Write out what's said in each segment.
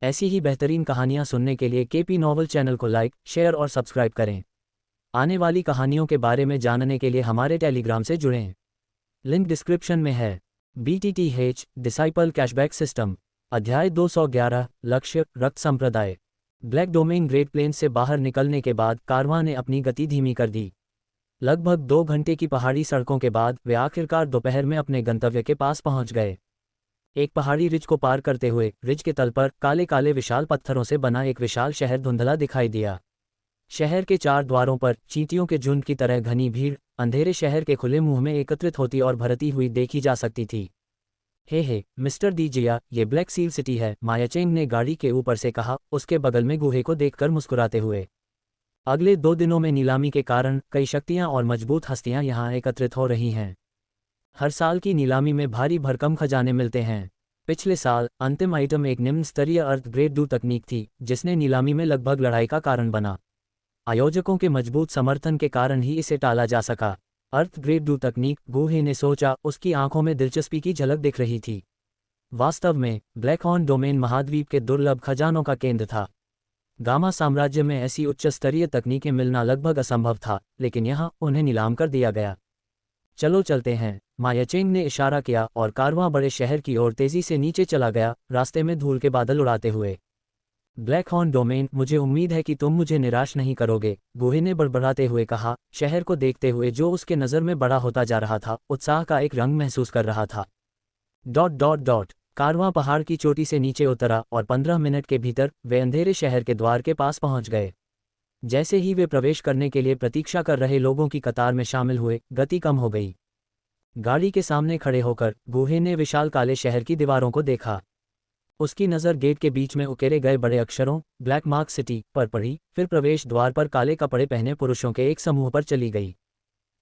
ऐसी ही बेहतरीन कहानियाँ सुनने के लिए केपी नॉवल चैनल को लाइक, शेयर और सब्सक्राइब करें। आने वाली कहानियों के बारे में जानने के लिए हमारे टेलीग्राम से जुड़ें। लिंक डिस्क्रिप्शन में है। BTTH डिसाइपल कैशबैक सिस्टम अध्याय 211 लक्ष्य रक्त संप्रदाय। ब्लैक डोमेन ग्रेट प्लेन्स से बाहर निकलने के बाद कारवां ने अपनी गति धीमी कर दी। लगभग 2 घंटे की पहाड़ी सड़कों के बाद वे आखिरकार दोपहर में अपने गंतव्य के पास पहुंच गए। एक पहाड़ी रिज को पार करते हुए रिज के तल पर काले काले विशाल पत्थरों से बना एक विशाल शहर धुंधला दिखाई दिया। शहर के 4 द्वारों पर चींटियों के झुंड की तरह घनी भीड़ अंधेरे शहर के खुले मुंह में एकत्रित होती और भरती हुई देखी जा सकती थी। हे मिस्टर दीजिया, ये ब्लैक सील सिटी है, मायाचेंग ने गाड़ी के ऊपर से कहा, उसके बगल में गुहे को देखकर मुस्कुराते हुए। अगले 2 दिनों में नीलामी के कारण कई शक्तियां और मजबूत हस्तियां यहां एकत्रित हो रही हैं। हर साल की नीलामी में भारी भरकम खजाने मिलते हैं। पिछले साल अंतिम आइटम एक निम्न स्तरीय अर्थ ग्रेड डू तकनीक थी, जिसने नीलामी में लगभग लड़ाई का कारण बना। आयोजकों के मजबूत समर्थन के कारण ही इसे टाला जा सका। अर्थ ग्रेड डू तकनीक, गुहे ने सोचा, उसकी आंखों में दिलचस्पी की झलक दिख रही थी। वास्तव में ब्लैक हॉर्न डोमेन महाद्वीप के दुर्लभ खजानों का केंद्र था। गामा साम्राज्य में ऐसी उच्च स्तरीय तकनीकें मिलना लगभग असंभव था, लेकिन यहाँ उन्हें नीलाम कर दिया गया। चलो चलते हैं, मायाचेंग ने इशारा किया और कारवां बड़े शहर की ओर तेजी से नीचे चला गया, रास्ते में धूल के बादल उड़ाते हुए। ब्लैक हॉर्न डोमेन, मुझे उम्मीद है कि तुम मुझे निराश नहीं करोगे, गुहे ने बड़बड़ाते हुए कहा, शहर को देखते हुए जो उसके नज़र में बड़ा होता जा रहा था, उत्साह का एक रंग महसूस कर रहा था। ... कारवां पहाड़ की चोटी से नीचे उतरा और 15 मिनट के भीतर वे अंधेरे शहर के द्वार के पास पहुंच गए। जैसे ही वे प्रवेश करने के लिए प्रतीक्षा कर रहे लोगों की कतार में शामिल हुए, गति कम हो गई। गाड़ी के सामने खड़े होकर गुहे ने विशाल काले शहर की दीवारों को देखा। उसकी नज़र गेट के बीच में उकेरे गए बड़े अक्षरों ब्लैक मार्क सिटी पर पड़ी, फिर प्रवेश द्वार पर काले कपड़े पहने पुरुषों के एक समूह पर चली गई।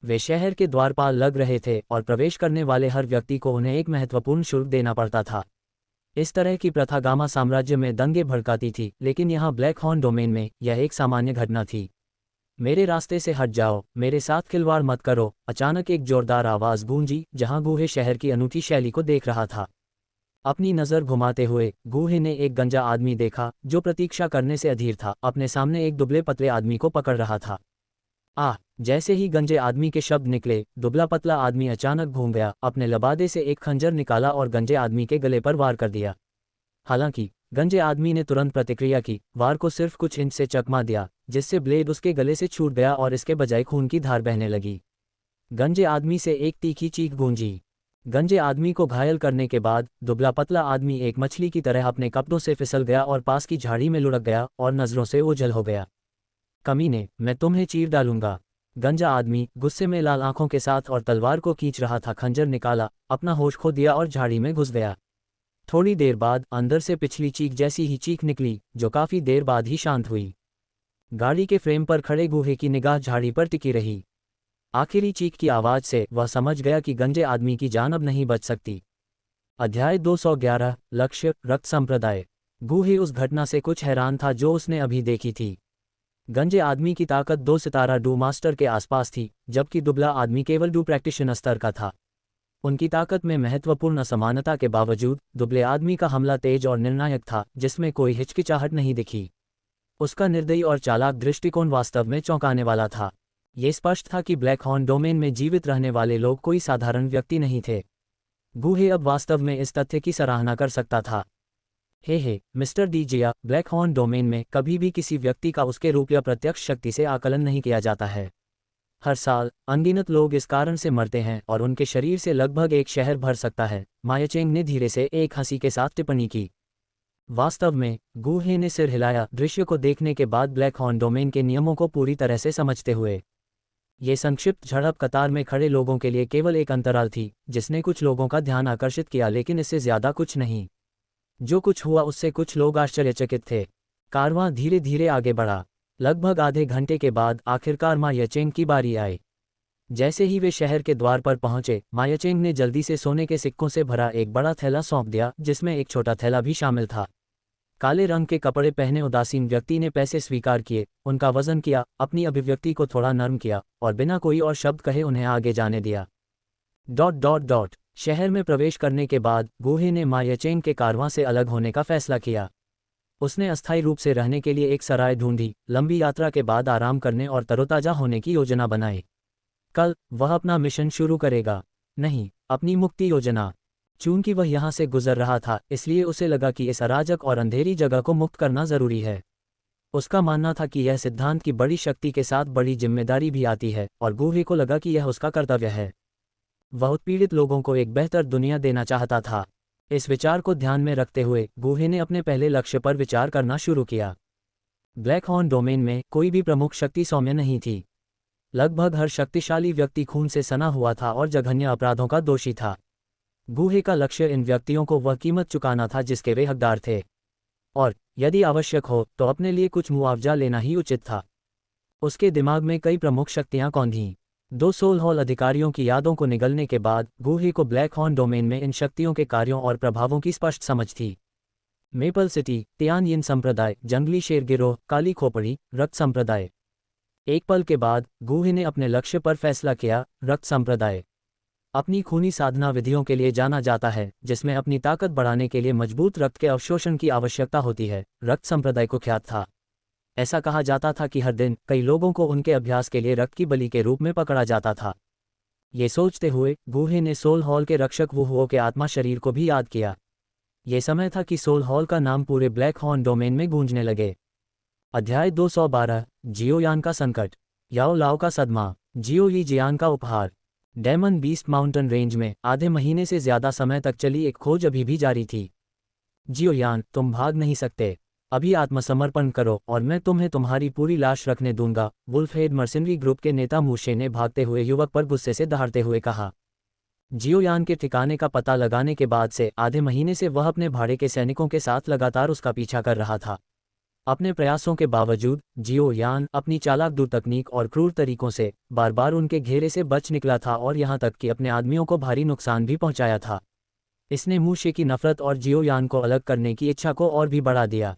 वे शहर के द्वारपाल लग रहे थे और प्रवेश करने वाले हर व्यक्ति को उन्हें एक महत्वपूर्ण शुल्क देना पड़ता था। इस तरह की प्रथा गामा साम्राज्य में दंगे भड़काती थी, लेकिन यहाँ ब्लैक हॉर्न डोमेन में यह एक सामान्य घटना थी। मेरे रास्ते से हट जाओ, मेरे साथ खिलवाड़ मत करो, अचानक एक जोरदार आवाज़ गूंजी, जहां गुहे शहर की अनूठी शैली को देख रहा था। अपनी नज़र घुमाते हुए गुहे ने एक गंजा आदमी देखा, जो प्रतीक्षा करने से अधीर था, अपने सामने एक दुबले पतले आदमी को पकड़ रहा था। जैसे ही गंजे आदमी के शब्द निकले, दुबला पतला आदमी अचानक घूम गया, अपने लबादे से एक खंजर निकाला और गंजे आदमी के गले पर वार कर दिया। हालांकि गंजे आदमी ने तुरंत प्रतिक्रिया की, वार को सिर्फ कुछ इंच से चकमा दिया, जिससे ब्लेड उसके गले से छूट गया और इसके बजाय खून की धार बहने लगी। गंजे आदमी से एक तीखी चीख गूंजी। गंजे आदमी को घायल करने के बाद दुबला पतला आदमी एक मछली की तरह अपने कपड़ों से फिसल गया और पास की झाड़ी में लुढ़क गया और नज़रों से ओझल हो गया। कमीने, मैं तुम्हें चीर डालूंगा। गंजा आदमी गुस्से में लाल आंखों के साथ और तलवार को खींच रहा था, खंजर निकाला, अपना होश खो दिया और झाड़ी में घुस गया। थोड़ी देर बाद अंदर से पिछली चीख जैसी ही चीख निकली, जो काफी देर बाद ही शांत हुई। गाड़ी के फ्रेम पर खड़े गुहे की निगाह झाड़ी पर टिकी रही। आखिरी चीख की आवाज से वह समझ गया कि गंजे आदमी की जान अब नहीं बच सकती। अध्याय 211 लक्ष्य रक्त संप्रदाय। गुहे उस घटना से कुछ हैरान था जो उसने अभी देखी थी। गंजे आदमी की ताकत 2 सितारा डू मास्टर के आसपास थी, जबकि दुबला आदमी केवल डू प्रैक्टिशनर स्तर का था। उनकी ताकत में महत्वपूर्ण असमानता के बावजूद दुबले आदमी का हमला तेज और निर्णायक था, जिसमें कोई हिचकिचाहट नहीं दिखी। उसका निर्दयी और चालाक दृष्टिकोण वास्तव में चौंकाने वाला था। ये स्पष्ट था कि ब्लैक हॉर्न डोमेन में जीवित रहने वाले लोग कोई साधारण व्यक्ति नहीं थे। गुहे अब वास्तव में इस तथ्य की सराहना कर सकता था। हे मिस्टर दीजिया, ब्लैक हॉर्न डोमेन में कभी भी किसी व्यक्ति का उसके रूप या प्रत्यक्ष शक्ति से आकलन नहीं किया जाता है। हर साल अनगिनत लोग इस कारण से मरते हैं और उनके शरीर से लगभग एक शहर भर सकता है, मायाचेंग ने धीरे से एक हंसी के साथ टिप्पणी की। वास्तव में गुहे ने सिर हिलाया, दृश्य को देखने के बाद ब्लैक हॉर्न डोमेन के नियमों को पूरी तरह से समझते हुए। ये संक्षिप्त झड़प कतार में खड़े लोगों के लिए केवल एक अंतराल थी, जिसने कुछ लोगों का ध्यान आकर्षित किया, लेकिन इससे ज्यादा कुछ नहीं। जो कुछ हुआ उससे कुछ लोग आश्चर्यचकित थे। कारवां धीरे धीरे आगे बढ़ा। लगभग आधे घंटे के बाद आखिरकार मायाचेंग की बारी आई। जैसे ही वे शहर के द्वार पर पहुंचे, मायाचेंग ने जल्दी से सोने के सिक्कों से भरा एक बड़ा थैला सौंप दिया, जिसमें एक छोटा थैला भी शामिल था। काले रंग के कपड़े पहने उदासीन व्यक्ति ने पैसे स्वीकार किए, उनका वजन किया, अपनी अभिव्यक्ति को थोड़ा नर्म किया और बिना कोई और शब्द कहे उन्हें आगे जाने दिया। ... शहर में प्रवेश करने के बाद गुहे ने मायाचेंग के कारवां से अलग होने का फैसला किया। उसने अस्थायी रूप से रहने के लिए एक सराय ढूंढी, लंबी यात्रा के बाद आराम करने और तरोताजा होने की योजना बनाई। कल वह अपना मिशन शुरू करेगा। नहीं, अपनी मुक्ति योजना। चूंकि वह यहाँ से गुजर रहा था, इसलिए उसे लगा कि इस अराजक और अंधेरी जगह को मुक्त करना जरूरी है। उसका मानना था कि यह सिद्धांत की बड़ी शक्ति के साथ बड़ी जिम्मेदारी भी आती है, और गूहे को लगा कि यह उसका कर्तव्य है। वह उत्पीड़ित लोगों को एक बेहतर दुनिया देना चाहता था। इस विचार को ध्यान में रखते हुए गूहे ने अपने पहले लक्ष्य पर विचार करना शुरू किया। ब्लैक हॉर्न डोमेन में कोई भी प्रमुख शक्ति सौम्य नहीं थी। लगभग हर शक्तिशाली व्यक्ति खून से सना हुआ था और जघन्य अपराधों का दोषी था। गूहे का लक्ष्य इन व्यक्तियों को वह कीमत चुकाना था जिसके वे हकदार थे, और यदि आवश्यक हो तो अपने लिए कुछ मुआवजा लेना ही उचित था। उसके दिमाग में कई प्रमुख शक्तियां कौंधीं। 2 सोल हॉल अधिकारियों की यादों को निगलने के बाद गूहे को ब्लैक हॉर्न डोमेन में इन शक्तियों के कार्यों और प्रभावों की स्पष्ट समझ थी। मेपल सिटी, तियानयिन संप्रदाय, जंगली शेर गिरोह, काली खोपड़ी, रक्त संप्रदाय। एक पल के बाद गूहे ने अपने लक्ष्य पर फैसला किया, रक्त संप्रदाय। अपनी खूनी साधना विधियों के लिए जाना जाता है, जिसमें अपनी ताकत बढ़ाने के लिए मजबूत रक्त के अवशोषण की आवश्यकता होती है। रक्त संप्रदाय को ख्यात था। ऐसा कहा जाता था कि हर दिन कई लोगों को उनके अभ्यास के लिए रक्त की बलि के रूप में पकड़ा जाता था। ये सोचते हुए गूहे ने सोल हॉल के रक्षक वुहुओं के आत्मा शरीर को भी याद किया। ये समय था कि सोल हॉल का नाम पूरे ब्लैक हॉर्न डोमेन में गूंजने लगे। अध्याय 212, जियोयान का संकट। याओ लाओ का सदमा, जियो यी जियान का उपहार। डेमन बीस्ट माउंटेन रेंज में आधे महीने से ज्यादा समय तक चली एक खोज अभी भी जारी थी। जियोयान, तुम भाग नहीं सकते। अभी आत्मसमर्पण करो और मैं तुम्हें तुम्हारी पूरी लाश रखने दूंगा, वुल्फहेड मर्सिनरी ग्रुप के नेता मूशे ने भागते हुए युवक पर गुस्से से दहाड़ते हुए कहा। जियोयान के ठिकाने का पता लगाने के बाद से आधे महीने से वह अपने भाड़े के सैनिकों के साथ लगातार उसका पीछा कर रहा था। अपने प्रयासों के बावजूद जियोयान अपनी चालाक दूर तकनीक और क्रूर तरीकों से बार बार उनके घेरे से बच निकला था और यहाँ तक कि अपने आदमियों को भारी नुकसान भी पहुंचाया था। इसने मूशे की नफरत और जियोयान को अलग करने की इच्छा को और भी बढ़ा दिया।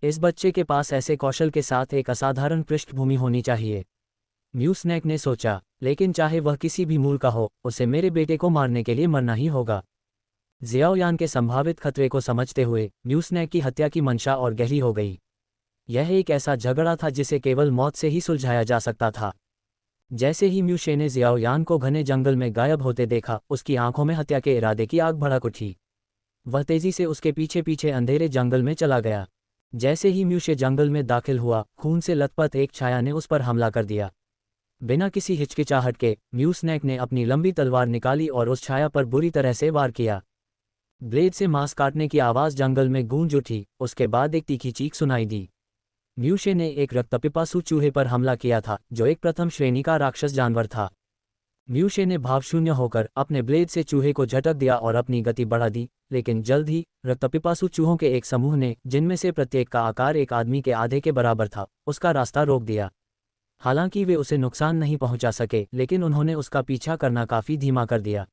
इस बच्चे के पास ऐसे कौशल के साथ एक असाधारण पृष्ठभूमि होनी चाहिए, म्यूस्नैक ने सोचा, लेकिन चाहे वह किसी भी मूल का हो, उसे मेरे बेटे को मारने के लिए मरना ही होगा। जियाओयान के संभावित खतरे को समझते हुए म्यूस्नैक की हत्या की मंशा और गहरी हो गई। यह एक ऐसा झगड़ा था जिसे केवल मौत से ही सुलझाया जा सकता था। जैसे ही म्यूशे ने जियाओयान को घने जंगल में गायब होते देखा, उसकी आंखों में हत्या के इरादे की आग भड़क उठी। वह तेजी से उसके पीछे पीछे अंधेरे जंगल में चला गया। जैसे ही म्यूशे जंगल में दाखिल हुआ, खून से लथपथ एक छाया ने उस पर हमला कर दिया। बिना किसी हिचकिचाहट के म्यूस्नैक ने अपनी लंबी तलवार निकाली और उस छाया पर बुरी तरह से वार किया। ब्लेड से मांस काटने की आवाज जंगल में गूंज उठी। उसके बाद एक तीखी चीख सुनाई दी। म्यूशे ने एक रक्तपिपासु चूहे पर हमला किया था, जो एक प्रथम श्रेणी का राक्षस जानवर था। म्यूशे ने भावशून्य होकर अपने ब्लेड से चूहे को झटक दिया और अपनी गति बढ़ा दी, लेकिन जल्द ही रक्तपिपासु चूहों के एक समूह ने, जिनमें से प्रत्येक का आकार एक आदमी के आधे के बराबर था, उसका रास्ता रोक दिया। हालांकि वे उसे नुकसान नहीं पहुंचा सके, लेकिन उन्होंने उसका पीछा करना काफी धीमा कर दिया।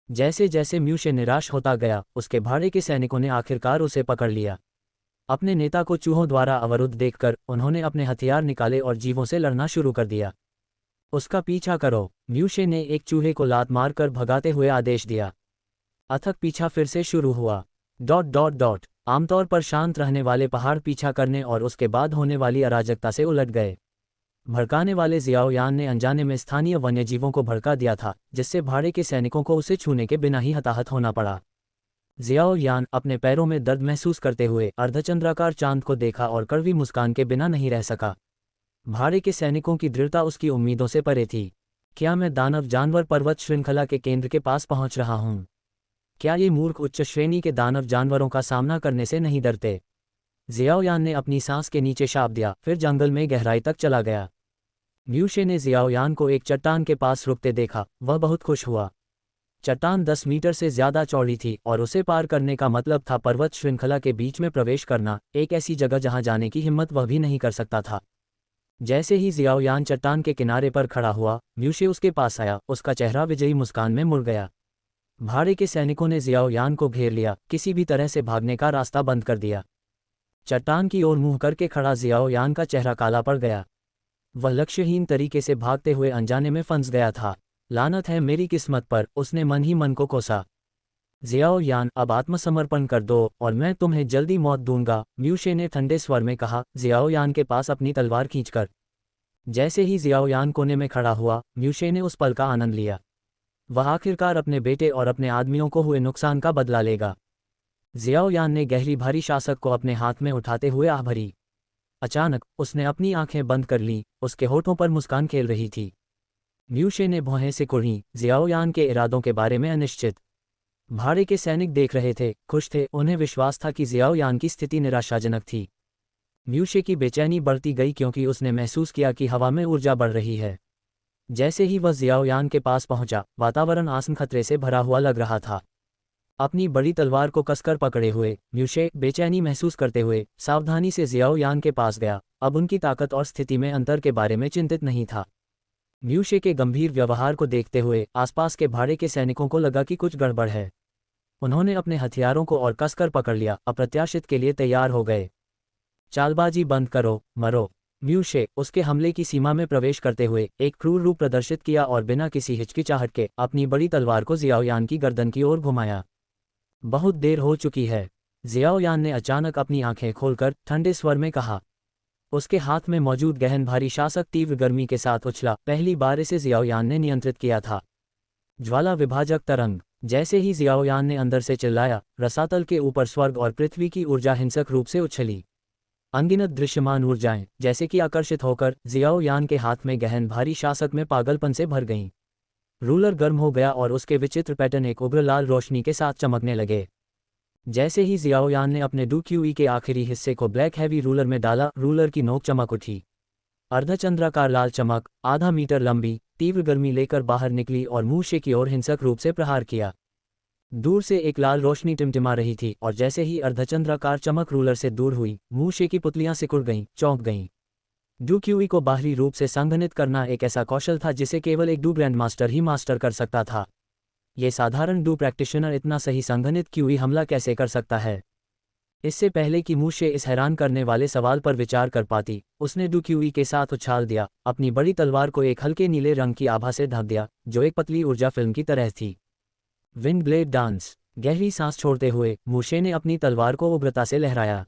जैसे जैसे म्यूशे निराश होता गया, उसके भाड़े के सैनिकों ने आखिरकार उसे पकड़ लिया। अपने नेता को चूहों द्वारा अवरुद्ध देखकर उन्होंने अपने हथियार निकाले और जीवों से लड़ना शुरू कर दिया। उसका पीछा करो, म्यूशे ने एक चूहे को लात मारकर भगाते हुए आदेश दिया। अथक पीछा फिर से शुरू हुआ। ... आमतौर पर शांत रहने वाले पहाड़ पीछा करने और उसके बाद होने वाली अराजकता से उलट गए। भड़काने वाले जियाओयान ने अनजाने में स्थानीय वन्यजीवों को भड़का दिया था, जिससे भाड़े के सैनिकों को उसे छूने के बिना ही हताहत होना पड़ा। जियाओयान अपने पैरों में दर्द महसूस करते हुए अर्धचंद्राकार चांद को देखा और कड़वी मुस्कान के बिना नहीं रह सका। भाड़े के सैनिकों की दृढ़ता उसकी उम्मीदों से परे थी। क्या मैं दानव जानवर पर्वत श्रृंखला के केंद्र के पास पहुंच रहा हूं? क्या ये मूर्ख उच्च श्रेणी के दानव जानवरों का सामना करने से नहीं डरते? जियाओयान ने अपनी सांस के नीचे शाप दिया, फिर जंगल में गहराई तक चला गया। म्यूशे ने जियाओयान को एक चट्टान के पास रुकते देखा। वह बहुत खुश हुआ। चट्टान 10 मीटर से ज्यादा चौड़ी थी और उसे पार करने का मतलब था पर्वत श्रृंखला के बीच में प्रवेश करना, एक ऐसी जगह जहां जाने की हिम्मत वह भी नहीं कर सकता था। जैसे ही जियाओयान चट्टान के किनारे पर खड़ा हुआ, म्यूशे उसके पास आया। उसका चेहरा विजयी मुस्कान में मुड़ गया। भाड़े के सैनिकों ने जियाओयान को घेर लिया, किसी भी तरह से भागने का रास्ता बंद कर दिया। चट्टान की ओर मुंह करके खड़ा जियाओयान का चेहरा काला पड़ गया। वह लक्ष्यहीन तरीके से भागते हुए अनजाने में फंस गया था। लानत है मेरी किस्मत पर, उसने मन ही मन को कोसा। जियाओ यान, अब आत्मसमर्पण कर दो और मैं तुम्हें जल्दी मौत दूंगा, म्यूशे ने ठंडे स्वर में कहा, जियाओ यान के पास अपनी तलवार खींचकर। जैसे ही जियाओ यान कोने में खड़ा हुआ, म्यूशे ने उस पल का आनंद लिया। वह आखिरकार अपने बेटे और अपने आदमियों को हुए नुकसान का बदला लेगा। जियाओ यान ने गहरी भारी शासक को अपने हाथ में उठाते हुए आह भरी। अचानक उसने अपनी आंखें बंद कर लीं, उसके होठों पर मुस्कान खेल रही थी। म्यूशे ने भौहें सिकुड़ी, जियाओ यान के इरादों के बारे में अनिश्चित। भाड़े के सैनिक देख रहे थे, खुश थे, उन्हें विश्वास था कि जियाओ यान की स्थिति निराशाजनक थी। म्यूशे की बेचैनी बढ़ती गई क्योंकि उसने महसूस किया कि हवा में ऊर्जा बढ़ रही है। जैसे ही वह जियाओ यान के पास पहुंचा, वातावरण आसन्न खतरे से भरा हुआ लग रहा था। अपनी बड़ी तलवार को कसकर पकड़े हुए म्यूशे बेचैनी महसूस करते हुए सावधानी से जियाओ यान के पास गया। अब उनकी ताकत और स्थिति में अंतर के बारे में चिंतित नहीं था। म्यूशे के गंभीर व्यवहार को देखते हुए आसपास के भाड़े के सैनिकों को लगा कि कुछ गड़बड़ है। उन्होंने अपने हथियारों को और कसकर पकड़ लिया, अप्रत्याशित के लिए तैयार हो गए। चालबाजी बंद करो, मरो, म्यूशे उसके हमले की सीमा में प्रवेश करते हुए एक क्रूर रूप प्रदर्शित किया और बिना किसी हिचकिचाहट के अपनी बड़ी तलवार को जियाओ यान की गर्दन की ओर घुमाया। बहुत देर हो चुकी है, जियाओ यान ने अचानक अपनी आंखें खोलकर ठंडे स्वर में कहा। उसके हाथ में मौजूद गहन भारी शासक तीव्र गर्मी के साथ उछला। पहली बार इसे जियाओ यान ने नियंत्रित किया था। ज्वाला विभाजक तरंग। जैसे ही जियाओ यान ने अंदर से चिल्लाया, रसातल के ऊपर स्वर्ग और पृथ्वी की ऊर्जा हिंसक रूप से उछली। अनगिनत दृश्यमान ऊर्जाएं जैसे कि आकर्षित होकर जियाओ यान के हाथ में गहन भारी शासक में पागलपन से भर गईं। रूलर गर्म हो गया और उसके विचित्र पैटर्न एक उग्र लाल रोशनी के साथ चमकने लगे। जैसे ही जियाओ यान ने अपने डूक्यूई के आखिरी हिस्से को ब्लैक हैवी रूलर में डाला, रूलर की नोक चमक उठी। अर्धचंद्राकार लाल चमक, आधा मीटर लंबी, तीव्र गर्मी लेकर बाहर निकली और मूशे की ओर हिंसक रूप से प्रहार किया। दूर से एक लाल रोशनी टिमटिमा रही थी और जैसे ही अर्धचंद्राकार चमक रूलर से दूर हुई, मूशे की पुतलियां सिकुड़ गईं, चौंक गईं। डूक्यूई को बाहरी रूप से संघनित करना एक ऐसा कौशल था जिसे केवल एक do grand master he master कर सकता था। ये साधारण डू प्रैक्टिशनर इतना सही संघनित क्यूई हमला कैसे कर सकता है? इससे पहले कि मूशे इस हैरान करने वाले सवाल पर विचार कर पाती, उसने डूक्यूई के साथ उछाल दिया, अपनी बड़ी तलवार को एक हल्के नीले रंग की आभा से ढक दिया, जो एक पतली ऊर्जा फिल्म की तरह थी। Wind blade dance. गहरी सांस छोड़ते हुए मूशे ने अपनी तलवार को उग्रता से लहराया।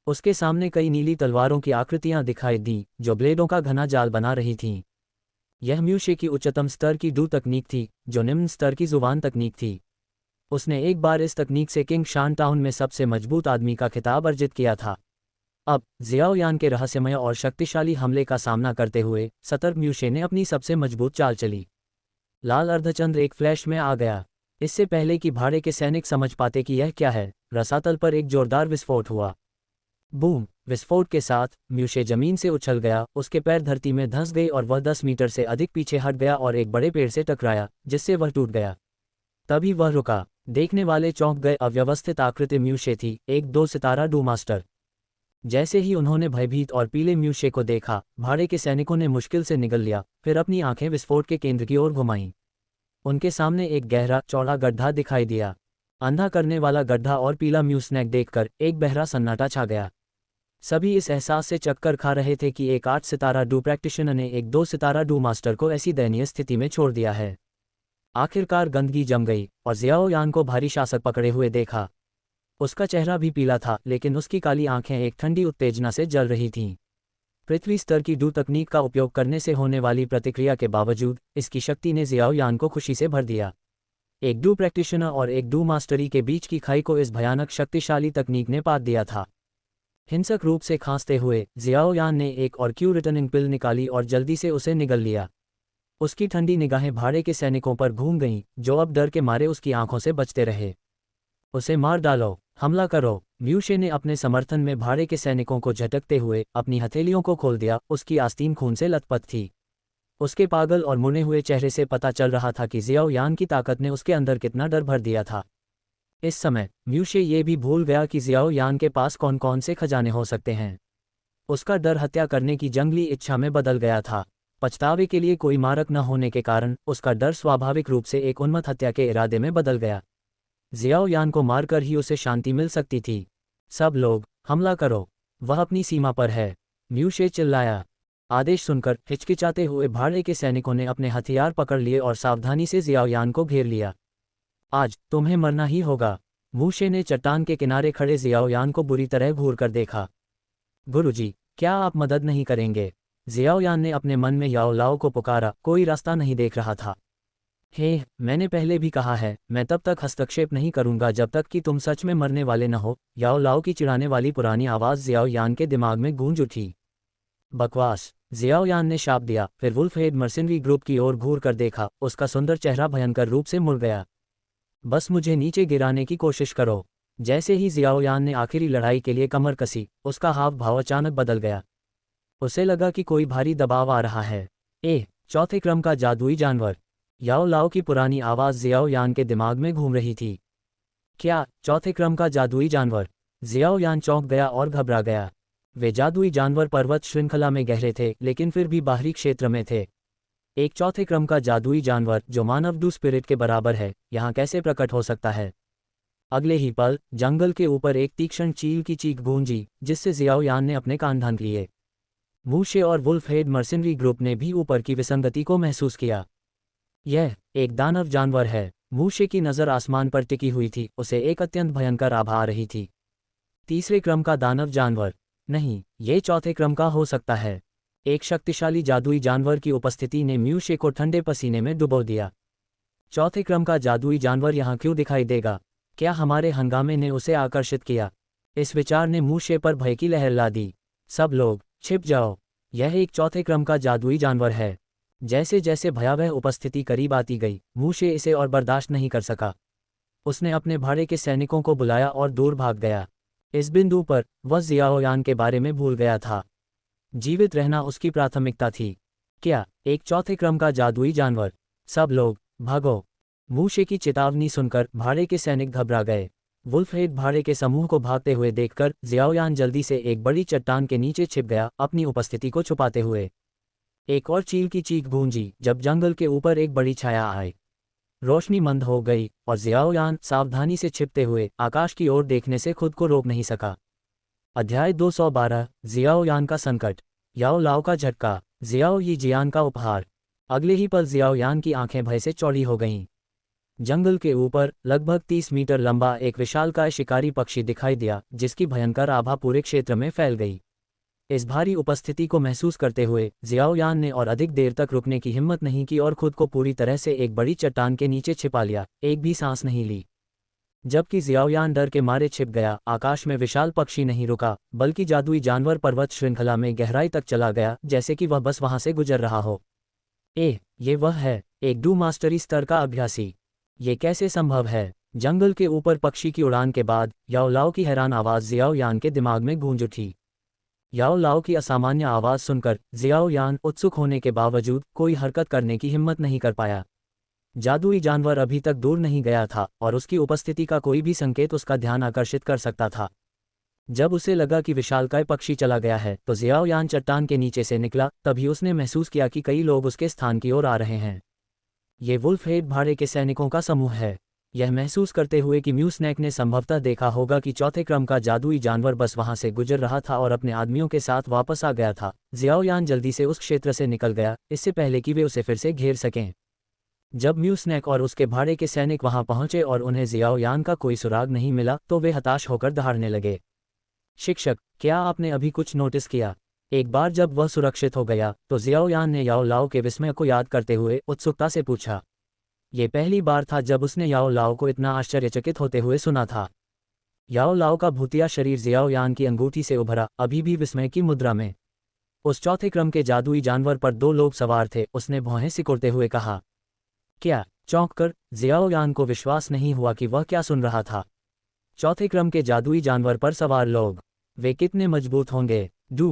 उसके सामने कई नीली तलवारों की आकृतियां दिखाई दी, जो ब्लेडों का घना जाल बना रही थीं। यह म्यूशे की उच्चतम स्तर की डू तकनीक थी, जो निम्न स्तर की जुबान तकनीक थी। उसने एक बार इस तकनीक से किंग शान टाउन में सबसे मजबूत आदमी का खिताब अर्जित किया था। अब जियाओ यान के रहस्यमय और शक्तिशाली हमले का सामना करते हुए सतर्क म्यूशे ने अपनी सबसे मजबूत चाल चली। लाल अर्धचंद्र एक फ्लैश में आ गया। इससे पहले कि भाड़े के सैनिक समझ पाते कि यह क्या है, रसातल पर एक जोरदार विस्फोट हुआ। बूम! विस्फोट के साथ म्यूशे जमीन से उछल गया, उसके पैर धरती में धंस गए और वह 10 मीटर से अधिक पीछे हट गया और एक बड़े पेड़ से टकराया, जिससे वह टूट गया। तभी वह रुका। देखने वाले चौंक गए। अव्यवस्थित आकृति म्यूशे थी, एक 2 सितारा डू मास्टर। जैसे ही उन्होंने भयभीत और पीले म्यूशे को देखा, भाड़े के सैनिकों ने मुश्किल से निगल लिया, फिर अपनी आंखें विस्फोट के केंद्र की ओर घुमाईं। उनके सामने एक गहरा, चौड़ा गड्ढा दिखाई दिया। अंधा करने वाला गड्ढा और पीला म्यूस्नैक देखकर एक बहरा सन्नाटा छा गया। सभी इस एहसास से चक्कर खा रहे थे कि एक 8 सितारा डू प्रैक्टिशनर ने एक 2 सितारा डू मास्टर को ऐसी दयनीय स्थिति में छोड़ दिया है। आखिरकार गंदगी जम गई और जियाओ यान को भारी शासक पकड़े हुए देखा। उसका चेहरा भी पीला था, लेकिन उसकी काली आंखें एक ठंडी उत्तेजना से जल रही थीं। पृथ्वी स्तर की डू तकनीक का उपयोग करने से होने वाली प्रतिक्रिया के बावजूद इसकी शक्ति ने जियाओ यान को खुशी से भर दिया। एक डू प्रैक्टिशनर और एक डू मास्टरी के बीच की खाई को इस भयानक शक्तिशाली तकनीक ने पाट दिया था। हिंसक रूप से खांसते हुए जियाओ यान ने एक और क्यू रिटर्निंग पिल निकाली और जल्दी से उसे निगल लिया। उसकी ठंडी निगाहें भाड़े के सैनिकों पर घूम गईं, जो अब डर के मारे उसकी आंखों से बचते रहे। उसे मार डालो, हमला करो, म्यूशे ने अपने समर्थन में भाड़े के सैनिकों को झटकते हुए अपनी हथेलियों को खोल दिया। उसकी आस्तीन खून से लथपथ थी। उसके पागल और मुड़े हुए चेहरे से पता चल रहा था कि जियाओ यान की ताकत ने उसके अंदर कितना डर भर दिया था। इस समय म्यूशे ये भी भूल गया कि जियाओ यान के पास कौन कौन से खजाने हो सकते हैं। उसका डर हत्या करने की जंगली इच्छा में बदल गया था। पछतावे के लिए कोई मारक न होने के कारण उसका डर स्वाभाविक रूप से एक उन्मत्त हत्या के इरादे में बदल गया। जियाओ यान को मारकर ही उसे शांति मिल सकती थी। सब लोग हमला करो, वह अपनी सीमा पर है, म्यूशे चिल्लाया। आदेश सुनकर हिचकिचाते हुए भाड़े के सैनिकों ने अपने हथियार पकड़ लिए और सावधानी से जियाओ यान को घेर लिया। आज तुम्हें मरना ही होगा। वूशे ने चट्टान के किनारे खड़े जियाओयान को बुरी तरह घूर कर देखा। गुरुजी, क्या आप मदद नहीं करेंगे? जियाओयान ने अपने मन में याओ लाओ को पुकारा, कोई रास्ता नहीं देख रहा था। हे, मैंने पहले भी कहा है, मैं तब तक हस्तक्षेप नहीं करूंगा जब तक कि तुम सच में मरने वाले न हो। याओ लाओ की चिढ़ाने वाली पुरानी आवाज़ जियाओयान के दिमाग में गूंज उठी। बकवास, जियाओयान ने शाप दिया, फिर वुल्फहेड मर्सिनरी ग्रुप की ओर घूर कर देखा। उसका सुंदर चेहरा भयंकर रूप से मुड़ गया। बस मुझे नीचे गिराने की कोशिश करो। जैसे ही जियाओयान ने आखिरी लड़ाई के लिए कमर कसी, उसका हाव भाव अचानक बदल गया। उसे लगा कि कोई भारी दबाव आ रहा है। चौथे क्रम का जादुई जानवर। याओ लाओ की पुरानी आवाज़ जियाओयान के दिमाग में घूम रही थी। क्या चौथे क्रम का जादुई जानवर? जियाओयान चौंक गया और घबरा गया। वे जादुई जानवर पर्वत श्रृंखला में गहरे थे, लेकिन फिर भी बाहरी क्षेत्र में थे। एक चौथे क्रम का जादुई जानवर जो मानव डू स्पिरिट के बराबर है, यहाँ कैसे प्रकट हो सकता है? अगले ही पल जंगल के ऊपर एक तीक्ष्ण चील की चीख गूंजी, जिससे जियाओयान ने अपने कान ढांक लिए। वूशे और वुल्फहेड मर्सिनरी ग्रुप ने भी ऊपर की विसंगति को महसूस किया। यह एक दानव जानवर है। वूशे की नज़र आसमान पर टिकी हुई थी, उसे एक अत्यंत भयंकर आभा आ रही थी। तीसरे क्रम का दानव जानवर? नहीं, ये चौथे क्रम का हो सकता है। एक शक्तिशाली जादुई जानवर की उपस्थिति ने म्यूशे को ठंडे पसीने में डुबो दिया। चौथे क्रम का जादुई जानवर यहाँ क्यों दिखाई देगा? क्या हमारे हंगामे ने उसे आकर्षित किया? इस विचार ने म्यूशे पर भय की लहर ला दी। सब लोग छिप जाओ, यह एक चौथे क्रम का जादुई जानवर है। जैसे जैसे भयावह उपस्थिति करीब आती गई, वूशे इसे और बर्दाश्त नहीं कर सका। उसने अपने भाड़े के सैनिकों को बुलाया और दूर भाग गया। इस बिंदु पर वह जियाओयान के बारे में भूल गया था। जीवित रहना उसकी प्राथमिकता थी। क्या एक चौथे क्रम का जादुई जानवर? सब लोग भागो। वूशे की चेतावनी सुनकर भाड़े के सैनिक घबरा गए। वुल्फहेड भाड़े के समूह को भागते हुए देखकर जियाओयान जल्दी से एक बड़ी चट्टान के नीचे छिप गया, अपनी उपस्थिति को छुपाते हुए। एक और चील की चीख गूंजी जब जंगल के ऊपर एक बड़ी छाया आई। रोशनी मंद हो गई और जियाओयान सावधानी से छिपते हुए आकाश की ओर देखने से खुद को रोक नहीं सका। अध्याय 212 जियाओयान का संकट। याओ लाओ का झटका, जियाओ यी जियान का उपहार। अगले ही पल जियाओयान की आंखें भय से चौड़ी हो गईं। जंगल के ऊपर लगभग 30 मीटर लंबा एक विशालकाय शिकारी पक्षी दिखाई दिया, जिसकी भयंकर आभा पूरे क्षेत्र में फैल गई। इस भारी उपस्थिति को महसूस करते हुए जियाओयान ने और अधिक देर तक रुकने की हिम्मत नहीं की और खुद को पूरी तरह से एक बड़ी चट्टान के नीचे छिपा लिया, एक भी सांस नहीं ली। जबकि जियाओयान डर के मारे छिप गया, आकाश में विशाल पक्षी नहीं रुका, बल्कि जादुई जानवर पर्वत श्रृंखला में गहराई तक चला गया, जैसे कि वह बस वहां से गुजर रहा हो। ये वह है, एक डू मास्टरी स्तर का अभ्यासी। ये कैसे संभव है? जंगल के ऊपर पक्षी की उड़ान के बाद याओ लाओ की हैरान आवाज़ जियाओयान के दिमाग में गूंज उठी। याओ लाओ की असामान्य आवाज़ सुनकर जियाओयान उत्सुक होने के बावजूद कोई हरकत करने की हिम्मत नहीं कर पाया। जादुई जानवर अभी तक दूर नहीं गया था और उसकी उपस्थिति का कोई भी संकेत उसका ध्यान आकर्षित कर सकता था। जब उसे लगा कि विशालकाय पक्षी चला गया है तो जियाओयान चट्टान के नीचे से निकला, तभी उसने महसूस किया कि कई लोग उसके स्थान की ओर आ रहे हैं। ये वुल्फहेड भाड़े के सैनिकों का समूह है। यह महसूस करते हुए कि म्यूस्नैक ने संभवतः देखा होगा कि चौथे क्रम का जादुई जानवर बस वहां से गुजर रहा था और अपने आदमियों के साथ वापस आ गया था, जियाओयान जल्दी से उस क्षेत्र से निकल गया, इससे पहले कि वे उसे फिर से घेर सकें। जब म्यूस्नैक और उसके भाड़े के सैनिक वहां पहुंचे और उन्हें जियाओयान का कोई सुराग नहीं मिला, तो वे हताश होकर दहाड़ने लगे। शिक्षक, क्या आपने अभी कुछ नोटिस किया? एक बार जब वह सुरक्षित हो गया तो जियाओयान ने याओ लाओ के विस्मय को याद करते हुए उत्सुकता से पूछा। ये पहली बार था जब उसने याओ लाओ को इतना आश्चर्यचकित होते हुए सुना था। याओ लाओ का भूतिया शरीर जियाओयान की अंगूठी से उभरा, अभी भी विस्मय की मुद्रा में। उस चौथे क्रम के जादुई जानवर पर 2 लोग सवार थे, उसने भौहें सिकुड़ते हुए कहा। क्या? चौंक कर जियाओयान को विश्वास नहीं हुआ कि वह क्या सुन रहा था। चौथे क्रम के जादुई जानवर पर सवार लोग, वे कितने मजबूत होंगे? Do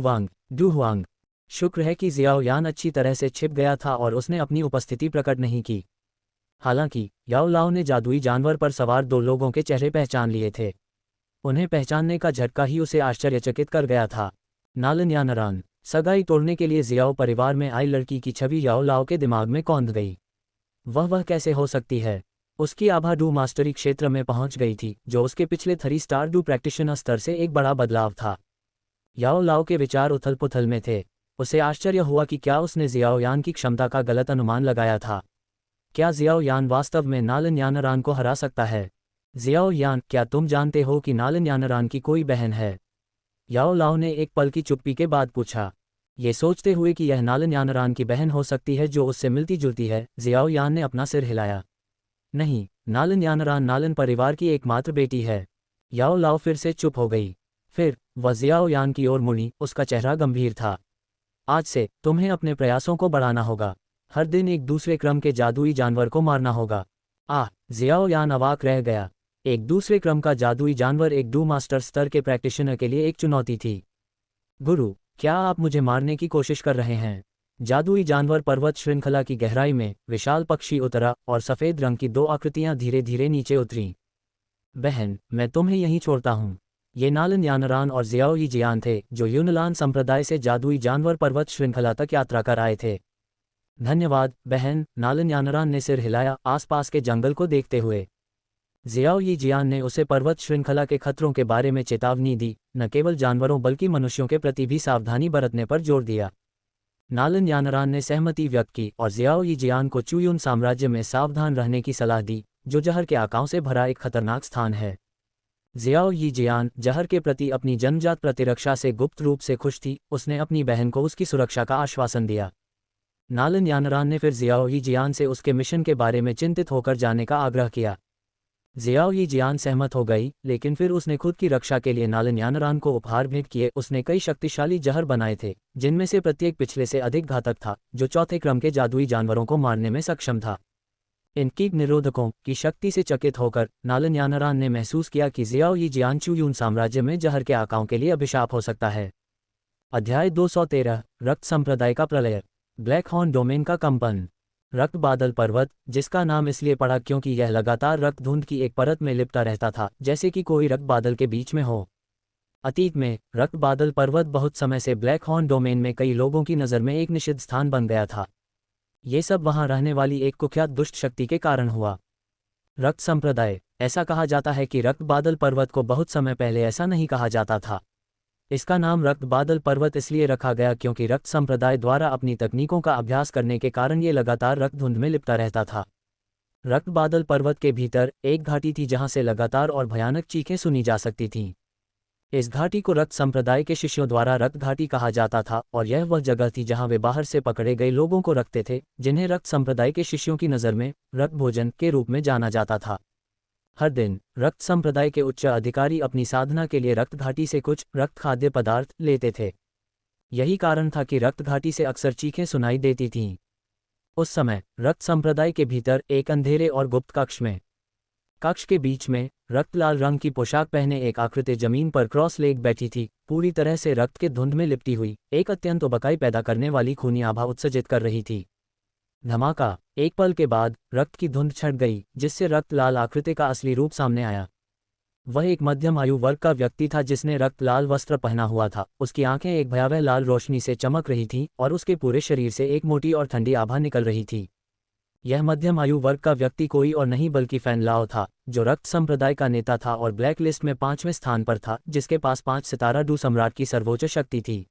Huang. शुक्र है कि जियाओयान अच्छी तरह से छिप गया था और उसने अपनी उपस्थिति प्रकट नहीं की। हालांकि याओ लाओ ने जादुई जानवर पर सवार 2 लोगों के चेहरे पहचान लिए थे। उन्हें पहचानने का झटका ही उसे आश्चर्यचकित कर गया था। नालन या नरान, सगाई तोड़ने के लिए जियाओ परिवार में आई लड़की की छवि याओ लाओ के दिमाग में कौंध गई। वह कैसे हो सकती है? उसकी आभा डू मास्टरी क्षेत्र में पहुंच गई थी, जो उसके पिछले 3 स्टार डू प्रैक्टिशनर स्तर से एक बड़ा बदलाव था। याओ लाओ के विचार उथल पुथल में थे। उसे आश्चर्य हुआ कि क्या उसने जियाओयान की क्षमता का गलत अनुमान लगाया था। क्या जियाओ यान वास्तव में नालन यानरान को हरा सकता है? जियाओ यान, क्या तुम जानते हो कि नालन यानरान की कोई बहन है? याओ लाओ ने एक पल की चुप्पी के बाद पूछा। ये सोचते हुए कि यह नालन यानरान की बहन हो सकती है जो उससे मिलती जुलती है, जियाओ यान ने अपना सिर हिलाया। नहीं, नालन यानरान नालन परिवार की एकमात्र बेटी है। याओ लाओ फिर से चुप हो गई। फिर वह जियाओ यान की ओर मुड़ी, उसका चेहरा गंभीर था। आज से तुम्हें अपने प्रयासों को बढ़ाना होगा। हर दिन एक दूसरे क्रम के जादुई जानवर को मारना होगा। जियाओ यान अवाक रह गया। एक दूसरे क्रम का जादुई जानवर एक डू मास्टर स्तर के प्रैक्टिशनर के लिए एक चुनौती थी। गुरु, क्या आप मुझे मारने की कोशिश कर रहे हैं? जादुई जानवर पर्वत श्रृंखला की गहराई में विशाल पक्षी उतरा और सफ़ेद रंग की दो आकृतियां धीरे धीरे नीचे उतरीं। बहन, मैं तुम्हें यहीं छोड़ता हूँ। ये नालन यानरान और जियाओ यी जियान थे जो यूनलान संप्रदाय से जादुई जानवर पर्वत श्रृंखला तक यात्रा कर आए थे। धन्यवाद बहन, नालन यानरान ने सिर हिलाया, आसपास के जंगल को देखते हुए। जियाओ यी जियान ने उसे पर्वत श्रृंखला के खतरों के बारे में चेतावनी दी, न केवल जानवरों बल्कि मनुष्यों के प्रति भी सावधानी बरतने पर जोर दिया। नालन यानरान ने सहमति व्यक्त की और जियाओ यी जियान को चुयून साम्राज्य में सावधान रहने की सलाह दी, जो जहर के आकाओं से भरा एक खतरनाक स्थान है। जियाओ यी जियान जहर के प्रति अपनी जन्मजात प्रतिरक्षा से गुप्त रूप से खुश थी। उसने अपनी बहन को उसकी सुरक्षा का आश्वासन दिया। नालन यानरान ने फिर जियाओ यी जियान से उसके मिशन के बारे में चिंतित होकर जाने का आग्रह किया। जियाओ यी जियान सहमत हो गई, लेकिन फिर उसने खुद की रक्षा के लिए नालन यानरान को उपहार भेंट किए। उसने कई शक्तिशाली जहर बनाए थे, जिनमें से प्रत्येक पिछले से अधिक घातक था, जो चौथे क्रम के जादुई जानवरों को मारने में सक्षम था। इन कीट निरोधकों की शक्ति से चकित होकर नालन यानरान ने महसूस किया कि जियाओ यी जियान चुयून साम्राज्य में जहर के आकाओं के लिए अभिशाप हो सकता है। अध्याय 213 रक्त संप्रदाय का प्रलय। ब्लैक हॉर्न डोमेन का कंपन। रक्त बादल पर्वत, जिसका नाम इसलिए पड़ा क्योंकि यह लगातार रक्त धुंध की एक परत में लिपटा रहता था, जैसे कि कोई रक्त बादल के बीच में हो। अतीत में रक्त बादल पर्वत बहुत समय से ब्लैक हॉर्न डोमेन में कई लोगों की नज़र में एक निषिद्ध स्थान बन गया था। ये सब वहां रहने वाली एक कुख्यात दुष्ट शक्ति के कारण हुआ। रक्त संप्रदाय। ऐसा कहा जाता है कि रक्त बादल पर्वत को बहुत समय पहले ऐसा नहीं कहा जाता था। इसका नाम रक्त बादल पर्वत इसलिए रखा गया क्योंकि रक्त संप्रदाय द्वारा अपनी तकनीकों का अभ्यास करने के कारण ये लगातार रक्त धुंध में लिपटा रहता था। रक्त बादल पर्वत के भीतर एक घाटी थी जहां से लगातार और भयानक चीखें सुनी जा सकती थीं। इस घाटी को रक्त संप्रदाय के शिष्यों द्वारा रक्त घाटी कहा जाता था और यह वह जगह थी जहां वे बाहर से पकड़े गए लोगों को रखते थे, जिन्हें रक्त संप्रदाय के शिष्यों की नज़र में रक्त भोजन के रूप में जाना जाता था। हर दिन रक्त संप्रदाय के उच्च अधिकारी अपनी साधना के लिए रक्त घाटी से कुछ रक्त खाद्य पदार्थ लेते थे। यही कारण था कि रक्त घाटी से अक्सर चीखें सुनाई देती थीं। उस समय रक्त संप्रदाय के भीतर एक अंधेरे और गुप्त कक्ष के बीच में रक्त लाल रंग की पोशाक पहने एक आकृति जमीन पर क्रॉस लेग बैठी थी, पूरी तरह से रक्त के धुंध में लिपटी हुई, एक अत्यंत उबकाई पैदा करने वाली खूनी आभा उत्सर्जित कर रही थी। धमाका। एक पल के बाद रक्त की धुंध छट गई, जिससे रक्त लाल आकृति का असली रूप सामने आया। वह एक मध्यम आयु वर्ग का व्यक्ति था जिसने रक्त लाल वस्त्र पहना हुआ था। उसकी आंखें एक भयावह लाल रोशनी से चमक रही थीं और उसके पूरे शरीर से एक मोटी और ठंडी आभा निकल रही थी। यह मध्यम आयु वर्ग का व्यक्ति कोई और नहीं बल्कि फैन लाओ था, जो रक्त संप्रदाय का नेता था और ब्लैक लिस्ट में 5वें स्थान पर था, जिसके पास 5 सितारा डू सम्राट की सर्वोच्च शक्ति थी।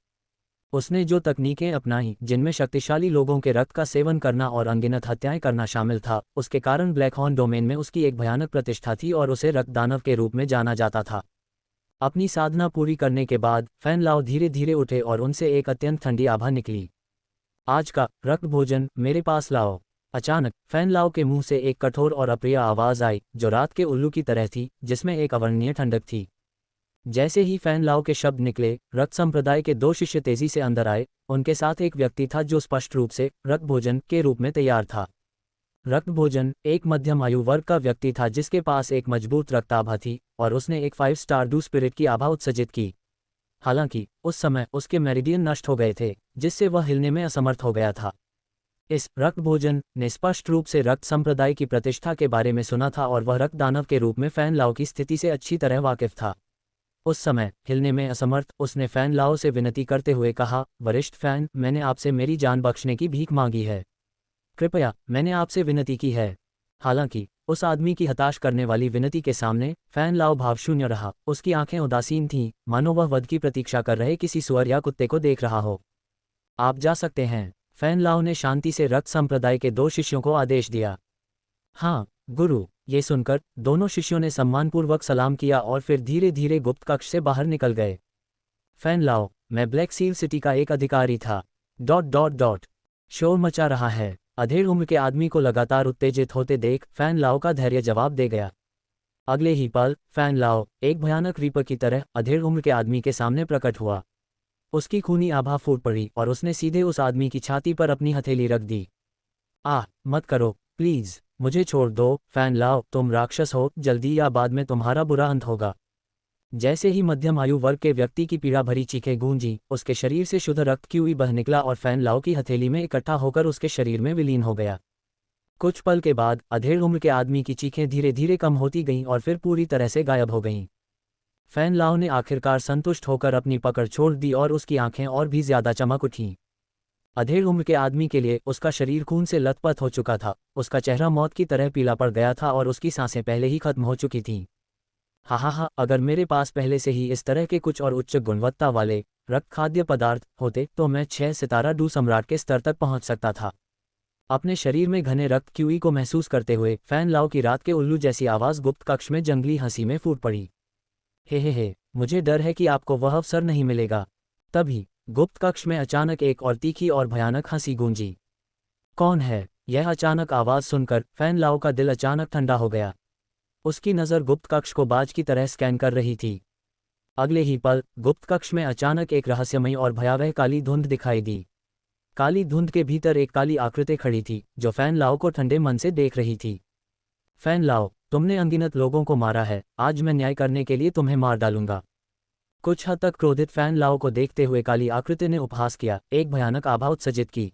उसने जो तकनीकें अपनाई, जिनमें शक्तिशाली लोगों के रक्त का सेवन करना और अनगिनत हत्याएं करना शामिल था, उसके कारण ब्लैक हॉर्न डोमेन में उसकी एक भयानक प्रतिष्ठा थी और उसे रक्त दानव के रूप में जाना जाता था। अपनी साधना पूरी करने के बाद फैन लाओ धीरे धीरे उठे और उनसे एक अत्यंत ठंडी आभा निकली। आज का रक्त भोजन मेरे पास लाओ। अचानक फैन लाओ के मुंह से एक कठोर और अप्रिय आवाज आई, जो रात के उल्लू की तरह थी, जिसमें एक अवर्णनीय ठंडक थी। जैसे ही फैन लाओ के शब्द निकले, रक्त संप्रदाय के 2 शिष्य तेजी से अंदर आए। उनके साथ एक व्यक्ति था जो स्पष्ट रूप से रक्त भोजन के रूप में तैयार था। रक्त भोजन एक मध्यम आयु वर्ग का व्यक्ति था जिसके पास एक मजबूत रक्ताभा थी और उसने एक 5 स्टार डू स्पिरिट की आभा उत्सर्जित की। हालांकि उस समय उसके मेरिडियन नष्ट हो गए थे, जिससे वह हिलने में असमर्थ हो गया था। इस रक्त भोजन ने स्पष्ट रूप से रक्त संप्रदाय की प्रतिष्ठा के बारे में सुना था और वह रक्त दानव के रूप में फैन लाओ की स्थिति से अच्छी तरह वाकिफ था। उस समय हिलने में असमर्थ उसने फैन लाओ से विनती करते हुए कहा, वरिष्ठ फैन, मैंने आपसे मेरी जान बख्शने की भीख मांगी है। कृपया, मैंने आपसे विनती की है। हालांकि उस आदमी की हताश करने वाली विनती के सामने फैन लाओ भावशून्य रहा। उसकी आंखें उदासीन थीं, मानो वह वध की प्रतीक्षा कर रहे किसी सुअर या कुत्ते को देख रहा हो। आप जा सकते हैं, फैन लाओ ने शांति से रक्त संप्रदाय के 2 शिष्यों को आदेश दिया। हाँ गुरु। ये सुनकर दोनों शिष्यों ने सम्मानपूर्वक सलाम किया और फिर धीरे धीरे गुप्त कक्ष से बाहर निकल गए। फैन लाओ, मैं ब्लैक सील सिटी का एक अधिकारी था। शोर मचा रहा है। अधेड़ उम्र के आदमी को लगातार उत्तेजित होते देख फैन लाओ का धैर्य जवाब दे गया। अगले ही पल फैन लाओ एक भयानक रीपर की तरह अधेड़ उम्र के आदमी के सामने प्रकट हुआ। उसकी खूनी आभा फूट पड़ी और उसने सीधे उस आदमी की छाती पर अपनी हथेली रख दी। मत करो प्लीज, मुझे छोड़ दो फैन लाओ, तुम राक्षस हो, जल्दी या बाद में तुम्हारा बुरा अंत होगा। जैसे ही मध्यम आयु वर्ग के व्यक्ति की पीड़ा भरी चीखें गूंजी, उसके शरीर से शुद्ध रक्त क्यूई बह निकला और फैन लाओ की हथेली में इकट्ठा होकर उसके शरीर में विलीन हो गया। कुछ पल के बाद अधेड़ उम्र के आदमी की चीखें धीरे धीरे कम होती गईं और फिर पूरी तरह से गायब हो गईं। फैन लाओ ने आखिरकार संतुष्ट होकर अपनी पकड़ छोड़ दी और उसकी आंखें और भी ज्यादा चमक उठीं। अधेड़ उम्र के आदमी के लिए उसका शरीर खून से लथपथ हो चुका था, उसका चेहरा मौत की तरह पीला पड़ गया था और उसकी सांसें पहले ही खत्म हो चुकी थीं। हा, अगर मेरे पास पहले से ही इस तरह के कुछ और उच्च गुणवत्ता वाले रक्त खाद्य पदार्थ होते तो मैं 6 सितारा डू सम्राट के स्तर तक पहुंच सकता था। अपने शरीर में घने रक्त क्यूई को महसूस करते हुए फैन लाओ की रात के उल्लू जैसी आवाज़ गुप्त कक्ष में जंगली हंसी में फूट पड़ी। हे, मुझे डर है कि आपको वह अवसर नहीं मिलेगा। तभी गुप्त कक्ष में अचानक एक और तीखी और भयानक हंसी गूंजी। कौन है? यह अचानक आवाज़ सुनकर फैन लाओ का दिल अचानक ठंडा हो गया। उसकी नज़र गुप्त कक्ष को बाज की तरह स्कैन कर रही थी। अगले ही पल गुप्त कक्ष में अचानक एक रहस्यमयी और भयावह काली धुंध दिखाई दी। काली धुंध के भीतर एक काली आकृति खड़ी थी जो फैन लाओ को ठंडे मन से देख रही थी। फैन लाओ, तुमने अनगिनत लोगों को मारा है, आज मैं न्याय करने के लिए तुम्हें मार डालूंगा। कुछ हद तक क्रोधित फैन लाओ को देखते हुए काली आकृति ने उपहास किया, एक भयानक आभा उत्सर्जित की।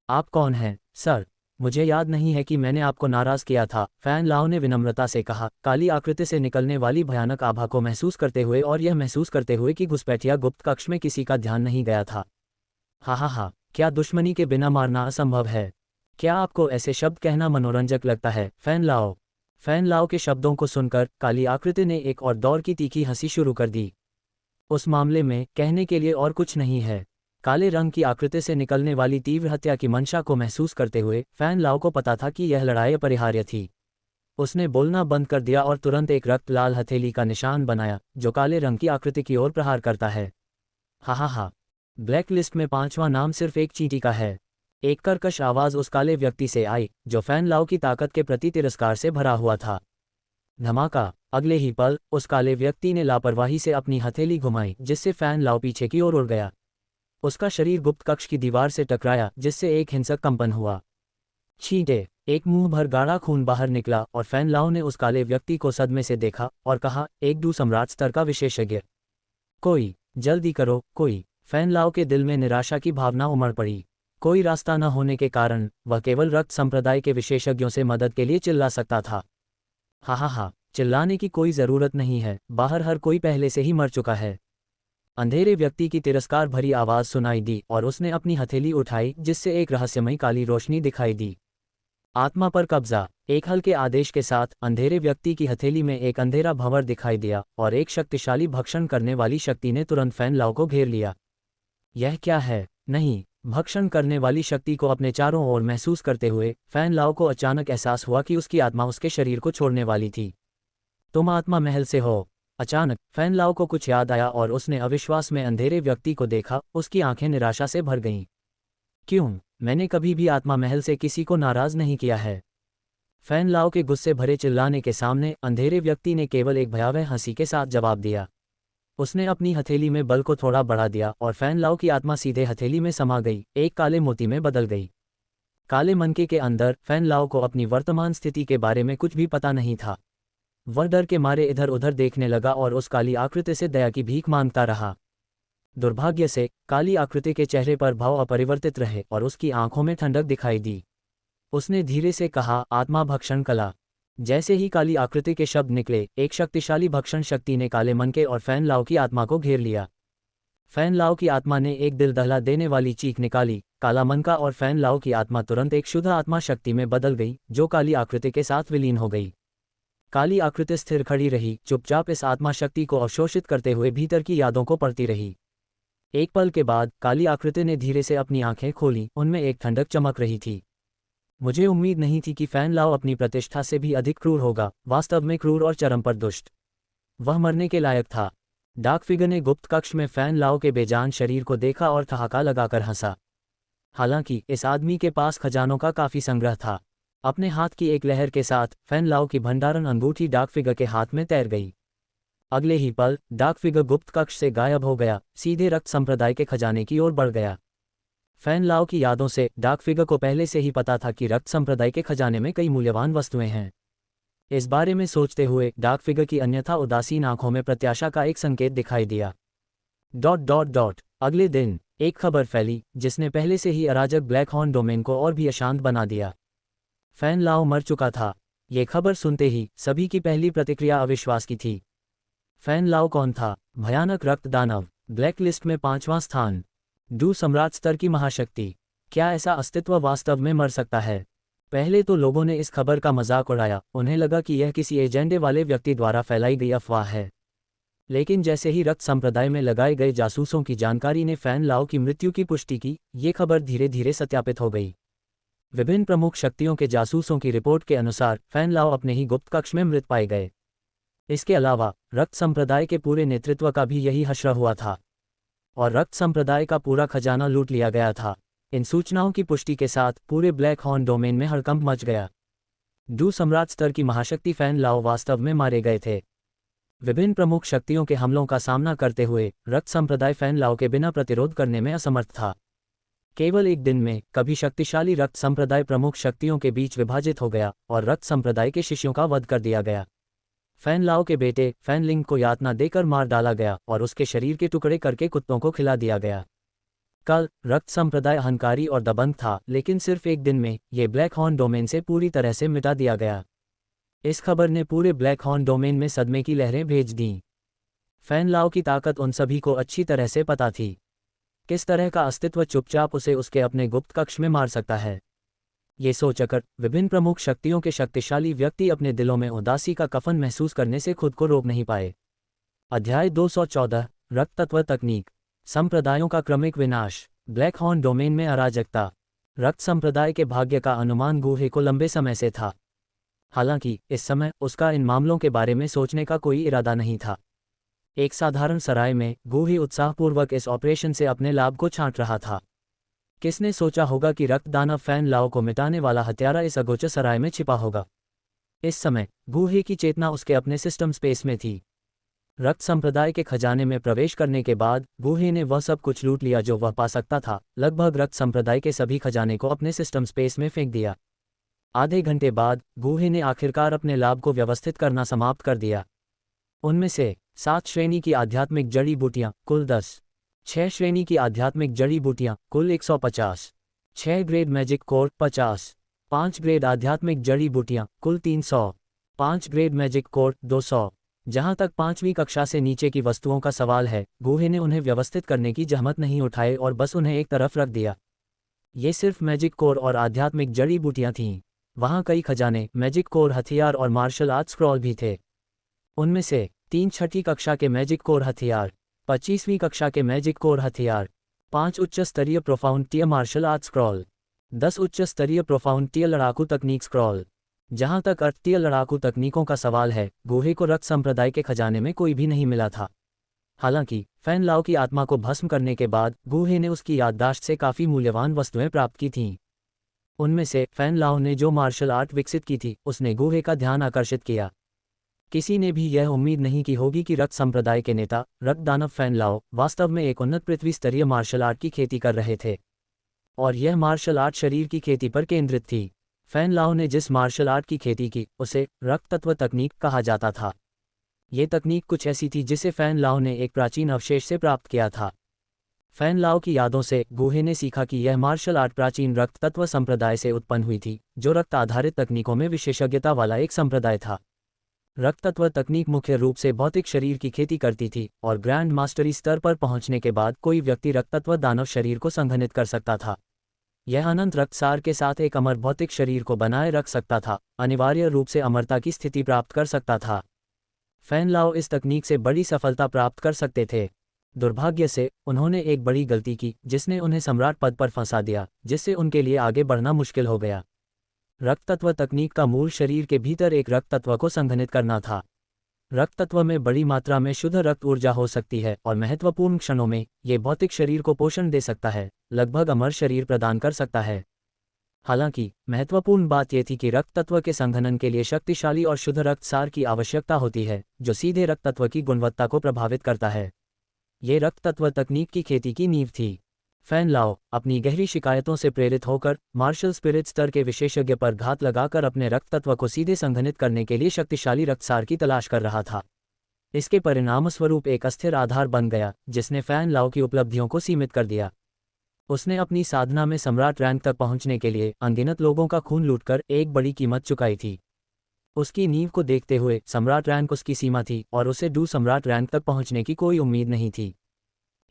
आप कौन हैं, सर? मुझे याद नहीं है कि मैंने आपको नाराज किया था, फैन लाओ ने विनम्रता से कहा, काली आकृति से निकलने वाली भयानक आभा को महसूस करते हुए और यह महसूस करते हुए कि घुसपैठिया गुप्त कक्ष में किसी का ध्यान नहीं गया था। हा, क्या दुश्मनी के बिना मारना असंभव है? क्या आपको ऐसे शब्द कहना मनोरंजक लगता है, फैन लाओ? फैन लाओ के शब्दों को सुनकर काली आकृति ने एक और दौर की तीखी हंसी शुरू कर दी। उस मामले में कहने के लिए और कुछ नहीं है। काले रंग की आकृति से निकलने वाली तीव्र हत्या की मंशा को महसूस करते हुए फैन लाओ को पता था कि यह लड़ाई अपरिहार्य थी। उसने बोलना बंद कर दिया और तुरंत एक रक्त लाल हथेली का निशान बनाया जो काले रंग की आकृति की ओर प्रहार करता है। हा, ब्लैक लिस्ट में 5वां नाम सिर्फ एक चींटी का है। एक कर्कश आवाज उस काले व्यक्ति से आई जो फैन लाओ की ताकत के प्रति तिरस्कार से भरा हुआ था। धमाका! अगले ही पल उस काले व्यक्ति ने लापरवाही से अपनी हथेली घुमाई जिससे फैन लाओ पीछे की ओर उड़ गया। उसका शरीर गुप्त कक्ष की दीवार से टकराया जिससे एक हिंसक कंपन हुआ। छींटे! एक मुंह भर गाढ़ा खून बाहर निकला और फैन लाओ ने उस काले व्यक्ति को सदमे से देखा और कहा, एक डू सम्राट स्तर का विशेषज्ञ। कोई, जल्दी करो कोई! फैन लाओ के दिल में निराशा की भावना उमड़ पड़ी। कोई रास्ता न होने के कारण वह केवल रक्त संप्रदाय के विशेषज्ञों से मदद के लिए चिल्ला सकता था। हा, चिल्लाने की कोई ज़रूरत नहीं है, बाहर हर कोई पहले से ही मर चुका है। अंधेरे व्यक्ति की तिरस्कार भरी आवाज़ सुनाई दी और उसने अपनी हथेली उठाई जिससे एक रहस्यमयी काली रोशनी दिखाई दी। आत्मा पर कब्जा! एक हल्के आदेश के साथ अंधेरे व्यक्ति की हथेली में एक अंधेरा भंवर दिखाई दिया और एक शक्तिशाली भक्षण करने वाली शक्ति ने तुरंत फैन लाओ को घेर लिया। यह क्या है? नहीं, भक्षण करने वाली शक्ति को अपने चारों ओर महसूस करते हुए फैन लाओ को अचानक एहसास हुआ कि उसकी आत्मा उसके शरीर को छोड़ने वाली थी। तुम आत्मा महल से हो? अचानक फैन लाओ को कुछ याद आया और उसने अविश्वास में अंधेरे व्यक्ति को देखा। उसकी आंखें निराशा से भर गईं। क्यों? मैंने कभी भी आत्मा महल से किसी को नाराज नहीं किया है। फैन लाओ के गुस्से भरे चिल्लाने के सामने अंधेरे व्यक्ति ने केवल एक भयावह हंसी के साथ जवाब दिया। उसने अपनी हथेली में बल को थोड़ा बढ़ा दिया और फैन लाओ की आत्मा सीधे हथेली में समा गई, एक काले मोती में बदल गई। काले मनके के अंदर फैन लाओ को अपनी वर्तमान स्थिति के बारे में कुछ भी पता नहीं था। वह डर के मारे इधर उधर देखने लगा और उस काली आकृति से दया की भीख मांगता रहा। दुर्भाग्य से काली आकृति के चेहरे पर भाव अपरिवर्तित रहे और उसकी आंखों में ठंडक दिखाई दी। उसने धीरे से कहा, आत्मा भक्षण कला। जैसे ही काली आकृति के शब्द निकले, एक शक्तिशाली भक्षण शक्ति ने काले मनके और फैन लाओ की आत्मा को घेर लिया। फैन लाओ की आत्मा ने एक दिल दहला देने वाली चीख निकाली। काला मनका और फैन लाओ की आत्मा तुरंत एक शुद्ध आत्मा शक्ति में बदल गई जो काली आकृति के साथ विलीन हो गई। काली आकृति स्थिर खड़ी रही, चुपचाप इस आत्मा शक्ति को अवशोषित करते हुए भीतर की यादों को पढ़ती रही। एक पल के बाद काली आकृति ने धीरे से अपनी आंखें खोली, उनमें एक ठंडक चमक रही थी। मुझे उम्मीद नहीं थी कि फैन लाओ अपनी प्रतिष्ठा से भी अधिक क्रूर होगा, वास्तव में क्रूर और चरम पर दुष्ट। वह मरने के लायक था। डार्क फिगर ने गुप्त कक्ष में फैन लाओ के बेजान शरीर को देखा और ठहाका लगाकर हंसा। हालांकि इस आदमी के पास खजानों का काफी संग्रह था। अपने हाथ की एक लहर के साथ फैन लाओ की भंडारण अंगूठी डार्क फिगर के हाथ में तैर गई। अगले ही पल डार्क फिगर गुप्त कक्ष से गायब हो गया, सीधे रक्त संप्रदाय के खजाने की ओर बढ़ गया। फैन लाओ की यादों से डार्क फिगर को पहले से ही पता था कि रक्त संप्रदाय के खजाने में कई मूल्यवान वस्तुएं हैं। इस बारे में सोचते हुए डार्क फिगर की अन्यथा उदासीन आंखों में प्रत्याशा का एक संकेत दिखाई दिया। अगले दिन एक खबर फैली जिसने पहले से ही अराजक ब्लैक हॉर्न डोमेन को और भी अशांत बना दिया। फैन लाओ मर चुका था। ये खबर सुनते ही सभी की पहली प्रतिक्रिया अविश्वास की थी। फैन लाओ कौन था? भयानक रक्त दानव, ब्लैक लिस्ट में 5वां स्थान, डू सम्राट स्तर की महाशक्ति। क्या ऐसा अस्तित्व वास्तव में मर सकता है? पहले तो लोगों ने इस खबर का मजाक उड़ाया, उन्हें लगा कि यह किसी एजेंडे वाले व्यक्ति द्वारा फैलाई गई अफवाह है। लेकिन जैसे ही रक्त संप्रदाय में लगाए गए जासूसों की जानकारी ने फैन लाओ की मृत्यु की पुष्टि की, ये खबर धीरे धीरे सत्यापित हो गई। विभिन्न प्रमुख शक्तियों के जासूसों की रिपोर्ट के अनुसार फैन लाओ अपने ही गुप्त कक्ष में मृत पाए गए। इसके अलावा रक्त संप्रदाय के पूरे नेतृत्व का भी यही हश्र हुआ था और रक्त संप्रदाय का पूरा खजाना लूट लिया गया था। इन सूचनाओं की पुष्टि के साथ पूरे ब्लैक हॉर्न डोमेन में हड़कंप मच गया। डू सम्राट स्तर की महाशक्ति फैन लाओ वास्तव में मारे गए थे। विभिन्न प्रमुख शक्तियों के हमलों का सामना करते हुए रक्त संप्रदाय फैन लाओ के बिना प्रतिरोध करने में असमर्थ था। केवल एक दिन में कभी शक्तिशाली रक्त संप्रदाय प्रमुख शक्तियों के बीच विभाजित हो गया और रक्त संप्रदाय के शिष्यों का वध कर दिया गया। फैन लाओ के बेटे फैन लिंग को यातना देकर मार डाला गया और उसके शरीर के टुकड़े करके कुत्तों को खिला दिया गया। कल रक्त संप्रदाय अहंकारी और दबंग था, लेकिन सिर्फ एक दिन में ये ब्लैक हॉर्न डोमेन से पूरी तरह से मिटा दिया गया। इस खबर ने पूरे ब्लैक हॉर्न डोमेन में सदमे की लहरें भेज दीं। फैन लाओ की ताकत उन सभी को अच्छी तरह से पता थी। किस तरह का अस्तित्व चुपचाप उसे उसके अपने गुप्त कक्ष में मार सकता है। ये सोचकर विभिन्न प्रमुख शक्तियों के शक्तिशाली व्यक्ति अपने दिलों में उदासी का कफन महसूस करने से खुद को रोक नहीं पाए। अध्याय 214 रक्त तत्व तकनीक, संप्रदायों का क्रमिक विनाश, ब्लैक हॉर्न डोमेन में अराजकता। रक्त संप्रदाय के भाग्य का अनुमान गूहे को लंबे समय से था। हालांकि इस समय उसका इन मामलों के बारे में सोचने का कोई इरादा नहीं था। एक साधारण सराय में गूहे उत्साहपूर्वक इस ऑपरेशन से अपने लाभ को छांट रहा था। किसने सोचा होगा कि रक्त दानव फैन लाओ को मिटाने वाला हत्यारा इस अगोचर सराय में छिपा होगा। इस समय गूहे की चेतना उसके अपने सिस्टम स्पेस में थी। रक्त संप्रदाय के खजाने में प्रवेश करने के बाद गूहे ने वह सब कुछ लूट लिया जो वह पा सकता था। लगभग रक्त संप्रदाय के सभी खजाने को अपने सिस्टम स्पेस में फेंक दिया। आधे घंटे बाद गूहे ने आखिरकार अपने लाभ को व्यवस्थित करना समाप्त कर दिया। उनमें से 7 श्रेणी की आध्यात्मिक जड़ी बूटियां कुल 10, 6 श्रेणी की आध्यात्मिक जड़ी बूटियां कुल 150, 6 ग्रेड मैजिक कोर 50, 5 ग्रेड आध्यात्मिक जड़ी बूटियां कुल 300, 5 ग्रेड मैजिक कोर 200। जहां तक 5वीं कक्षा से नीचे की वस्तुओं का सवाल है, गूहे ने उन्हें व्यवस्थित करने की जहमत नहीं उठाई और बस उन्हें एक तरफ रख दिया। ये सिर्फ मैजिक कोर और आध्यात्मिक जड़ी बूटियां थीं। वहां कई खजाने, मैजिक कोर हथियार और मार्शल आर्ट स्क्रॉल भी थे। उनमें से 3 छठी कक्षा के मैजिक कोर हथियार, 25वीं कक्षा के मैजिक कोर हथियार, 5 उच्च स्तरीय profound tier martial art scroll, 10 उच्च स्तरीय प्रोफाउंड टियर लड़ाकू तकनीक स्क्रॉल। जहां तक अर्थ लड़ाकू तकनीकों का सवाल है, गूहे को रक्त संप्रदाय के खजाने में कोई भी नहीं मिला था। हालांकि फैन लाओ की आत्मा को भस्म करने के बाद गूहे ने उसकी याददाश्त से काफ़ी मूल्यवान वस्तुएं प्राप्त की थीं। उनमें से फैन लाओ ने जो मार्शल आर्ट विकसित की थी उसने गूहे का ध्यान आकर्षित किया। किसी ने भी यह उम्मीद नहीं की होगी कि रक्त संप्रदाय के नेता रक्त दानव फैन लाओ वास्तव में एक उन्नत पृथ्वी स्तरीय मार्शल आर्ट की खेती कर रहे थे, और यह मार्शल आर्ट शरीर की खेती पर केंद्रित थी। फैन लाओ ने जिस मार्शल आर्ट की खेती की उसे रक्त तत्व तकनीक कहा जाता था। ये तकनीक कुछ ऐसी थी जिसे फैन लाओ ने एक प्राचीन अवशेष से प्राप्त किया था। फैन लाओ की यादों से गूहे ने सीखा कि यह मार्शल आर्ट प्राचीन रक्त तत्व संप्रदाय से उत्पन्न हुई थी, जो रक्त आधारित तकनीकों में विशेषज्ञता वाला एक संप्रदाय था। रक्त तत्व तकनीक मुख्य रूप से भौतिक शरीर की खेती करती थी, और ग्रैंड मास्टरी स्तर पर पहुंचने के बाद कोई व्यक्ति रक्त तत्व दानव शरीर को संघनित कर सकता था। यह अनंत रक्तसार के साथ एक अमर भौतिक शरीर को बनाए रख सकता था, अनिवार्य रूप से अमरता की स्थिति प्राप्त कर सकता था। फैन लाओ इस तकनीक से बड़ी सफलता प्राप्त कर सकते थे। दुर्भाग्य से उन्होंने एक बड़ी गलती की जिसने उन्हें सम्राट पद पर फंसा दिया, जिससे उनके लिए आगे बढ़ना मुश्किल हो गया। रक्त तत्व तकनीक का मूल शरीर के भीतर एक रक्त तत्व को संघनित करना था। रक्त तत्व में बड़ी मात्रा में शुद्ध रक्त ऊर्जा हो सकती है और महत्वपूर्ण क्षणों में ये भौतिक शरीर को पोषण दे सकता है, लगभग अमर शरीर प्रदान कर सकता है। हालांकि महत्वपूर्ण बात यह थी कि रक्त तत्व के संघनन के लिए शक्तिशाली और शुद्ध रक्तसार की आवश्यकता होती है, जो सीधे रक्त तत्व की गुणवत्ता को प्रभावित करता है। ये रक्त तत्व तकनीक की खेती की नींव थी। फैन लाओ अपनी गहरी शिकायतों से प्रेरित होकर मार्शल स्पिरिट स्तर के विशेषज्ञ पर घात लगाकर अपने रक्त तत्व को सीधे संघनित करने के लिए शक्तिशाली रक्तसार की तलाश कर रहा था। इसके परिणामस्वरूप एक अस्थिर आधार बन गया, जिसने फैन लाओ की उपलब्धियों को सीमित कर दिया। उसने अपनी साधना में सम्राट रैंक तक पहुंचने के लिए अनगिनत लोगों का खून लूटकर एक बड़ी कीमत चुकाई थी। उसकी नींव को देखते हुए सम्राट रैंक उसकी सीमा थी और उसे डू सम्राट रैंक तक पहुंचने की कोई उम्मीद नहीं थी।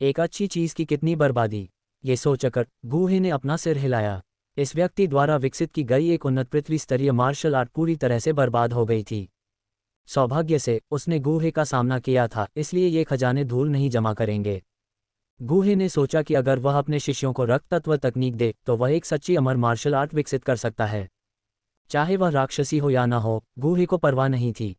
एक अच्छी चीज की कितनी बर्बादी, ये सोचकर गूहे ने अपना सिर हिलाया। इस व्यक्ति द्वारा विकसित की गई एक उन्नत पृथ्वी स्तरीय मार्शल आर्ट पूरी तरह से बर्बाद हो गई थी। सौभाग्य से उसने गूहे का सामना किया था, इसलिए ये खजाने धूल नहीं जमा करेंगे। गूहे ने सोचा कि अगर वह अपने शिष्यों को रक्त तत्व तकनीक दे तो वह एक सच्ची अमर मार्शल आर्ट विकसित कर सकता है। चाहे वह राक्षसी हो या ना हो, गूहे को परवाह नहीं थी,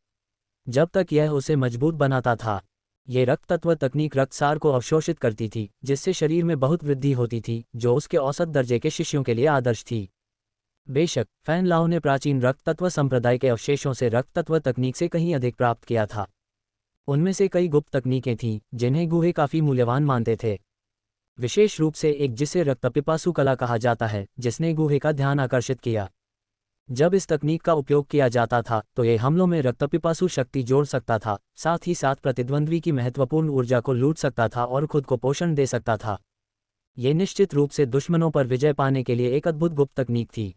जब तक यह उसे मजबूत बनाता था। ये रक्त तत्व तकनीक रक्तसार को अवशोषित करती थी, जिससे शरीर में बहुत वृद्धि होती थी, जो उसके औसत दर्जे के शिष्यों के लिए आदर्श थी। बेशक फैन लाओ ने प्राचीन रक्त तत्व संप्रदाय के अवशेषों से रक्त तत्व तकनीक से कहीं अधिक प्राप्त किया था। उनमें से कई गुप्त तकनीकें थीं जिन्हें गूहे काफ़ी मूल्यवान मानते थे, विशेष रूप से एक जिसे रक्तपिपासु कला कहा जाता है, जिसने गूहे का ध्यान आकर्षित किया। जब इस तकनीक का उपयोग किया जाता था तो ये हमलों में रक्तपिपासु शक्ति जोड़ सकता था, साथ ही साथ प्रतिद्वंद्वी की महत्वपूर्ण ऊर्जा को लूट सकता था और खुद को पोषण दे सकता था। ये निश्चित रूप से दुश्मनों पर विजय पाने के लिए एक अद्भुत गुप्त तकनीक थी।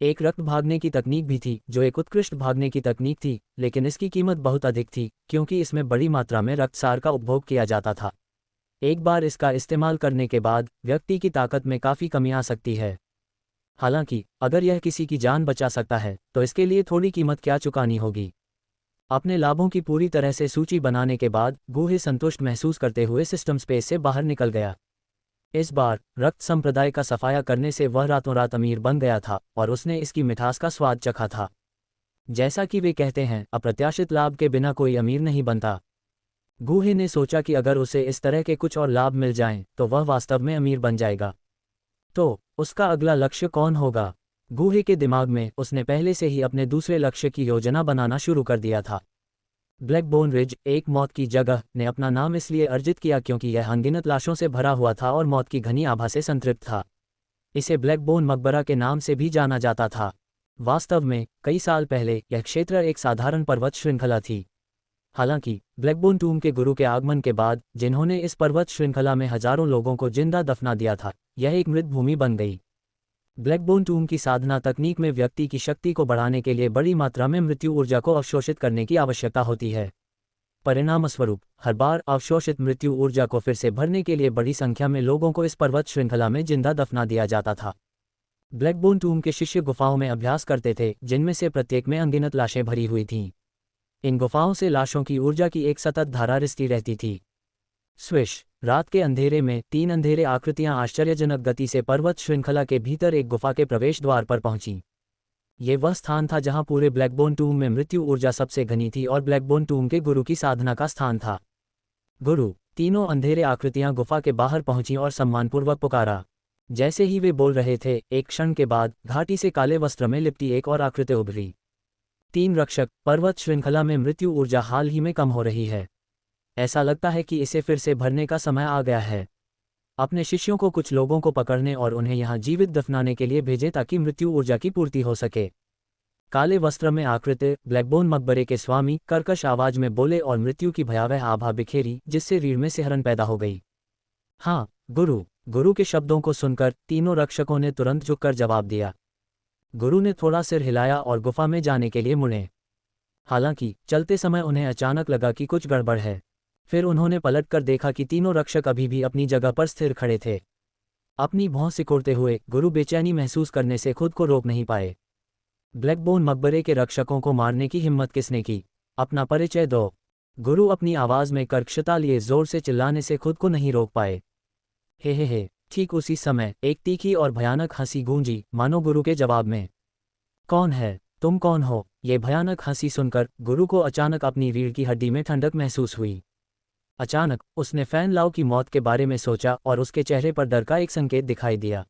एक रक्त भागने की तकनीक भी थी, जो एक उत्कृष्ट भागने की तकनीक थी, लेकिन इसकी कीमत बहुत अधिक थी क्योंकि इसमें बड़ी मात्रा में रक्तसार का उपभोग किया जाता था। एक बार इसका इस्तेमाल करने के बाद व्यक्ति की ताकत में काफ़ी कमी आ सकती है। हालांकि अगर यह किसी की जान बचा सकता है तो इसके लिए थोड़ी कीमत क्या चुकानी होगी। अपने लाभों की पूरी तरह से सूची बनाने के बाद गूहे संतुष्ट महसूस करते हुए सिस्टम स्पेस से बाहर निकल गया। इस बार रक्त संप्रदाय का सफाया करने से वह रातों रात अमीर बन गया था और उसने इसकी मिठास का स्वाद चखा था। जैसा कि वे कहते हैं, अप्रत्याशित लाभ के बिना कोई अमीर नहीं बनता। गूहे ने सोचा कि अगर उसे इस तरह के कुछ और लाभ मिल जाएं तो वह वास्तव में अमीर बन जाएगा। तो उसका अगला लक्ष्य कौन होगा? गूहे के दिमाग में उसने पहले से ही अपने दूसरे लक्ष्य की योजना बनाना शुरू कर दिया था। ब्लैकबोन रिज, एक मौत की जगह, ने अपना नाम इसलिए अर्जित किया क्योंकि यह अनगिनत लाशों से भरा हुआ था और मौत की घनी आभा से संतृप्त था। इसे ब्लैकबोन मकबरा के नाम से भी जाना जाता था। वास्तव में कई साल पहले यह क्षेत्र एक साधारण पर्वत श्रृंखला थी। हालांकि ब्लैकबोन टूम के गुरु के आगमन के बाद, जिन्होंने इस पर्वत श्रृंखला में हजारों लोगों को जिंदा दफना दिया था, यह एक मृत भूमि बन गई। ब्लैकबोन टूम की साधना तकनीक में व्यक्ति की शक्ति को बढ़ाने के लिए बड़ी मात्रा में मृत्यु ऊर्जा को अवशोषित करने की आवश्यकता होती है। परिणामस्वरूप हर बार अवशोषित मृत्यु ऊर्जा को फिर से भरने के लिए बड़ी संख्या में लोगों को इस पर्वत श्रृंखला में जिंदा दफना दिया जाता था। ब्लैकबोन टूम के शिष्य गुफाओं में अभ्यास करते थे, जिनमें से प्रत्येक में अनगिनत लाशें भरी हुई थीं। इन गुफाओं से लाशों की ऊर्जा की एक सतत धारा रिसती रहती थी। स्विश, रात के अंधेरे में 3 अंधेरे आकृतियां आश्चर्यजनक गति से पर्वत श्रृंखला के भीतर एक गुफा के प्रवेश द्वार पर पहुंचीं। ये वह स्थान था जहां पूरे ब्लैकबोन टूम में मृत्यु ऊर्जा सबसे घनी थी और ब्लैकबोन टूम के गुरु की साधना का स्थान था। गुरु, तीनों अंधेरे आकृतियां गुफा के बाहर पहुंचीं और सम्मानपूर्वक पुकारा। जैसे ही वे बोल रहे थे, एक क्षण के बाद घाटी से काले वस्त्र में लिपटी एक और आकृति उभरी। 3 रक्षक, पर्वत श्रृंखला में मृत्यु ऊर्जा हाल ही में कम हो रही है। ऐसा लगता है कि इसे फिर से भरने का समय आ गया है। अपने शिष्यों को कुछ लोगों को पकड़ने और उन्हें यहाँ जीवित दफनाने के लिए भेजें ताकि मृत्यु ऊर्जा की पूर्ति हो सके। काले वस्त्र में आकृति ब्लैकबोन मकबरे के स्वामी कर्कश आवाज में बोले और मृत्यु की भयावह आभा बिखेरी, जिससे रीढ़ में सिहरन पैदा हो गई। हाँ गुरु। गुरु के शब्दों को सुनकर तीनों रक्षकों ने तुरंत झुककर जवाब दिया। गुरु ने थोड़ा सिर हिलाया और गुफा में जाने के लिए मुड़े। हालांकि चलते समय उन्हें अचानक लगा कि कुछ गड़बड़ है। फिर उन्होंने पलटकर देखा कि तीनों रक्षक अभी भी अपनी जगह पर स्थिर खड़े थे। अपनी भौं सिकोड़ते हुए गुरु बेचैनी महसूस करने से खुद को रोक नहीं पाए। ब्लैकबोन मकबरे के रक्षकों को मारने की हिम्मत किसने की? अपना परिचय दो। गुरु अपनी आवाज में कर्कशता लिए जोर से चिल्लाने से खुद को नहीं रोक पाए। हे। ठीक उसी समय एक तीखी और भयानक हंसी गूंजी, मानो गुरु के जवाब में। कौन है? तुम कौन हो? ये भयानक हंसी सुनकर गुरु को अचानक अपनी रीढ़ की हड्डी में ठंडक महसूस हुई। अचानक उसने फैन लाओ की मौत के बारे में सोचा और उसके चेहरे पर डर का एक संकेत दिखाई दिया।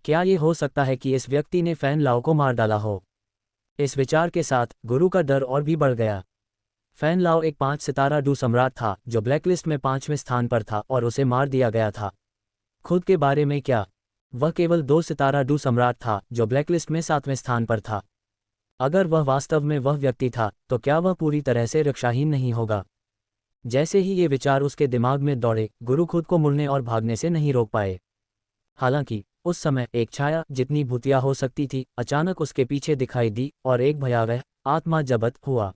क्या ये हो सकता है कि इस व्यक्ति ने फैन लाओ को मार डाला हो? इस विचार के साथ गुरु का डर और भी बढ़ गया। फैन लाओ एक 5 सितारा डू सम्राट था जो ब्लैकलिस्ट में 5वें स्थान पर था और उसे मार दिया गया था। खुद के बारे में क्या? वह केवल 2 सितारा डू सम्राट था जो ब्लैकलिस्ट में 7वें स्थान पर था। अगर वह वास्तव में वह व्यक्ति था तो क्या वह पूरी तरह से रक्षाहीन नहीं होगा? जैसे ही ये विचार उसके दिमाग में दौड़े, गुरु खुद को मुड़ने और भागने से नहीं रोक पाए। हालांकि उस समय एक छाया जितनी भूतिया हो सकती थी अचानक उसके पीछे दिखाई दी और एक भयावह आत्मा जब्त हुआ।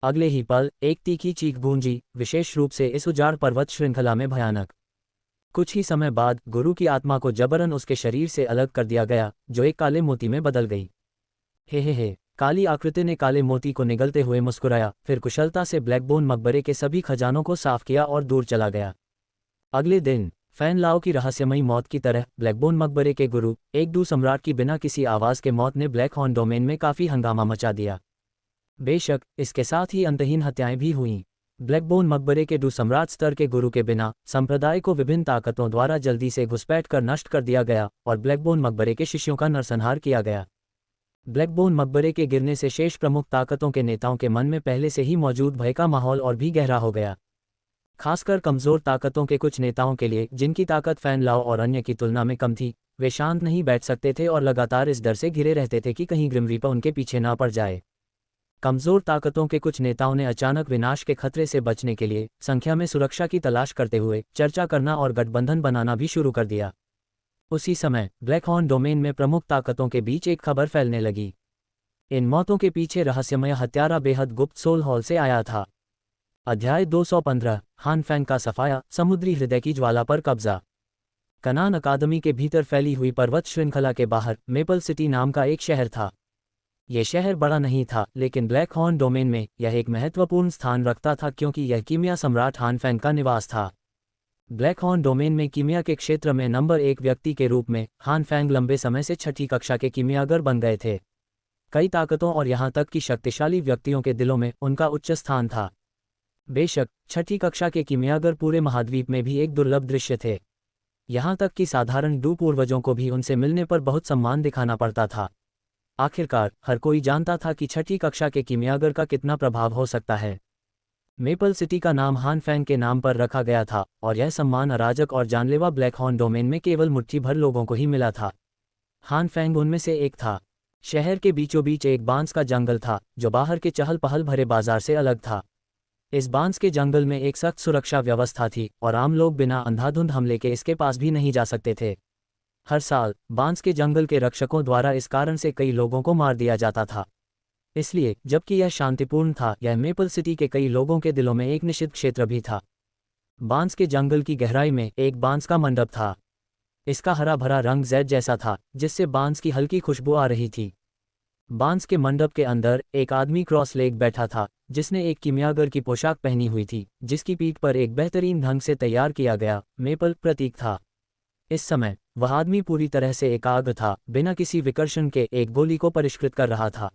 अगले ही पल एक तीखी चीख गूंजी, विशेष रूप से इस उजाड़ पर्वत श्रृंखला में भयानक। कुछ ही समय बाद गुरु की आत्मा को जबरन उसके शरीर से अलग कर दिया गया, जो एक काले मोती में बदल गई। हे। काली आकृति ने काले मोती को निगलते हुए मुस्कुराया, फिर कुशलता से ब्लैकबोन मकबरे के सभी खजानों को साफ किया और दूर चला गया। अगले दिन फैन लाओ की रहस्यमयी मौत की तरह ब्लैकबोन मकबरे के गुरु एक डू सम्राट की बिना किसी आवाज के मौत ने ब्लैक हॉर्न डोमेन में काफी हंगामा मचा दिया। बेशक इसके साथ ही अंतहीन हत्याएं भी हुईं। ब्लैकबोन मकबरे के डू सम्राट स्तर के गुरु के बिना संप्रदाय को विभिन्न ताकतों द्वारा जल्दी से घुसपैठ कर नष्ट कर दिया गया और ब्लैकबोन मकबरे के शिष्यों का नरसंहार किया गया। ब्लैकबोन मकबरे के गिरने से शेष प्रमुख ताकतों के नेताओं के मन में पहले से ही मौजूद भय का माहौल और भी गहरा हो गया। खासकर कमजोर ताकतों के कुछ नेताओं के लिए, जिनकी ताकत फैन लाओ और अन्य की तुलना में कम थी, वे शांत नहीं बैठ सकते थे और लगातार इस डर से घिरे रहते थे कि कहीं ग्रिम रीपर उनके पीछे ना पड़ जाए। कमजोर ताकतों के कुछ नेताओं ने अचानक विनाश के खतरे से बचने के लिए संख्या में सुरक्षा की तलाश करते हुए चर्चा करना और गठबंधन बनाना भी शुरू कर दिया। उसी समय ब्लैक हॉर्न डोमेन में प्रमुख ताकतों के बीच एक खबर फैलने लगी। इन मौतों के पीछे रहस्यमय हत्यारा बेहद गुप्त सोल हॉल से आया था। अध्याय 215 हान फैंग का सफाया, समुद्री हृदय की ज्वाला पर कब्जा। कनान अकादमी के भीतर फैली हुई पर्वत श्रृंखला के बाहर मेपल सिटी नाम का एक शहर था। यह शहर बड़ा नहीं था, लेकिन ब्लैक हॉर्न डोमेन में यह एक महत्वपूर्ण स्थान रखता था क्योंकि यह कीमिया सम्राट हान फैंग का निवास था। ब्लैक हॉर्न डोमेन में कीमिया के क्षेत्र में नंबर 1 व्यक्ति के रूप में हान फैंग लंबे समय से छठी कक्षा के कीमियागर बन गए थे। कई ताकतों और यहाँ तक कि शक्तिशाली व्यक्तियों के दिलों में उनका उच्च स्थान था। बेशक छठी कक्षा के कीमियागर पूरे महाद्वीप में भी एक दुर्लभ दृश्य थे। यहाँ तक कि साधारण डू पूर्वजों को भी उनसे मिलने पर बहुत सम्मान दिखाना पड़ता था। आखिरकार हर कोई जानता था कि छठी कक्षा के कीमियागर का कितना प्रभाव हो सकता है। मेपल सिटी का नाम हान फैंग के नाम पर रखा गया था और यह सम्मान अराजक और जानलेवा ब्लैक हॉर्न डोमेन में केवल मुट्ठी भर लोगों को ही मिला था। हान फैंग उनमें से एक था। शहर के बीचों बीच एक बांस का जंगल था जो बाहर के चहल पहल भरे बाजार से अलग था। इस बांस के जंगल में एक सख्त सुरक्षा व्यवस्था थी और आम लोग बिना अंधाधुंध हमले के इसके पास भी नहीं जा सकते थे। हर साल बांस के जंगल के रक्षकों द्वारा इस कारण से कई लोगों को मार दिया जाता था। इसलिए जबकि यह शांतिपूर्ण था, यह मेपल सिटी के कई लोगों के दिलों में एक निषिद्ध क्षेत्र भी था। बांस के जंगल की गहराई में एक बांस का मंडप था। इसका हरा भरा रंग जैद जैसा था, जिससे बांस की हल्की खुशबू आ रही थी। बांस के मंडप के अंदर एक आदमी क्रॉस लेग बैठा था, जिसने एक कीमियागर की पोशाक पहनी हुई थी, जिसकी पीठ पर एक बेहतरीन ढंग से तैयार किया गया मेपल प्रतीक था। इस समय वह आदमी पूरी तरह से एकाग्र था, बिना किसी विकर्षण के एक गोली को परिष्कृत कर रहा था।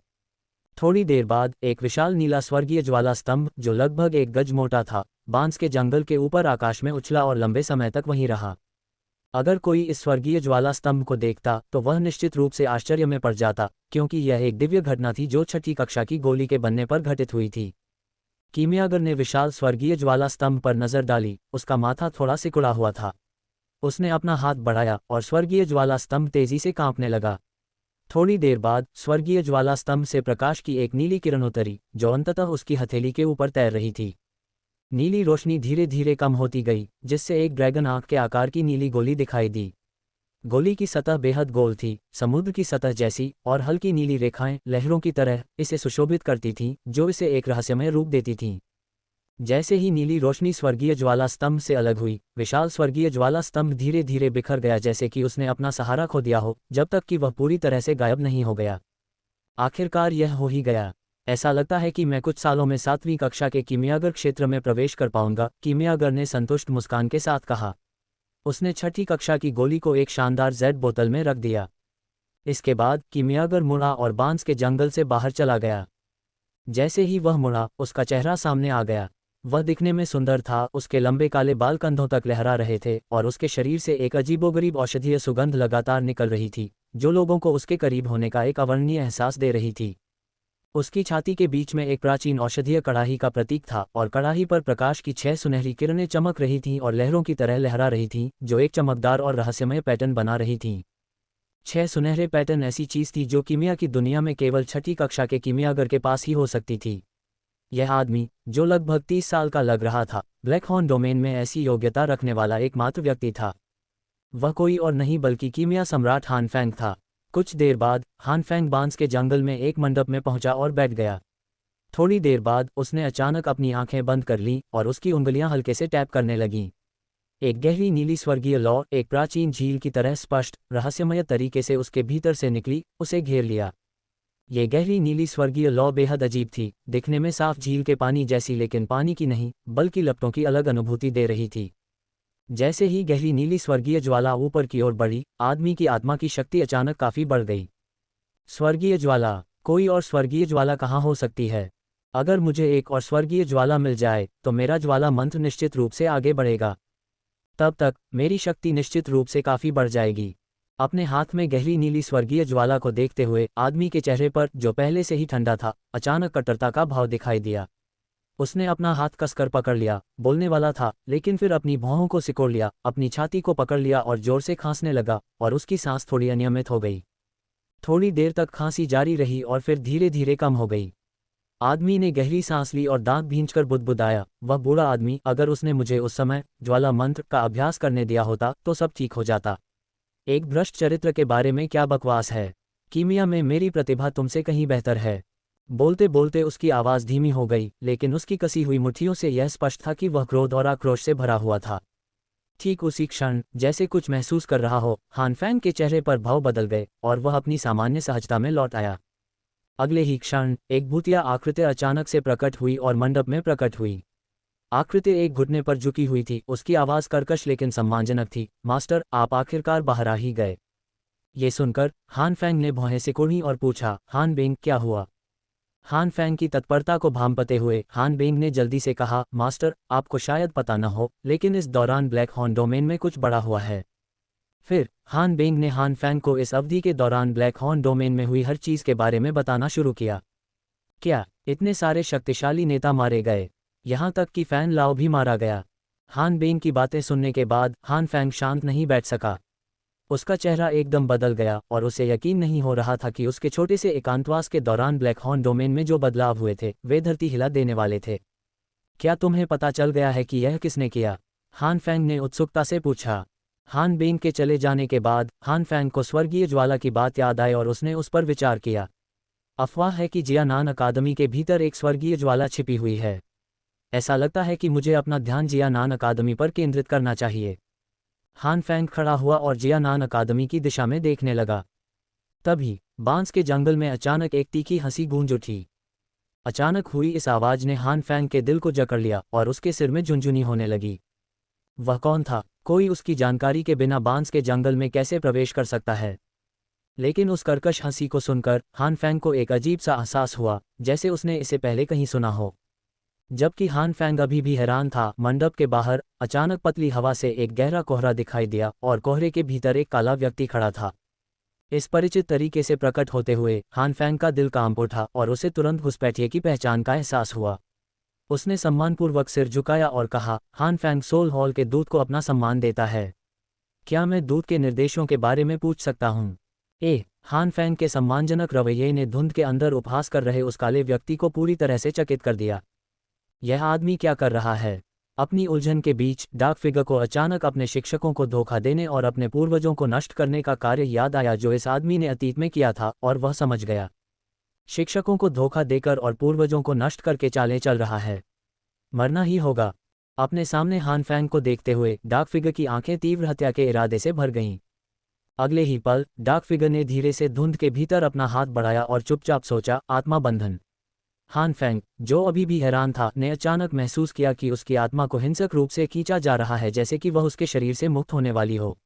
थोड़ी देर बाद एक विशाल नीला स्वर्गीय ज्वाला स्तंभ जो लगभग 1 गज मोटा था, बांस के जंगल के ऊपर आकाश में उछला और लंबे समय तक वहीं रहा। अगर कोई इस स्वर्गीय ज्वाला स्तंभ को देखता तो वह निश्चित रूप से आश्चर्य में पड़ जाता, क्योंकि यह एक दिव्य घटना थी जो छठी कक्षा की गोली के बनने पर घटित हुई थी। कीमियागर ने विशाल स्वर्गीय ज्वाला स्तंभ पर नजर डाली। उसका माथा थोड़ा सिकुड़ा हुआ था। उसने अपना हाथ बढ़ाया और स्वर्गीय ज्वाला स्तंभ तेजी से कांपने लगा। थोड़ी देर बाद स्वर्गीय ज्वाला स्तंभ से प्रकाश की एक नीली किरण उतरी, जो अंततः उसकी हथेली के ऊपर तैर रही थी। नीली रोशनी धीरे धीरे कम होती गई, जिससे एक ड्रैगन आंख के आकार की नीली गोली दिखाई दी। गोली की सतह बेहद गोल थी, समुद्र की सतह जैसी, और हल्की नीली रेखाएं लहरों की तरह इसे सुशोभित करती थीं, जो इसे एक रहस्यमय रूप देती थीं। जैसे ही नीली रोशनी स्वर्गीय ज्वाला स्तंभ से अलग हुई, विशाल स्वर्गीय ज्वाला स्तंभ धीरे धीरे बिखर गया, जैसे कि उसने अपना सहारा खो दिया हो, जब तक कि वह पूरी तरह से गायब नहीं हो गया। आखिरकार यह हो ही गया। ऐसा लगता है कि मैं कुछ सालों में 7वीं कक्षा के कीमियागर क्षेत्र में प्रवेश कर पाऊंगा, कीमियागर ने संतुष्ट मुस्कान के साथ कहा। उसने छठी कक्षा की गोली को एक शानदार जेड बोतल में रख दिया। इसके बाद किमियागर मुड़ा और बांस के जंगल से बाहर चला गया। जैसे ही वह मुड़ा, उसका चेहरा सामने आ गया। वह दिखने में सुंदर था, उसके लंबे काले बाल कंधों तक लहरा रहे थे और उसके शरीर से एक अजीबोगरीब औषधीय सुगंध लगातार निकल रही थी, जो लोगों को उसके करीब होने का एक अवर्णनीय एहसास दे रही थी। उसकी छाती के बीच में एक प्राचीन औषधीय कड़ाही का प्रतीक था और कड़ाही पर प्रकाश की 6 सुनहरी किरणें चमक रही थीं और लहरों की तरह लहरा रही थीं, जो एक चमकदार और रहस्यमय पैटर्न बना रही थीं। 6 सुनहरे पैटर्न ऐसी चीज थी जो कीमिया की दुनिया में केवल छठी कक्षा के कीमियागर के पास ही हो सकती थी। यह आदमी, जो लगभग 30 साल का लग रहा था, ब्लैक हॉर्न डोमेन में ऐसी योग्यता रखने वाला एकमात्र व्यक्ति था। वह कोई और नहीं बल्कि कीमिया सम्राट हान फैंग था। कुछ देर बाद हान फैंग बांस के जंगल में एक मंडप में पहुंचा और बैठ गया। थोड़ी देर बाद उसने अचानक अपनी आंखें बंद कर लीं और उसकी उंगलियां हल्के से टैप करने लगीं। एक गहरी नीली स्वर्गीय लौ एक प्राचीन झील की तरह स्पष्ट, रहस्यमय तरीके से उसके भीतर से निकली, उसे घेर लिया। ये गहरी नीली स्वर्गीय लौ बेहद अजीब थी, दिखने में साफ झील के पानी जैसी, लेकिन पानी की नहीं बल्कि लपटों की अलग अनुभूति दे रही थी। जैसे ही गहरी नीली स्वर्गीय ज्वाला ऊपर की ओर बढ़ी, आदमी की आत्मा की शक्ति अचानक काफी बढ़ गई। स्वर्गीय ज्वाला, कोई और स्वर्गीय ज्वाला कहाँ हो सकती है? अगर मुझे एक और स्वर्गीय ज्वाला मिल जाए तो मेरा ज्वाला मंत्र निश्चित रूप से आगे बढ़ेगा। तब तक मेरी शक्ति निश्चित रूप से काफी बढ़ जाएगी। अपने हाथ में गहरी नीली स्वर्गीय ज्वाला को देखते हुए आदमी के चेहरे पर, जो पहले से ही ठंडा था, अचानक कट्टरता का भाव दिखाई दिया। उसने अपना हाथ कसकर पकड़ लिया, बोलने वाला था, लेकिन फिर अपनी भौहों को सिकोड़ लिया, अपनी छाती को पकड़ लिया और जोर से खांसने लगा, और उसकी सांस थोड़ी अनियमित हो गई। थोड़ी देर तक खांसी जारी रही और फिर धीरे धीरे कम हो गई। आदमी ने गहरी सांस ली और दांत भींचकर बुदबुदाया, वह बूढ़ा आदमी, अगर उसने मुझे उस समय ज्वाला मंत्र का अभ्यास करने दिया होता तो सब ठीक हो जाता। एक भ्रष्ट चरित्र के बारे में क्या बकवास है? कीमिया में मेरी प्रतिभा तुमसे कहीं बेहतर है। बोलते बोलते उसकी आवाज़ धीमी हो गई, लेकिन उसकी कसी हुई मुट्ठियों से यह स्पष्ट था कि वह क्रोध और आक्रोश से भरा हुआ था। ठीक उसी क्षण, जैसे कुछ महसूस कर रहा हो, हान फैंग के चेहरे पर भाव बदल गए और वह अपनी सामान्य सहजता में लौट आया। अगले ही क्षण एक भूतिया आकृति अचानक से प्रकट हुई और मंडप में प्रकट हुई। आकृति एक घुटने पर झुकी हुई थी, उसकी आवाज़ कर्कश लेकिन सम्मानजनक थी। मास्टर, आप आखिरकार बाहर आ ही गए। ये सुनकर हान फैंग ने भौहें सिकोड़ी और पूछा, हान बेंग, क्या हुआ? हान फैंग की तत्परता को भांपते हुए हान बेंग ने जल्दी से कहा, मास्टर, आपको शायद पता न हो, लेकिन इस दौरान ब्लैक हॉर्न डोमेन में कुछ बड़ा हुआ है। फिर हान बेंग ने हान फैंग को इस अवधि के दौरान ब्लैक हॉर्न डोमेन में हुई हर चीज़ के बारे में बताना शुरू किया। क्या इतने सारे शक्तिशाली नेता मारे गए? यहाँ तक कि फैन लाओ भी मारा गया। हान बेंग की बातें सुनने के बाद हान फैंग शांत नहीं बैठ सका। उसका चेहरा एकदम बदल गया और उसे यकीन नहीं हो रहा था कि उसके छोटे से एकांतवास के दौरान ब्लैक हॉर्न डोमेन में जो बदलाव हुए थे वे धरती हिला देने वाले थे। क्या तुम्हें पता चल गया है कि यह किसने किया? हान फैंग ने उत्सुकता से पूछा। हान बेंग के चले जाने के बाद हान फैंग को स्वर्गीय ज्वाला की बात याद आई और उसने उस पर विचार किया। अफवाह है कि जियानान अकादमी के भीतर एक स्वर्गीय ज्वाला छिपी हुई है। ऐसा लगता है कि मुझे अपना ध्यान जियानान अकादमी पर केंद्रित करना चाहिए। हान फैंग खड़ा हुआ और जियानान अकादमी की दिशा में देखने लगा। तभी बांस के जंगल में अचानक एक तीखी हंसी गूंज उठी। अचानक हुई इस आवाज ने हान फैंग के दिल को जकड़ लिया और उसके सिर में झुनझुनी होने लगी। वह कौन था? कोई उसकी जानकारी के बिना बांस के जंगल में कैसे प्रवेश कर सकता है? लेकिन उस कर्कश हंसी को सुनकर हान फैंग को एक अजीब सा एहसास हुआ, जैसे उसने इसे पहले कहीं सुना हो। जबकि हान फैंग अभी भी हैरान था, मंडप के बाहर अचानक पतली हवा से एक गहरा कोहरा दिखाई दिया और कोहरे के भीतर एक काला व्यक्ति खड़ा था। इस परिचित तरीके से प्रकट होते हुए हान फैंग का दिल कांप उठा और उसे तुरंत घुसपैठिए की पहचान का एहसास हुआ। उसने सम्मानपूर्वक सिर झुकाया और कहा, हान फैंग सोल हॉल के दूत को अपना सम्मान देता है। क्या मैं दूत के निर्देशों के बारे में पूछ सकता हूँ? हान फैंग के सम्मानजनक रवैये ने धुंध के अंदर उपहास कर रहे उस काले व्यक्ति को पूरी तरह से चकित कर दिया। यह आदमी क्या कर रहा है? अपनी उलझन के बीच डार्क फिगर को अचानक अपने शिक्षकों को धोखा देने और अपने पूर्वजों को नष्ट करने का कार्य याद आया जो इस आदमी ने अतीत में किया था, और वह समझ गया। शिक्षकों को धोखा देकर और पूर्वजों को नष्ट करके चाले चल रहा है। मरना ही होगा। अपने सामने हान फैंग को देखते हुए डार्क फिगर की आंखें तीव्र हत्या के इरादे से भर गईं। अगले ही पल डार्क फिगर ने धीरे से धुंध के भीतर अपना हाथ बढ़ाया और चुपचाप सोचा, आत्मा बंधन। हान फैंग, जो अभी भी हैरान था, ने अचानक महसूस किया कि उसकी आत्मा को हिंसक रूप से खींचा जा रहा है, जैसे कि वह उसके शरीर से मुक्त होने वाली हो।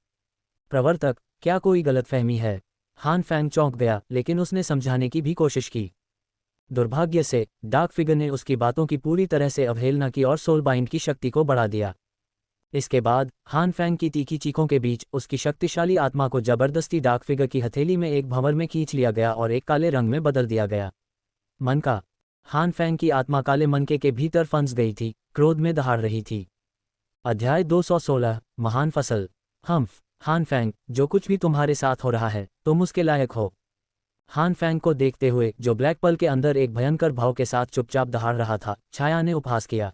प्रवर्तक, क्या कोई गलतफहमी है? हान फैंग चौंक गया, लेकिन उसने समझाने की भी कोशिश की। दुर्भाग्य से डार्क फिगर ने उसकी बातों की पूरी तरह से अवहेलना की और सोलबाइंड की शक्ति को बढ़ा दिया। इसके बाद हान फैंग की तीखी चीखों के बीच उसकी शक्तिशाली आत्मा को जबरदस्ती डार्क फिगर की हथेली में एक भंवर में खींच लिया गया और एक काले रंग में बदल दिया गया। मन का। हान फैंग की आत्मा काले मनके के भीतर फंस गई थी, क्रोध में दहाड़ रही थी। अध्याय 216 महान फसल। हम्फ। हान फैंग, जो कुछ भी तुम्हारे साथ हो रहा है तुम उसके लायक हो। हान फैंग को देखते हुए, जो ब्लैक पर्ल के अंदर एक भयंकर भाव के साथ चुपचाप दहाड़ रहा था, छाया ने उपहास किया।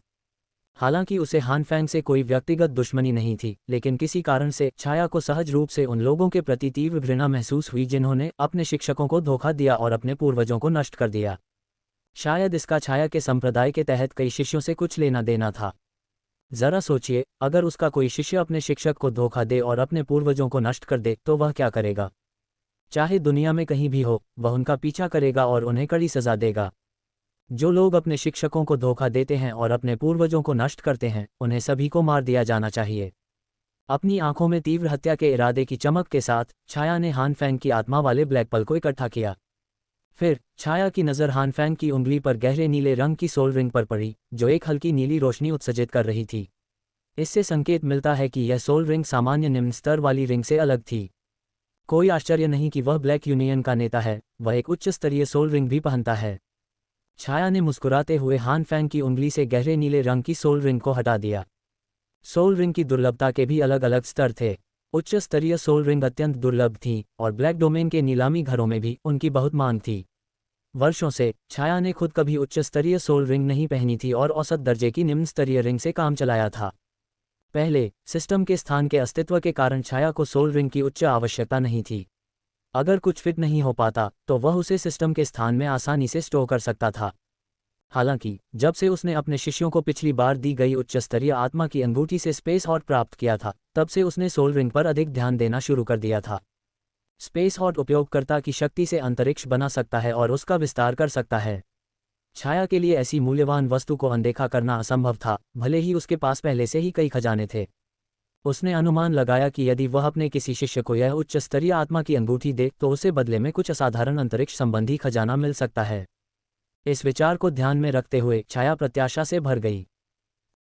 हालांकि उसे हान फैंग से कोई व्यक्तिगत दुश्मनी नहीं थी, लेकिन किसी कारण से छाया को सहज रूप से उन लोगों के प्रति तीव्र घृणा महसूस हुई जिन्होंने अपने शिक्षकों को धोखा दिया और अपने पूर्वजों को नष्ट कर दिया। शायद इसका छाया के संप्रदाय के तहत कई शिष्यों से कुछ लेना देना था। जरा सोचिए, अगर उसका कोई शिष्य अपने शिक्षक को धोखा दे और अपने पूर्वजों को नष्ट कर दे तो वह क्या करेगा? चाहे दुनिया में कहीं भी हो, वह उनका पीछा करेगा और उन्हें कड़ी सजा देगा। जो लोग अपने शिक्षकों को धोखा देते हैं और अपने पूर्वजों को नष्ट करते हैं, उन्हें सभी को मार दिया जाना चाहिए। अपनी आंखों में तीव्र हत्या के इरादे की चमक के साथ छाया ने हान फैंग की आत्मा वाले ब्लैक पर्ल को इकट्ठा किया। फिर छाया की नज़र हान फैंग की उंगली पर गहरे नीले रंग की सोल रिंग पर पड़ी, जो एक हल्की नीली रोशनी उत्सर्जित कर रही थी। इससे संकेत मिलता है कि यह सोल रिंग सामान्य निम्न स्तर वाली रिंग से अलग थी। कोई आश्चर्य नहीं कि वह ब्लैक यूनियन का नेता है, वह एक उच्च स्तरीय सोल रिंग भी पहनता है। छाया ने मुस्कुराते हुए हान फैंग की उंगली से गहरे नीले रंग की सोल रिंग को हटा दिया। सोल रिंग की दुर्लभता के भी अलग अलग स्तर थे। उच्च स्तरीय सोल रिंग अत्यंत दुर्लभ थी और ब्लैक डोमेन के नीलामी घरों में भी उनकी बहुत मांग थी। वर्षों से छाया ने खुद कभी उच्च स्तरीय सोल रिंग नहीं पहनी थी और औसत दर्जे की निम्न स्तरीय रिंग से काम चलाया था। पहले सिस्टम के स्थान के अस्तित्व के कारण छाया को सोल रिंग की उच्च आवश्यकता नहीं थी। अगर कुछ फिट नहीं हो पाता तो वह उसे सिस्टम के स्थान में आसानी से स्टोर कर सकता था। हालांकि जब से उसने अपने शिष्यों को पिछली बार दी गई उच्च स्तरीय आत्मा की अंगूठी से स्पेस हॉट प्राप्त किया था, तब से उसने सोल रिंग पर अधिक ध्यान देना शुरू कर दिया था। स्पेस हॉट उपयोगकर्ता की शक्ति से अंतरिक्ष बना सकता है और उसका विस्तार कर सकता है। छाया के लिए ऐसी मूल्यवान वस्तु को अनदेखा करना असंभव था, भले ही उसके पास पहले से ही कई खजाने थे। उसने अनुमान लगाया कि यदि वह अपने किसी शिष्य को यह उच्च स्तरीय आत्मा की अंगूठी दे तो उसे बदले में कुछ असाधारण अंतरिक्ष संबंधी खजाना मिल सकता है। इस विचार को ध्यान में रखते हुए छाया प्रत्याशा से भर गई।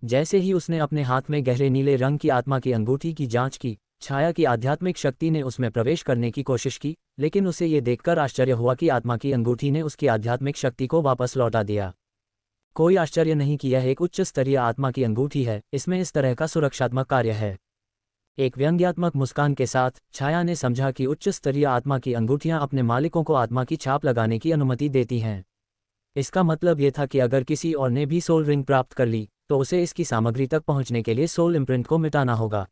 जैसे ही उसने अपने हाथ में गहरे नीले रंग की आत्मा की अंगूठी की जांच की, छाया की आध्यात्मिक शक्ति ने उसमें प्रवेश करने की कोशिश की, लेकिन उसे ये देखकर आश्चर्य हुआ कि आत्मा की अंगूठी ने उसकी आध्यात्मिक शक्ति को वापस लौटा दिया। कोई आश्चर्य नहीं कि यह एक उच्च स्तरीय आत्मा की अंगूठी है, इसमें इस तरह का सुरक्षात्मक कार्य है। एक व्यंग्यात्मक मुस्कान के साथ छाया ने समझा कि उच्च स्तरीय आत्मा की अंगूठियां अपने मालिकों को आत्मा की छाप लगाने की अनुमति देती हैं। इसका मतलब ये था कि अगर किसी और ने भी सोल रिंग प्राप्त कर ली तो उसे इसकी सामग्री तक पहुंचने के लिए सोल इम्प्रिंट को मिटाना होगा।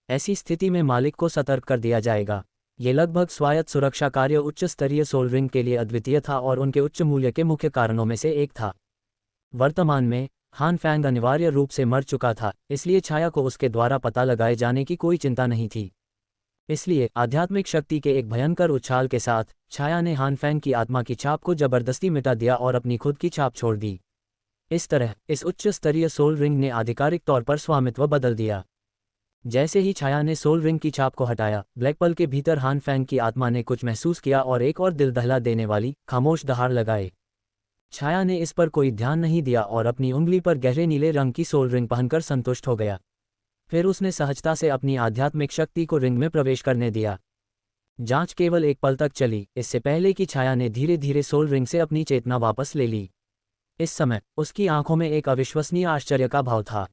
ऐसी स्थिति में मालिक को सतर्क कर दिया जाएगा। ये लगभग स्वायत्त सुरक्षा कार्य उच्च स्तरीय सोल रिंग के लिए अद्वितीय था और उनके उच्च मूल्य के मुख्य कारणों में से एक था। वर्तमान में हान फैंग अनिवार्य रूप से मर चुका था, इसलिए छाया को उसके द्वारा पता लगाए जाने की कोई चिंता नहीं थी। इसलिए आध्यात्मिक शक्ति के एक भयंकर उछाल के साथ छाया ने हान फैंग की आत्मा की छाप को जबरदस्ती मिटा दिया और अपनी खुद की छाप छोड़ दी। इस तरह इस उच्च स्तरीय सोल रिंग ने आधिकारिक तौर पर स्वामित्व बदल दिया। जैसे ही छाया ने सोल रिंग की छाप को हटाया, ब्लैक पर्ल के भीतर हान फैंग की आत्मा ने कुछ महसूस किया और एक और दिल दहला देने वाली खामोश दहाड़ लगाए। छाया ने इस पर कोई ध्यान नहीं दिया और अपनी उंगली पर गहरे नीले रंग की सोल रिंग पहनकर संतुष्ट हो गया। फिर उसने सहजता से अपनी आध्यात्मिक शक्ति को रिंग में प्रवेश करने दिया। जांच केवल एक पल तक चली, इससे पहले कि छाया ने धीरे धीरे सोल रिंग से अपनी चेतना वापस ले ली। इस समय उसकी आंखों में एक अविश्वसनीय आश्चर्य का भाव था।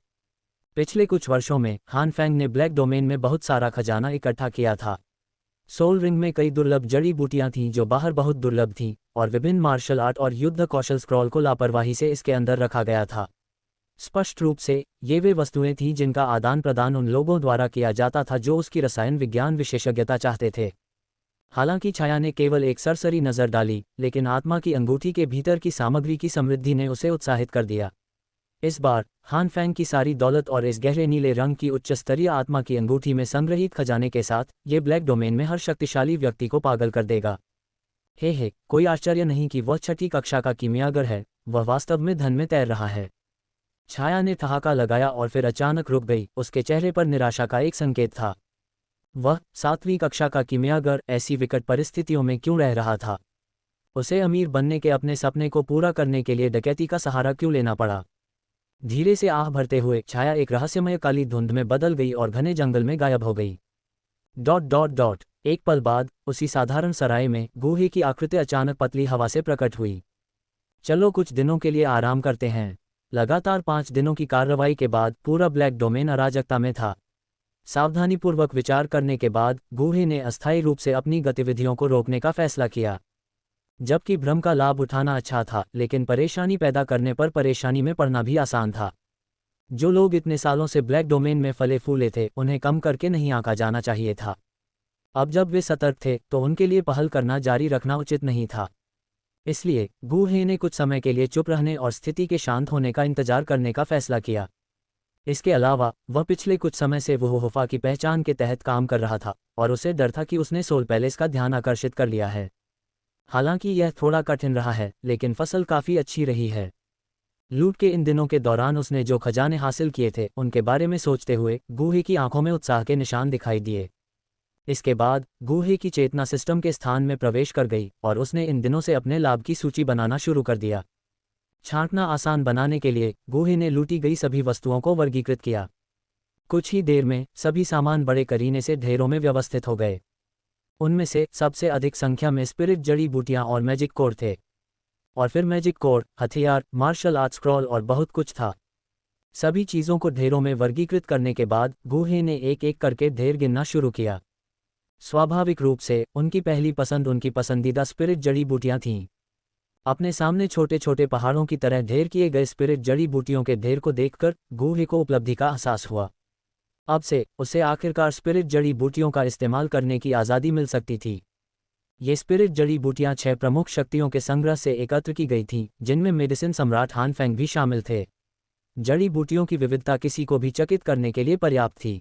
पिछले कुछ वर्षों में हान फैंग ने ब्लैक डोमेन में बहुत सारा खजाना इकट्ठा किया था। सोल रिंग में कई दुर्लभ जड़ी बूटियां थीं जो बाहर बहुत दुर्लभ थीं, और विभिन्न मार्शल आर्ट और युद्ध कौशल स्क्रॉल को लापरवाही से इसके अंदर रखा गया था। स्पष्ट रूप से ये वे वस्तुएं थीं जिनका आदान प्रदान उन लोगों द्वारा किया जाता था जो उसकी रसायन विज्ञान विशेषज्ञता चाहते थे। हालांकि छाया ने केवल एक सरसरी नज़र डाली, लेकिन आत्मा की अंगूठी के भीतर की सामग्री की समृद्धि ने उसे उत्साहित कर दिया। इस बार हान फैंग की सारी दौलत और इस गहरे नीले रंग की उच्च स्तरीय आत्मा की अंगूठी में संग्रहित खजाने के साथ ये ब्लैक डोमेन में हर शक्तिशाली व्यक्ति को पागल कर देगा। हे कोई आश्चर्य नहीं कि वह छठी कक्षा का कीमियागर है, वह वास्तव में धन में तैर रहा है। छाया ने ठहाका लगाया और फिर अचानक रुक गई, उसके चेहरे पर निराशा का एक संकेत था। वह 7वीं कक्षा का किमियागर ऐसी विकट परिस्थितियों में क्यों रह रहा था? उसे अमीर बनने के अपने सपने को पूरा करने के लिए डकैती का सहारा क्यों लेना पड़ा? धीरे से आह भरते हुए छाया एक रहस्यमय काली धुंध में बदल गई और घने जंगल में गायब हो गई। एक पल बाद उसी साधारण सराय में गुहे की आकृति अचानक पतली हवा से प्रकट हुई। चलो कुछ दिनों के लिए आराम करते हैं। लगातार 5 दिनों की कार्रवाई के बाद पूरा ब्लैक डोमेन अराजकता में था। सावधानीपूर्वक विचार करने के बाद गुहे ने अस्थायी रूप से अपनी गतिविधियों को रोकने का फैसला किया। जबकि भ्रम का लाभ उठाना अच्छा था, लेकिन परेशानी पैदा करने पर परेशानी में पड़ना भी आसान था। जो लोग इतने सालों से ब्लैक डोमेन में फले फूले थे, उन्हें कम करके नहीं आंका जाना चाहिए था। अब जब वे सतर्क थे तो उनके लिए पहल करना जारी रखना उचित नहीं था। इसलिए गुहे ने कुछ समय के लिए चुप रहने और स्थिति के शांत होने का इंतजार करने का फैसला किया। इसके अलावा वह पिछले कुछ समय से वुहुफा की पहचान के तहत काम कर रहा था और उसे डर था कि उसने सोल पैलेस का ध्यान आकर्षित कर लिया है। हालांकि यह थोड़ा कठिन रहा है, लेकिन फसल काफ़ी अच्छी रही है। लूट के इन दिनों के दौरान उसने जो खजाने हासिल किए थे उनके बारे में सोचते हुए गुहे की आंखों में उत्साह के निशान दिखाई दिए। इसके बाद गुहे की चेतना सिस्टम के स्थान में प्रवेश कर गई और उसने इन दिनों से अपने लाभ की सूची बनाना शुरू कर दिया। छांटना आसान बनाने के लिए गुहे ने लूटी गई सभी वस्तुओं को वर्गीकृत किया। कुछ ही देर में सभी सामान बड़े करीने से ढेरों में व्यवस्थित हो गए। उनमें से सबसे अधिक संख्या में स्पिरिट जड़ी बूटियां और मैजिक कोड थे, और फिर मैजिक कोड, हथियार, मार्शल आर्ट स्क्रॉल और बहुत कुछ था। सभी चीज़ों को ढेरों में वर्गीकृत करने के बाद गुहे ने एक एक करके ढेर गिनना शुरू किया। स्वाभाविक रूप से उनकी पहली पसंद उनकी पसंदीदा स्पिरिट जड़ी बूटियां थीं। अपने सामने छोटे छोटे पहाड़ों की तरह ढेर किए गए स्पिरिट जड़ी बूटियों के ढेर को देखकर गुहे को उपलब्धि का एहसास हुआ। अब से उसे आखिरकार स्पिरिट जड़ी बूटियों का इस्तेमाल करने की आज़ादी मिल सकती थी। ये स्पिरिट जड़ी बूटियां 6 प्रमुख शक्तियों के संग्रह से एकत्र की गई थीं, जिनमें मेडिसिन सम्राट हान फेंग भी शामिल थे। जड़ी बूटियों की विविधता किसी को भी चकित करने के लिए पर्याप्त थी।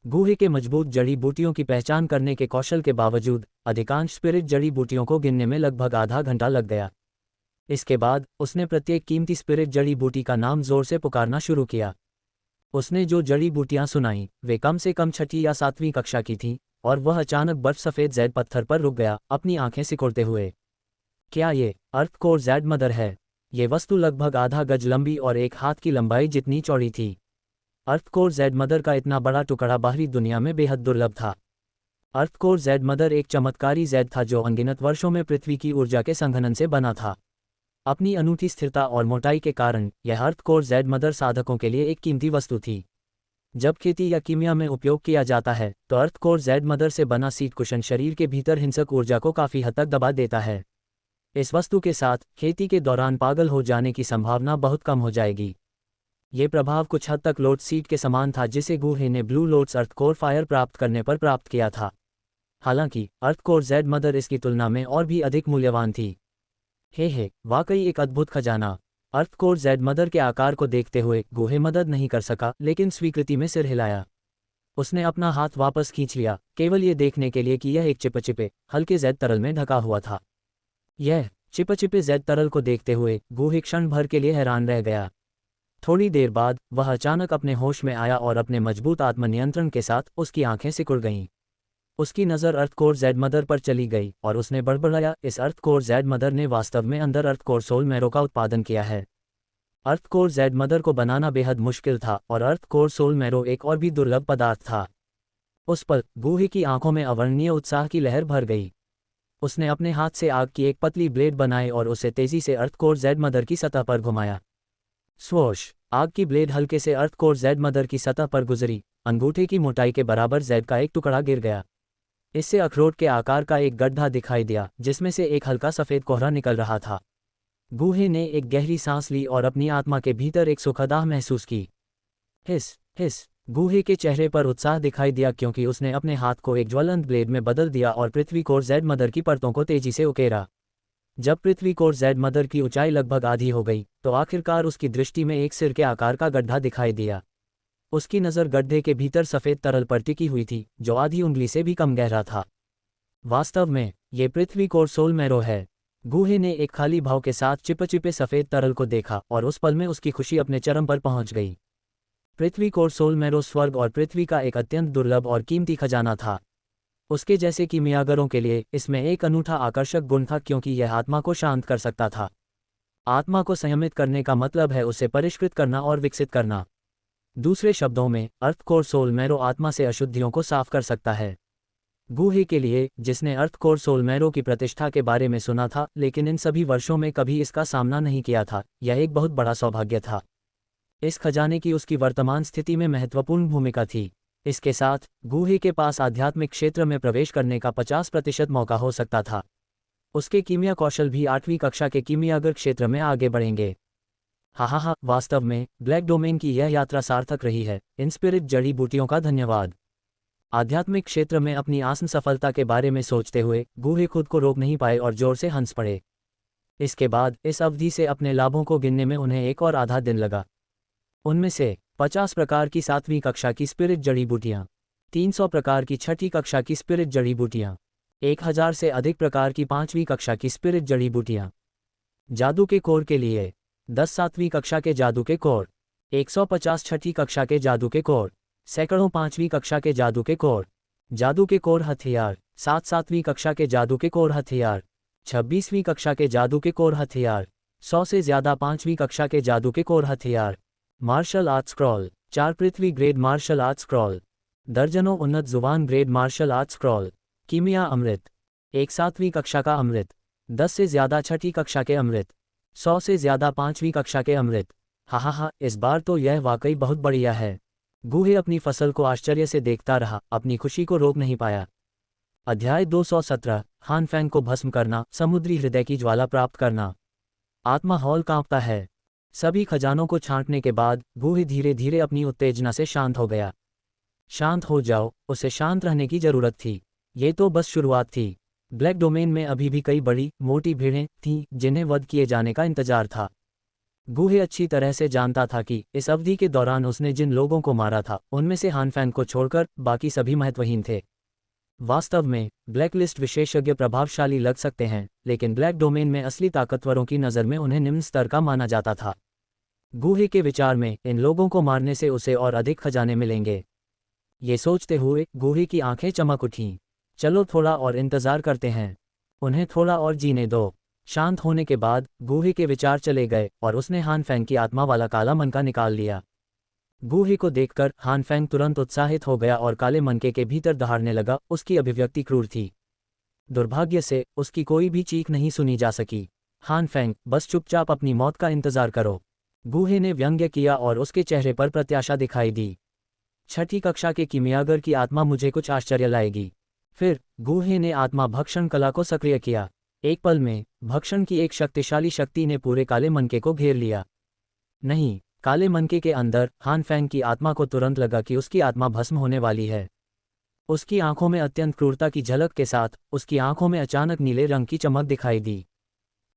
गुहे के मजबूत जड़ी बूटियों की पहचान करने के कौशल के बावजूद अधिकांश स्पिरिट जड़ी बूटियों को गिनने में लगभग आधा घंटा लग गया। इसके बाद उसने प्रत्येक कीमती स्पिरिट जड़ी बूटी का नाम जोर से पुकारना शुरू किया। उसने जो जड़ी बूटियां सुनाईं वे कम से कम 6ठी या 7वीं कक्षा की थीं, और वह अचानक बर्फ सफ़ेद जैड पत्थर पर रुक गया, अपनी आंखें सिकोड़ते हुए। क्या ये अर्थ कोर जैड मदर है? ये वस्तु लगभग आधा गज लंबी और 1 हाथ की लंबाई जितनी चौड़ी थी। अर्थ कोर जैड मदर का इतना बड़ा टुकड़ा बाहरी दुनिया में बेहद दुर्लभ था। अर्थ कोर जैड मदर एक चमत्कारी जैड था जो अनगिनत वर्षों में पृथ्वी की ऊर्जा के संघनन से बना था। अपनी अनूठी स्थिरता और मोटाई के कारण यह अर्थ कोर जैड मदर साधकों के लिए एक कीमती वस्तु थी। जब खेती या कीमिया में उपयोग किया जाता है तो अर्थ कोर जैड मदर से बना सीट कुशन शरीर के भीतर हिंसक ऊर्जा को काफ़ी हद तक दबा देता है। इस वस्तु के साथ खेती के दौरान पागल हो जाने की संभावना बहुत कम हो जाएगी। ये प्रभाव कुछ हद तक लोड सीट के समान था जिसे गुहे ने blue loads earth core fire प्राप्त करने पर प्राप्त किया था। हालांकि अर्थ कोर जैड मदर इसकी तुलना में और भी अधिक मूल्यवान थी। हे वाकई एक अद्भुत खजाना। अर्थ कोर जैड मदर के आकार को देखते हुए गुहे मदद नहीं कर सका, लेकिन स्वीकृति में सिर हिलाया। उसने अपना हाथ वापस खींच लिया, केवल ये देखने के लिए कि यह एक चिपचिपे हल्के जैद तरल में ढका हुआ था। यह चिपचिपे जैद तरल को देखते हुए गुहे क्षण भर के लिए हैरान रह गया। थोड़ी देर बाद वह अचानक अपने होश में आया और अपने मजबूत आत्मनियंत्रण के साथ उसकी आंखें सिकुड़ गईं। उसकी नज़र अर्थ कोर जैड मदर पर चली गई और उसने बड़बड़ाया, इस अर्थ कोर जैड मदर ने वास्तव में अंदर अर्थ कोर सोल मैरो का उत्पादन किया है। अर्थ कोर जैड मदर को बनाना बेहद मुश्किल था और अर्थ कोर सोल मैरो एक और भी दुर्लभ पदार्थ था। उस पर गुहे की आंखों में अवर्णनीय उत्साह की लहर भर गई। उसने अपने हाथ से आग की एक पतली ब्लेड बनाई और उसे तेजी से अर्थ कोर जैड मदर की सतह पर घुमाया। स्वोश! आग की ब्लेड हल्के से अर्थ कोर जैड मदर की सतह पर गुजरी। अंगूठे की मोटाई के बराबर जैड का एक टुकड़ा गिर गया। इससे अखरोट के आकार का एक गड्ढा दिखाई दिया जिसमें से एक हल्का सफ़ेद कोहरा निकल रहा था। गुहे ने एक गहरी सांस ली और अपनी आत्मा के भीतर एक सुखदाह महसूस की। हिस हिस! गुहे के चेहरे पर उत्साह दिखाई दिया क्योंकि उसने अपने हाथ को एक ज्वलंत ब्लेड में बदल दिया और पृथ्वी कोर जैड मदर की परतों को तेजी से उकेरा। जब पृथ्वी कोर जैड मदर की ऊंचाई लगभग आधी हो गई तो आखिरकार उसकी दृष्टि में एक सिर के आकार का गड्ढा दिखाई दिया। उसकी नज़र गड्ढे के भीतर सफ़ेद तरल पर टिकी हुई थी जो आधी उंगली से भी कम गहरा था। वास्तव में ये पृथ्वी कोर सोल मैरो है। गुहे ने एक खाली भाव के साथ चिपचिपे सफ़ेद तरल को देखा और उस पल में उसकी खुशी अपने चरम पर पहुंच गई। पृथ्वी कोर सोलमेरो स्वर्ग और पृथ्वी का एक अत्यंत दुर्लभ और कीमती खजाना था। उसके जैसे कीमियागरों के लिए इसमें एक अनूठा आकर्षक गुण था क्योंकि यह आत्मा को शांत कर सकता था। आत्मा को संयमित करने का मतलब है उसे परिष्कृत करना और विकसित करना। दूसरे शब्दों में अर्थ कोर सोलमेरो आत्मा से अशुद्धियों को साफ कर सकता है। गूहे के लिए, जिसने अर्थ कोर सोलमेरो की प्रतिष्ठा के बारे में सुना था लेकिन इन सभी वर्षों में कभी इसका सामना नहीं किया था, यह एक बहुत बड़ा सौभाग्य था। इस खजाने की उसकी वर्तमान स्थिति में महत्वपूर्ण भूमिका थी। इसके साथ गूहे के पास आध्यात्मिक क्षेत्र में प्रवेश करने का 50% मौका हो सकता था। उसके कीमिया कौशल भी 8वीं कक्षा के कीमियागर क्षेत्र में आगे बढ़ेंगे। हा, वास्तव में ब्लैक डोमेन की यह यात्रा सार्थक रही है। इन स्पिरिट जड़ी बूटियों का धन्यवाद। आध्यात्मिक क्षेत्र में अपनी आसन्न सफलता के बारे में सोचते हुए गूहे खुद को रोक नहीं पाए और जोर से हंस पड़े। इसके बाद इस अवधि से अपने लाभों को गिनने में उन्हें एक और आधा दिन लगा। उनमें से 50 प्रकार की 7वीं कक्षा की स्पिरिट जड़ी बूटियाँ, 300 प्रकार की 6ठी कक्षा की स्पिरिट जड़ी बूटियाँ, 1000 से अधिक प्रकार की 5वीं कक्षा की स्पिरिट जड़ी बूटियाँ, जादू के कोर के लिए 10 7वीं कक्षा के जादू के कोर, 150 6ठी कक्षा के जादू के कोर, सैकड़ों 5वीं कक्षा के जादू के कोर, जादू के कोर हथियार, 7 7वीं कक्षा के जादू के कोर हथियार, 26वीं कक्षा के जादू के कोर हथियार, 100 से ज़्यादा 5वीं कक्षा के जादू के कोर हथियार, मार्शल आर्ट स्क्रॉल, 4 पृथ्वी ग्रेड मार्शल आर्ट स्क्रॉल, दर्जनों उन्नत जुबान ग्रेड मार्शल आर्ट स्क्रॉल, कीमिया अमृत, 1 7वीं कक्षा का अमृत, 10 से ज़्यादा 6ठी कक्षा के अमृत, 100 से ज़्यादा 5वीं कक्षा के अमृत। हा, इस बार तो यह वाकई बहुत बढ़िया है। गूहे अपनी फसल को आश्चर्य से देखता रहा, अपनी खुशी को रोक नहीं पाया। अध्याय 217, हानफेंग को भस्म करना, समुद्री हृदय की ज्वाला प्राप्त करना। आत्मा हॉल कांपता है। सभी खजानों को छांटने के बाद गूहे धीरे धीरे अपनी उत्तेजना से शांत हो गया। शांत हो जाओ, उसे शांत रहने की जरूरत थी। ये तो बस शुरुआत थी। ब्लैक डोमेन में अभी भी कई बड़ी मोटी भीड़ें थीं जिन्हें वध किए जाने का इंतजार था। गूहे अच्छी तरह से जानता था कि इस अवधि के दौरान उसने जिन लोगों को मारा था उनमें से हानफेंग को छोड़कर बाकी सभी महत्वहीन थे। वास्तव में ब्लैकलिस्ट विशेषज्ञ प्रभावशाली लग सकते हैं, लेकिन ब्लैक डोमेन में असली ताकतवरों की नज़र में उन्हें निम्न स्तर का माना जाता था। गूहे के विचार में इन लोगों को मारने से उसे और अधिक खजाने मिलेंगे। ये सोचते हुए गूहे की आंखें चमक उठीं। चलो थोड़ा और इंतजार करते हैं, उन्हें थोड़ा और जीने दो। शांत होने के बाद गूहे के विचार चले गए और उसने हानफेंग की आत्मा वाला काला मनका निकाल लिया। गूहे को देखकर हानफेंग तुरंत उत्साहित हो गया और काले मनके के भीतर दहाड़ने लगा। उसकी अभिव्यक्ति क्रूर थी। दुर्भाग्य से उसकी कोई भी चीख नहीं सुनी जा सकी। हानफेंग, बस चुपचाप अपनी मौत का इंतजार करो, गूहे ने व्यंग्य किया और उसके चेहरे पर प्रत्याशा दिखाई दी। 6ठी कक्षा के कीमियागर की आत्मा मुझे कुछ आश्चर्य लाएगी। फिर गूहे ने आत्मा भक्षण कला को सक्रिय किया। एक पल में भक्षण की एक शक्तिशाली शक्ति ने पूरे काले मनके को घेर लिया। नहीं, काले मनके के अंदर हानफेंग की आत्मा को तुरंत लगा कि उसकी आत्मा भस्म होने वाली है। उसकी आंखों में अत्यंत क्रूरता की झलक के साथ उसकी आंखों में अचानक नीले रंग की चमक दिखाई दी।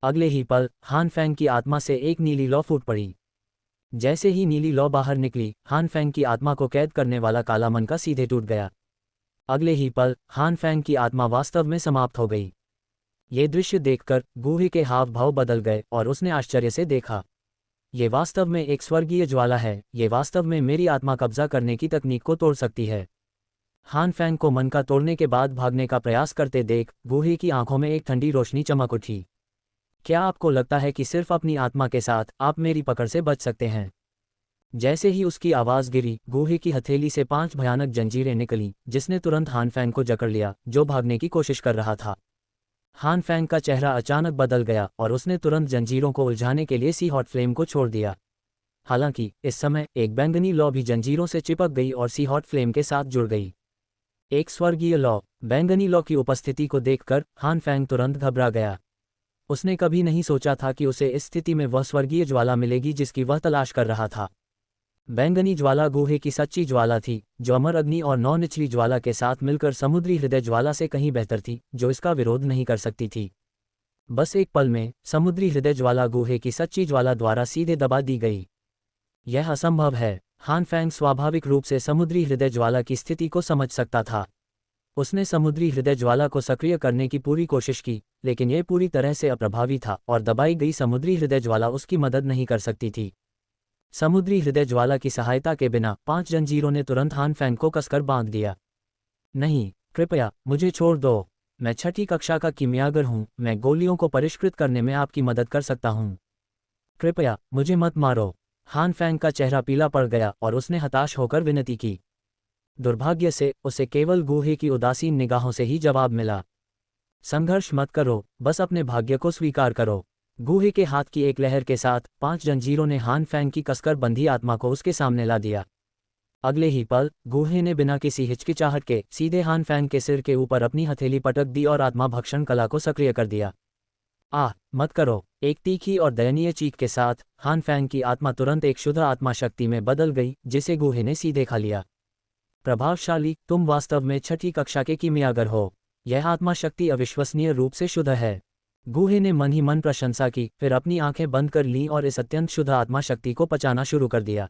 अगले ही पल हानफेंग की आत्मा से एक नीली लौ फूट पड़ी। जैसे ही नीली लौ बाहर निकली, हानफेंग की आत्मा को कैद करने वाला काला मनका सीधे टूट गया। अगले ही पल हानफेंग की आत्मा वास्तव में समाप्त हो गई। ये दृश्य देखकर गूहे के हाव भाव बदल गए और उसने आश्चर्य से देखा। ये वास्तव में एक स्वर्गीय ज्वाला है। ये वास्तव में मेरी आत्मा कब्जा करने की तकनीक को तोड़ सकती है। हानफेंग को मनका तोड़ने के बाद भागने का प्रयास करते देख गूहे की आंखों में एक ठंडी रोशनी चमक उठी। क्या आपको लगता है कि सिर्फ अपनी आत्मा के साथ आप मेरी पकड़ से बच सकते हैं? जैसे ही उसकी आवाज़ गिरी, गूहे की हथेली से 5 भयानक जंजीरें निकलीं, जिसने तुरंत हानफेंग को जकड़ लिया, जो भागने की कोशिश कर रहा था। हानफेंग का चेहरा अचानक बदल गया और उसने तुरंत जंजीरों को उलझाने के लिए सी हॉट फ्लेम को छोड़ दिया। हालांकि इस समय एक बैंगनी लौ भी जंजीरों से चिपक गई और सी हॉट फ्लेम के साथ जुड़ गई। एक स्वर्गीय लौ। बैंगनी लौ की उपस्थिति को देखकर हानफेंग तुरंत घबरा गया। उसने कभी नहीं सोचा था कि उसे इस स्थिति में वह स्वर्गीय ज्वाला मिलेगी जिसकी वह तलाश कर रहा था। बैंगनी ज्वाला गूहे की सच्ची ज्वाला थी, जो अमर अग्नि और 9 निचली ज्वाला के साथ मिलकर समुद्री हृदय ज्वाला से कहीं बेहतर थी, जो इसका विरोध नहीं कर सकती थी। बस एक पल में समुद्री हृदय ज्वाला गूहे की सच्ची ज्वाला द्वारा सीधे दबा दी गई। यह असंभव है। हानफेंग स्वाभाविक रूप से समुद्री हृदय ज्वाला की स्थिति को समझ सकता था। उसने समुद्री हृदय ज्वाला को सक्रिय करने की पूरी कोशिश की, लेकिन यह पूरी तरह से अप्रभावी था और दबाई गई समुद्री हृदय ज्वाला उसकी मदद नहीं कर सकती थी। समुद्री हृदय ज्वाला की सहायता के बिना 5 जंजीरों ने तुरंत हान फैंग को कसकर बांध दिया। नहीं, कृपया मुझे छोड़ दो। मैं छठी कक्षा का कीमियागर हूँ, मैं गोलियों को परिष्कृत करने में आपकी मदद कर सकता हूँ। कृपया मुझे मत मारो। हान फैंग का चेहरा पीला पड़ गया और उसने हताश होकर विनती की। दुर्भाग्य से उसे केवल गूहे की उदासीन निगाहों से ही जवाब मिला। संघर्ष मत करो, बस अपने भाग्य को स्वीकार करो। गूहे के हाथ की एक लहर के साथ 5 जंजीरों ने हान फैंग की कसकर बंधी आत्मा को उसके सामने ला दिया। अगले ही पल गूहे ने बिना किसी हिचकिचाहट के सीधे हान फैंग के सिर के ऊपर अपनी हथेली पटक दी और आत्मा भक्षण कला को सक्रिय कर दिया। मत करो। एक तीखी और दयनीय चीख के साथ हान फैंग की आत्मा तुरंत एक शुद्ध आत्मा शक्ति में बदल गई, जिसे गूहे ने सीधे खा लिया। प्रभावशाली, तुम वास्तव में छठी कक्षा के कीमियागर हो। यह आत्मा शक्ति अविश्वसनीय रूप से शुद्ध है। गूहे ने मन ही मन प्रशंसा की, फिर अपनी आंखें बंद कर लीं और इस अत्यंत शुद्ध आत्मा शक्ति को पचाना शुरू कर दिया।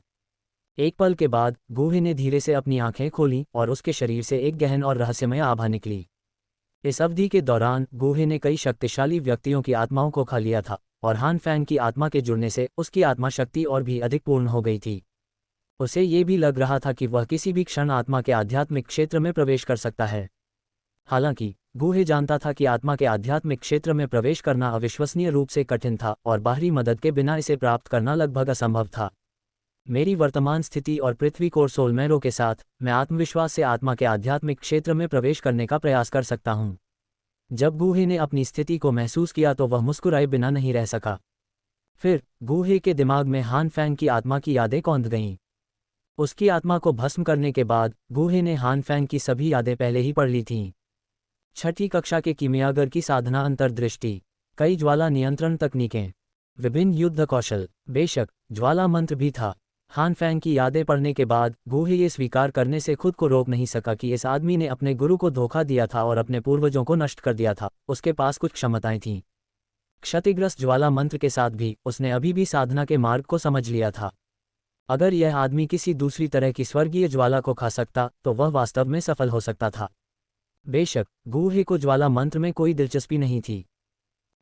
एक पल के बाद गूहे ने धीरे से अपनी आंखें खोलीं और उसके शरीर से एक गहन और रहस्यमय आभा निकली। इस अवधि के दौरान गूहे ने कई शक्तिशाली व्यक्तियों की आत्माओं को खा लिया था और हान फैंग की आत्मा के जुड़ने से उसकी आत्मा शक्ति और भी अधिक पूर्ण हो गई थी। उसे ये भी लग रहा था कि वह किसी भी क्षण आत्मा के आध्यात्मिक क्षेत्र में प्रवेश कर सकता है। हालांकि गूहे जानता था कि आत्मा के आध्यात्मिक क्षेत्र में प्रवेश करना अविश्वसनीय रूप से कठिन था और बाहरी मदद के बिना इसे प्राप्त करना लगभग असंभव था। मेरी वर्तमान स्थिति और पृथ्वी कोर सोलमेरों के साथ मैं आत्मविश्वास से आत्मा के आध्यात्मिक क्षेत्र में प्रवेश करने का प्रयास कर सकता हूँ। जब गूहे ने अपनी स्थिति को महसूस किया तो वह मुस्कुराए बिना नहीं रह सका। फिर गूहे के दिमाग में हान फैंग की आत्मा की यादें कौंध गईं। उसकी आत्मा को भस्म करने के बाद गूहे ने हान फैंग की सभी यादें पहले ही पढ़ ली थीं। छठी कक्षा के कीमियागर की साधना, अंतर्दृष्टि, कई ज्वाला नियंत्रण तकनीकें, विभिन्न युद्ध कौशल, बेशक ज्वाला मंत्र भी था। हान फैंग की यादें पढ़ने के बाद गूहे ये स्वीकार करने से खुद को रोक नहीं सका कि इस आदमी ने अपने गुरु को धोखा दिया था और अपने पूर्वजों को नष्ट कर दिया था। उसके पास कुछ क्षमताएं थीं। क्षतिग्रस्त ज्वाला मंत्र के साथ भी उसने अभी भी साधना के मार्ग को समझ लिया था। अगर यह आदमी किसी दूसरी तरह की स्वर्गीय ज्वाला को खा सकता तो वह वास्तव में सफल हो सकता था। बेशक गूहे को ज्वाला मंत्र में कोई दिलचस्पी नहीं थी।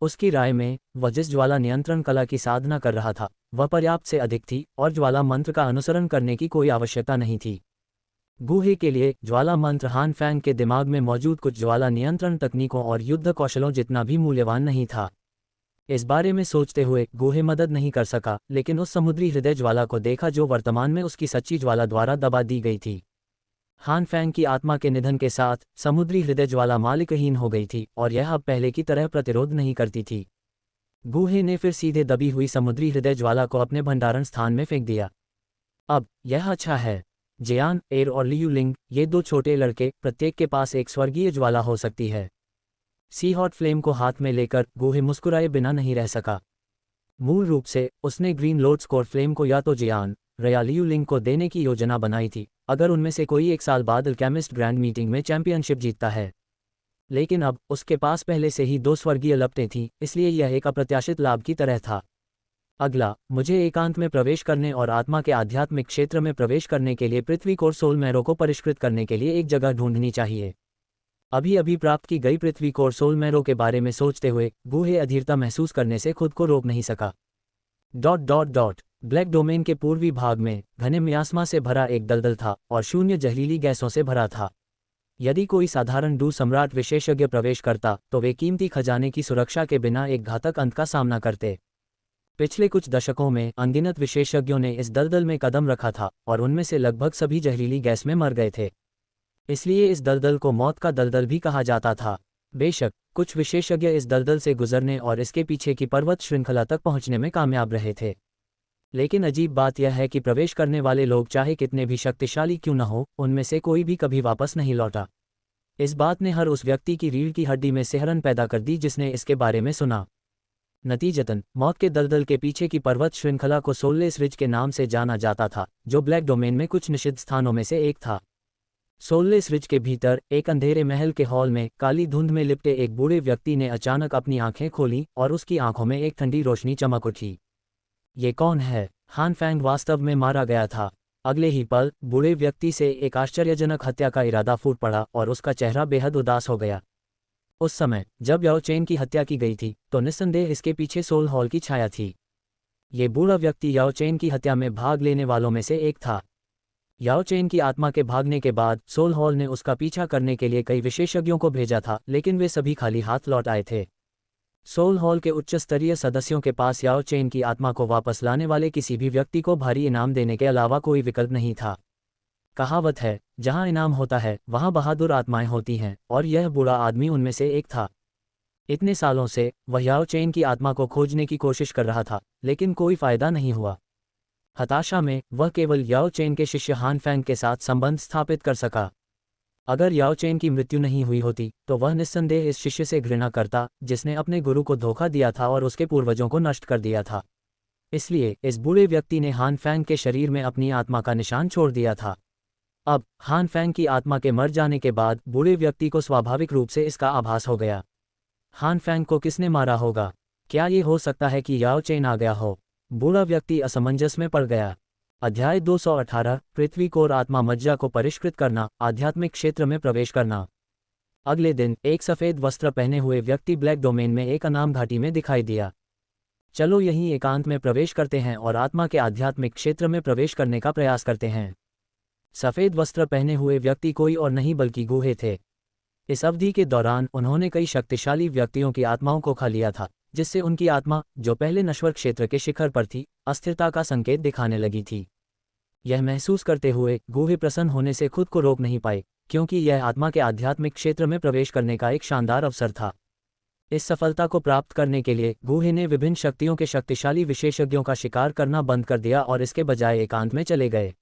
उसकी राय में वह जिस ज्वाला नियंत्रण कला की साधना कर रहा था वह पर्याप्त से अधिक थी और ज्वाला मंत्र का अनुसरण करने की कोई आवश्यकता नहीं थी। गूहे के लिए ज्वाला मंत्र हान फैंग के दिमाग में मौजूद कुछ ज्वाला नियंत्रण तकनीकों और युद्ध कौशलों जितना भी मूल्यवान नहीं था। इस बारे में सोचते हुए गूहे मदद नहीं कर सका, लेकिन उस समुद्री हृदय ज्वाला को देखा जो वर्तमान में उसकी सच्ची ज्वाला द्वारा दबा दी गई थी। हान फैंग की आत्मा के निधन के साथ समुद्री हृदय ज्वाला मालिकहीन हो गई थी और यह अब पहले की तरह प्रतिरोध नहीं करती थी। गूहे ने फिर सीधे दबी हुई समुद्री हृदय ज्वाला को अपने भंडारण स्थान में फेंक दिया। अब यह अच्छा है। जियान, एर और लियू लिंग, ये दो छोटे लड़के, प्रत्येक के पास एक स्वर्गीय ज्वाला हो सकती है। सी हॉट फ्लेम को हाथ में लेकर गूहे मुस्कुराए बिना नहीं रह सका। मूल रूप से उसने ग्रीन लोड स्कोर फ्लेम को या तो जियान या लियू लिंग को देने की योजना बनाई थी अगर उनमें से कोई एक साल बाद अल्केमिस्ट ग्रैंड मीटिंग में चैंपियनशिप जीतता है। लेकिन अब उसके पास पहले से ही 2 स्वर्गीय लपटें थीं, इसलिए यह एक अप्रत्याशित लाभ की तरह था। अगला, मुझे एकांत में प्रवेश करने और आत्मा के आध्यात्मिक क्षेत्र में प्रवेश करने के लिए पृथ्वी कोर सोलमेरों को परिष्कृत करने के लिए एक जगह ढूंढनी चाहिए। अभी अभी प्राप्त की गई पृथ्वी कोर सोलमेरों के बारे में सोचते हुए गूहे अधीरता महसूस करने से खुद को रोक नहीं सका। ब्लैक डोमेन के पूर्वी भाग में घने मियास्मा से भरा एक दलदल था और शून्य जहरीली गैसों से भरा था। यदि कोई साधारण डू सम्राट विशेषज्ञ प्रवेश करता तो वे कीमती खजाने की सुरक्षा के बिना एक घातक अंत का सामना करते। पिछले कुछ दशकों में अनगिनत विशेषज्ञों ने इस दलदल में कदम रखा था और उनमें से लगभग सभी जहरीली गैस में मर गए थे। इसलिए इस दलदल को मौत का दलदल भी कहा जाता था। बेशक कुछ विशेषज्ञ इस दलदल से गुजरने और इसके पीछे की पर्वत श्रृंखला तक पहुंचने में कामयाब रहे थे, लेकिन अजीब बात यह है कि प्रवेश करने वाले लोग चाहे कितने भी शक्तिशाली क्यों न हो, उनमें से कोई भी कभी वापस नहीं लौटा। इस बात ने हर उस व्यक्ति की रीढ़ की हड्डी में सिहरन पैदा कर दी जिसने इसके बारे में सुना। नतीजतन मौत के दलदल के पीछे की पर्वत श्रृंखला को सोललेस रिज के नाम से जाना जाता था, जो ब्लैक डोमेन में कुछ निषिद्ध स्थानों में से एक था। सोललेस रिज के भीतर एक अंधेरे महल के हॉल में काली धुंध में लिपटे एक बूढ़े व्यक्ति ने अचानक अपनी आंखें खोली और उसकी आंखों में एक ठंडी रोशनी चमक उठी। ये कौन है? हान फैंग वास्तव में मारा गया था। अगले ही पल बूढ़े व्यक्ति से एक आश्चर्यजनक हत्या का इरादा फूट पड़ा और उसका चेहरा बेहद उदास हो गया। उस समय जब याओ चेन की हत्या की गई थी तो निस्संदेह इसके पीछे सोल हॉल की छाया थी। ये बूढ़ा व्यक्ति याओ चेन की हत्या में भाग लेने वालों में से एक था। याओ चेन की आत्मा के भागने के बाद सोल हॉल ने उसका पीछा करने के लिए कई विशेषज्ञों को भेजा था, लेकिन वे सभी खाली हाथ लौट आए थे। सोल हॉल के उच्च स्तरीय सदस्यों के पास याओ चेन की आत्मा को वापस लाने वाले किसी भी व्यक्ति को भारी इनाम देने के अलावा कोई विकल्प नहीं था। कहावत है, जहां इनाम होता है वहां बहादुर आत्माएं होती हैं, और यह बूढ़ा आदमी उनमें से एक था। इतने सालों से वह याओ चेन की आत्मा को खोजने की कोशिश कर रहा था, लेकिन कोई फायदा नहीं हुआ। हताशा में वह केवल याओ चेन के शिष्य हान फैंग के साथ संबंध स्थापित कर सका। अगर याओ चेन की मृत्यु नहीं हुई होती तो वह निस्संदेह इस शिष्य से घृणा करता जिसने अपने गुरु को धोखा दिया था और उसके पूर्वजों को नष्ट कर दिया था। इसलिए इस बूढ़े व्यक्ति ने हान फैंग के शरीर में अपनी आत्मा का निशान छोड़ दिया था। अब हान फैंग की आत्मा के मर जाने के बाद बूढ़े व्यक्ति को स्वाभाविक रूप से इसका आभास हो गया। हान फैंग को किसने मारा होगा? क्या ये हो सकता है कि याओ चेन आ गया हो? बूढ़ा व्यक्ति असमंजस में पड़ गया। अध्याय 218 पृथ्वी कोर आत्मा मज्जा को परिष्कृत करना, आध्यात्मिक क्षेत्र में प्रवेश करना। अगले दिन एक सफ़ेद वस्त्र पहने हुए व्यक्ति ब्लैक डोमेन में एक अनाम घाटी में दिखाई दिया। चलो यहीं एकांत में प्रवेश करते हैं और आत्मा के आध्यात्मिक क्षेत्र में प्रवेश करने का प्रयास करते हैं। सफ़ेद वस्त्र पहने हुए व्यक्ति कोई और नहीं बल्कि गुहे थे। इस अवधि के दौरान उन्होंने कई शक्तिशाली व्यक्तियों की आत्माओं को खा लिया था, जिससे उनकी आत्मा, जो पहले नश्वर क्षेत्र के शिखर पर थी, अस्थिरता का संकेत दिखाने लगी थी। यह महसूस करते हुए गुहे प्रसन्न होने से खुद को रोक नहीं पाए, क्योंकि यह आत्मा के आध्यात्मिक क्षेत्र में प्रवेश करने का एक शानदार अवसर था। इस सफलता को प्राप्त करने के लिए गुहे ने विभिन्न शक्तियों के शक्तिशाली विशेषज्ञों का शिकार करना बंद कर दिया और इसके बजाय एकांत में चले गए।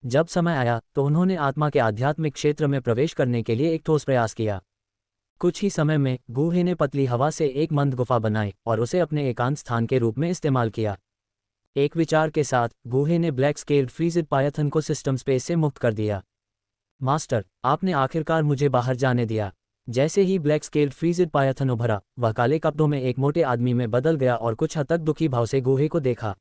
जब समय आया तो उन्होंने आत्मा के आध्यात्मिक क्षेत्र में प्रवेश करने के लिए एक ठोस प्रयास किया। कुछ ही समय में गुहे ने पतली हवा से एक मंद गुफा बनाई और उसे अपने एकांत स्थान के रूप में इस्तेमाल किया। एक विचार के साथ गुहे ने ब्लैक स्केल्ड फ्रीज़िड पायथन को सिस्टम स्पेस से मुक्त कर दिया। मास्टर, आपने आखिरकार मुझे बाहर जाने दिया। जैसे ही ब्लैक स्केल्ड फ्रीज़िड पायथन उभरा, वह काले कपड़ों में एक मोटे आदमी में बदल गया और कुछ हद तक दुखी भाव से गुहे को देखा।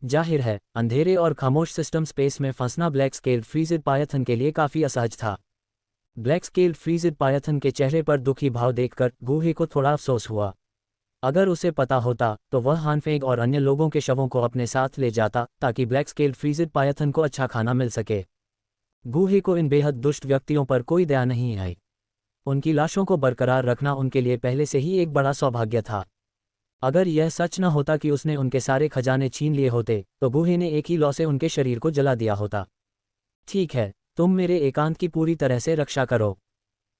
जाहिर है, अंधेरे और खामोश सिस्टम स्पेस में फंसना ब्लैक स्केल्ड फ्रीज़िड पायथन के लिए काफ़ी असहज था। ब्लैक स्केल्ड फ्रीज़िड पायथन के चेहरे पर दुखी भाव देखकर गुहे को थोड़ा अफसोस हुआ। अगर उसे पता होता तो वह हानफेंग और अन्य लोगों के शवों को अपने साथ ले जाता ताकि ब्लैक स्केल्ड फ्रीज़िड पायथन को अच्छा खाना मिल सके। गुहे को इन बेहद दुष्ट व्यक्तियों पर कोई दया नहीं आई। उनकी लाशों को बरकरार रखना उनके लिए पहले से ही एक बड़ा सौभाग्य था। अगर यह सच न होता कि उसने उनके सारे खजाने छीन लिए होते तो गुहे ने एक ही लौ से उनके शरीर को जला दिया होता। ठीक है, तुम मेरे एकांत की पूरी तरह से रक्षा करो।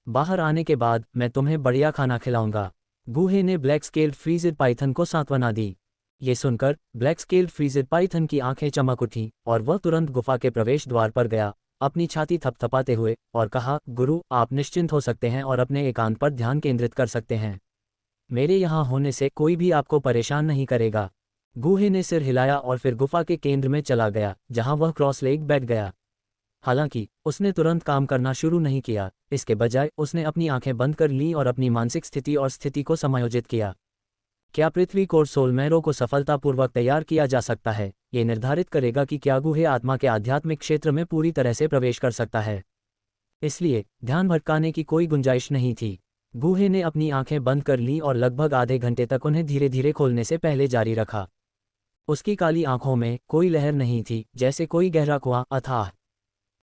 बाहर आने के बाद मैं तुम्हें बढ़िया खाना खिलाऊंगा। गुहे ने ब्लैक स्केल्ड फ्रीज़िड पाइथन को सांत्वना दी। ये सुनकर ब्लैक स्केल्ड फ्रीज़िड पाइथन की आंखें चमक उठीं और वह तुरंत गुफा के प्रवेश द्वार पर गया, अपनी छाती थपथपाते हुए, और कहा, गुरु, आप निश्चिंत हो सकते हैं और अपने एकांत पर ध्यान केंद्रित कर सकते हैं। मेरे यहाँ होने से कोई भी आपको परेशान नहीं करेगा। गुहे ने सिर हिलाया और फिर गुफा के केंद्र में चला गया, जहाँ वह क्रॉस लेग बैठ गया। हालांकि उसने तुरंत काम करना शुरू नहीं किया, इसके बजाय उसने अपनी आंखें बंद कर लीं और अपनी मानसिक स्थिति और स्थिति को समायोजित किया। क्या पृथ्वी कोर सोलमेरो को सफलतापूर्वक तैयार किया जा सकता है, ये निर्धारित करेगा कि क्या गुहे आत्मा के आध्यात्मिक क्षेत्र में पूरी तरह से प्रवेश कर सकता है। इसलिए ध्यान भटकाने की कोई गुंजाइश नहीं थी। गुहे ने अपनी आंखें बंद कर लीं और लगभग आधे घंटे तक उन्हें धीरे धीरे खोलने से पहले जारी रखा। उसकी काली आंखों में कोई लहर नहीं थी, जैसे कोई गहरा कुआं अथाह।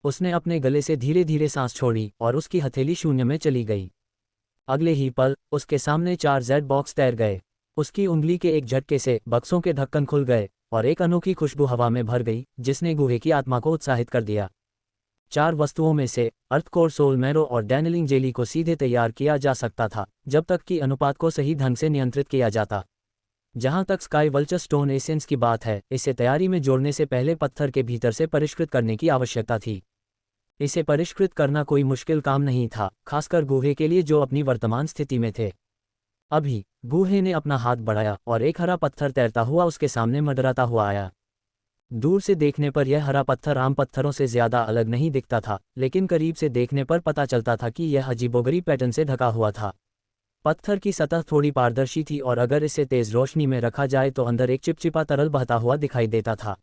उसने अपने गले से धीरे धीरे सांस छोड़ी और उसकी हथेली शून्य में चली गई। अगले ही पल उसके सामने 4 जेड बॉक्स तैर गए। उसकी उंगली के एक झटके से बक्सों के ढक्कन खुल गए और एक अनोखी खुशबू हवा में भर गई, जिसने गुहे की आत्मा को उत्साहित कर दिया। 4 वस्तुओं में से अर्थ कोर सोलमेरो और डैनलिंग जेली को सीधे तैयार किया जा सकता था, जब तक कि अनुपात को सही ढंग से नियंत्रित किया जाता। जहां तक स्काई वल्चर स्टोन एसेंस की बात है, इसे तैयारी में जोड़ने से पहले पत्थर के भीतर से परिष्कृत करने की आवश्यकता थी। इसे परिष्कृत करना कोई मुश्किल काम नहीं था, खासकर गुहे के लिए जो अपनी वर्तमान स्थिति में थे। अभी गुहे ने अपना हाथ बढ़ाया और एक हरा पत्थर तैरता हुआ उसके सामने मंडराता हुआ आया। दूर से देखने पर यह हरा पत्थर आम पत्थरों से ज्यादा अलग नहीं दिखता था, लेकिन करीब से देखने पर पता चलता था कि यह अजीबोगरीब पैटर्न से ढका हुआ था। पत्थर की सतह थोड़ी पारदर्शी थी और अगर इसे तेज रोशनी में रखा जाए तो अंदर एक चिपचिपा तरल बहता हुआ दिखाई देता था।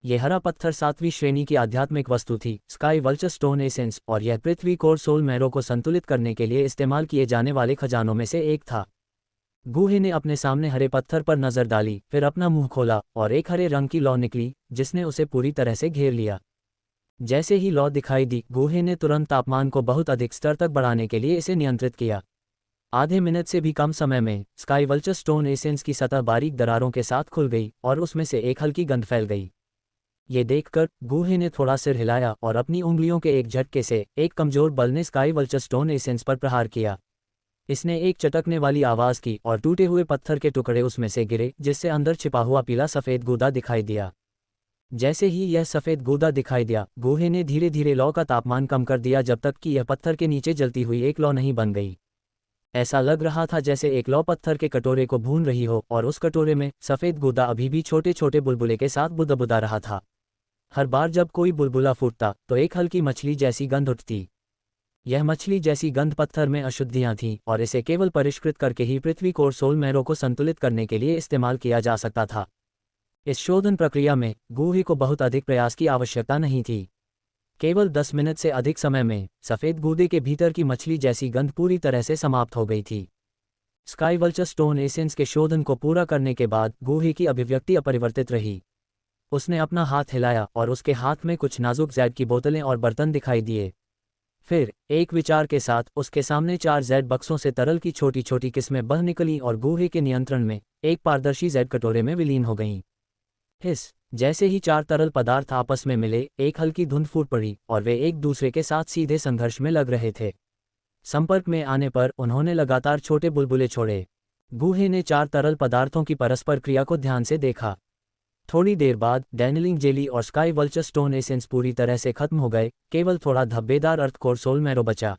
यह हरा पत्थर 7वीं श्रेणी की आध्यात्मिक वस्तु थी, स्काई वल्चर स्टोन एसेंस, और यह पृथ्वी कोर सोलमेरो को संतुलित करने के लिए इस्तेमाल किए जाने वाले खजानों में से एक था। गूहे ने अपने सामने हरे पत्थर पर नजर डाली, फिर अपना मुंह खोला और एक हरे रंग की लौ निकली जिसने उसे पूरी तरह से घेर लिया। जैसे ही लौ दिखाई दी, गूहे ने तुरंत तापमान को बहुत अधिक स्तर तक बढ़ाने के लिए इसे नियंत्रित किया। आधे मिनट से भी कम समय में स्काई वल्चर स्टोन एसेंस की सतह बारीक दरारों के साथ खुल गई और उसमें से एक हल्की गंध फैल गई। ये देखकर गूहे ने थोड़ा सिर हिलाया और अपनी उंगलियों के एक झटके से एक कमजोर बल ने स्काई वल्चर स्टोन एसेंस पर प्रहार किया। इसने एक चटकने वाली आवाज की और टूटे हुए पत्थर के टुकड़े उसमें से गिरे, जिससे अंदर छिपा हुआ पीला सफेद गूदा दिखाई दिया। जैसे ही यह सफेद गूदा दिखाई दिया, गूहे ने धीरे धीरे लौ का तापमान कम कर दिया जब तक कि यह पत्थर के नीचे जलती हुई एक लौ नहीं बन गई। ऐसा लग रहा था जैसे एक लौ पत्थर के कटोरे को भून रही हो और उस कटोरे में सफेद गूदा अभी भी छोटे छोटे बुलबुले के साथ बुदबुदा रहा था। हर बार जब कोई बुलबुला फूटता तो एक हल्की मछली जैसी गंध उठती। यह मछली जैसी गंध पत्थर में अशुद्धियां थीं और इसे केवल परिष्कृत करके ही पृथ्वी कोर सोल मैरो को संतुलित करने के लिए इस्तेमाल किया जा सकता था। इस शोधन प्रक्रिया में गूहे को बहुत अधिक प्रयास की आवश्यकता नहीं थी। केवल 10 मिनट से अधिक समय में सफेद गूदे के भीतर की मछली जैसी गंध पूरी तरह से समाप्त हो गई थी। स्काई वल्चर स्टोन एसेंस के शोधन को पूरा करने के बाद गूहे की अभिव्यक्ति अपरिवर्तित रही। उसने अपना हाथ हिलाया और उसके हाथ में कुछ नाजुक जैड की बोतलें और बर्तन दिखाई दिए। फिर एक विचार के साथ उसके सामने 4 जैड बक्सों से तरल की छोटी छोटी किस्में बह निकलीं और गूहे के नियंत्रण में एक पारदर्शी जैड कटोरे में विलीन हो गईं। हिस जैसे ही 4 तरल पदार्थ आपस में मिले, एक हल्की धुंध फूट पड़ी और वे एक दूसरे के साथ सीधे संघर्ष में लग रहे थे। संपर्क में आने पर उन्होंने लगातार छोटे बुलबुले छोड़े। गूहे ने 4 तरल पदार्थों की परस्पर क्रिया को ध्यान से देखा। थोड़ी देर बाद डैनिलिंग जेली और स्काई वल्चर स्टोन एसेंस पूरी तरह से खत्म हो गए, केवल थोड़ा धब्बेदार अर्थ कोर सोल मैरो बचा।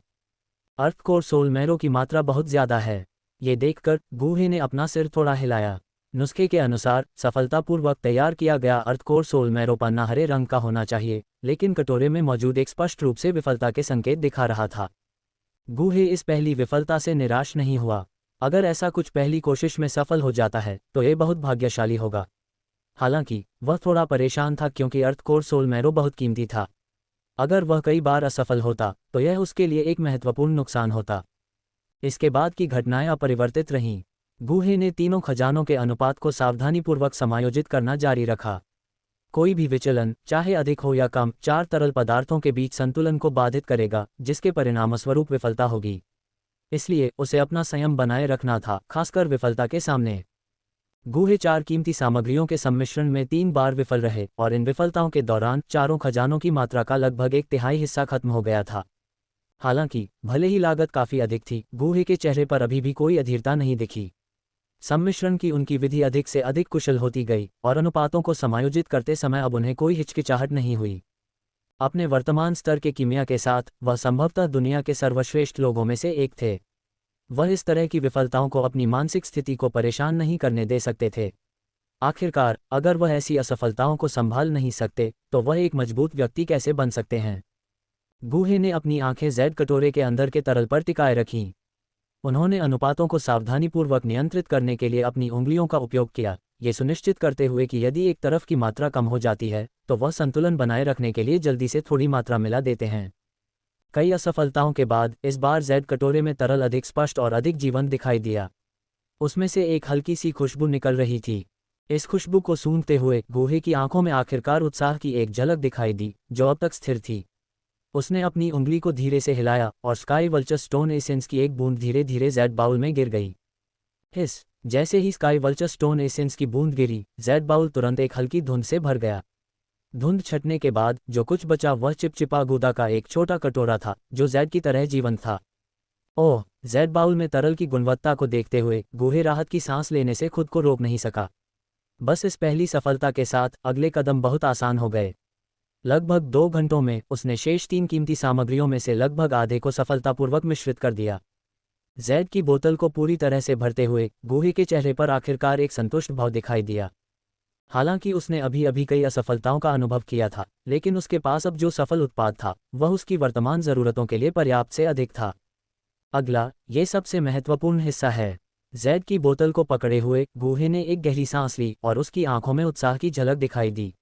अर्थ कोर सोल मैरो की मात्रा बहुत ज्यादा है। ये देखकर गूहे ने अपना सिर थोड़ा हिलाया। नुस्खे के अनुसार सफलतापूर्वक तैयार किया गया अर्थ कोर सोल मैरो पन्ना हरे रंग का होना चाहिए, लेकिन कटोरे में मौजूद एक स्पष्ट रूप से विफलता के संकेत दिखा रहा था। गूहे इस पहली विफलता से निराश नहीं हुआ। अगर ऐसा कुछ पहली कोशिश में सफल हो जाता है तो ये बहुत भाग्यशाली होगा। हालांकि वह थोड़ा परेशान था क्योंकि अर्थ कोर सोल मैरो बहुत कीमती था। अगर वह कई बार असफल होता तो यह उसके लिए एक महत्वपूर्ण नुकसान होता। इसके बाद की घटनाएं अपरिवर्तित रहीं। गूहे ने तीनों खजानों के अनुपात को सावधानीपूर्वक समायोजित करना जारी रखा। कोई भी विचलन, चाहे अधिक हो या कम, 4 तरल पदार्थों के बीच संतुलन को बाधित करेगा, जिसके परिणामस्वरूप विफलता होगी। इसलिए उसे अपना संयम बनाए रखना था, खासकर विफलता के सामने। गूहे 4 कीमती सामग्रियों के सम्मिश्रण में 3 बार विफल रहे और इन विफलताओं के दौरान चारों खजानों की मात्रा का लगभग 1/3 हिस्सा खत्म हो गया था। हालांकि भले ही लागत काफी अधिक थी, गूहे के चेहरे पर अभी भी कोई अधीरता नहीं दिखी। सम्मिश्रण की उनकी विधि अधिक से अधिक कुशल होती गई और अनुपातों को समायोजित करते समय अब उन्हें कोई हिचकिचाहट नहीं हुई। अपने वर्तमान स्तर के कीमिया के साथ वह संभवतः दुनिया के सर्वश्रेष्ठ लोगों में से एक थे। वह इस तरह की विफलताओं को अपनी मानसिक स्थिति को परेशान नहीं करने दे सकते थे। आखिरकार, अगर वह ऐसी असफलताओं को संभाल नहीं सकते तो वह एक मजबूत व्यक्ति कैसे बन सकते हैं। गूहे ने अपनी आंखें जैड कटोरे के अंदर के तरल पर टिकाए रखीं। उन्होंने अनुपातों को सावधानीपूर्वक नियंत्रित करने के लिए अपनी उंगलियों का उपयोग किया, ये सुनिश्चित करते हुए कि यदि एक तरफ की मात्रा कम हो जाती है तो वह संतुलन बनाए रखने के लिए जल्दी से थोड़ी मात्रा मिला देते हैं। कई असफलताओं के बाद इस बार जैड कटोरे में तरल अधिक स्पष्ट और अधिक जीवंत दिखाई दिया। उसमें से एक हल्की सी खुशबू निकल रही थी। इस खुशबू को सूंघते हुए गूहे की आंखों में आखिरकार उत्साह की एक झलक दिखाई दी, जो अब तक स्थिर थी। उसने अपनी उंगली को धीरे से हिलाया और स्काई वल्चर स्टोन एसेंस की एक बूंद धीरे धीरे जैड बाउल में गिर गई। हिस जैसे ही स्काई वल्चर स्टोन एसेंस की बूंद गिरी, जैड बाउल तुरंत एक हल्की धुंध से भर गया। धुंध छटने के बाद जो कुछ बचा वह चिपचिपा गूदा का एक छोटा कटोरा था, जो जैड की तरह जीवंत था। ओह! जैड बाउल में तरल की गुणवत्ता को देखते हुए गूहे राहत की सांस लेने से खुद को रोक नहीं सका। बस इस पहली सफलता के साथ अगले कदम बहुत आसान हो गए। लगभग 2 घंटों में उसने शेष 3 कीमती सामग्रियों में से लगभग आधे को सफलतापूर्वक मिश्रित कर दिया। जैड की बोतल को पूरी तरह से भरते हुए गूहे के चेहरे पर आखिरकार एक संतुष्ट भाव दिखाई दिया। हालांकि उसने अभी अभी कई असफलताओं का अनुभव किया था, लेकिन उसके पास अब जो सफल उत्पाद था वह उसकी वर्तमान जरूरतों के लिए पर्याप्त से अधिक था। अगला, ये सबसे महत्वपूर्ण हिस्सा है। जैड की बोतल को पकड़े हुए गूहे ने एक गहरी सांस ली और उसकी आंखों में उत्साह की झलक दिखाई दी।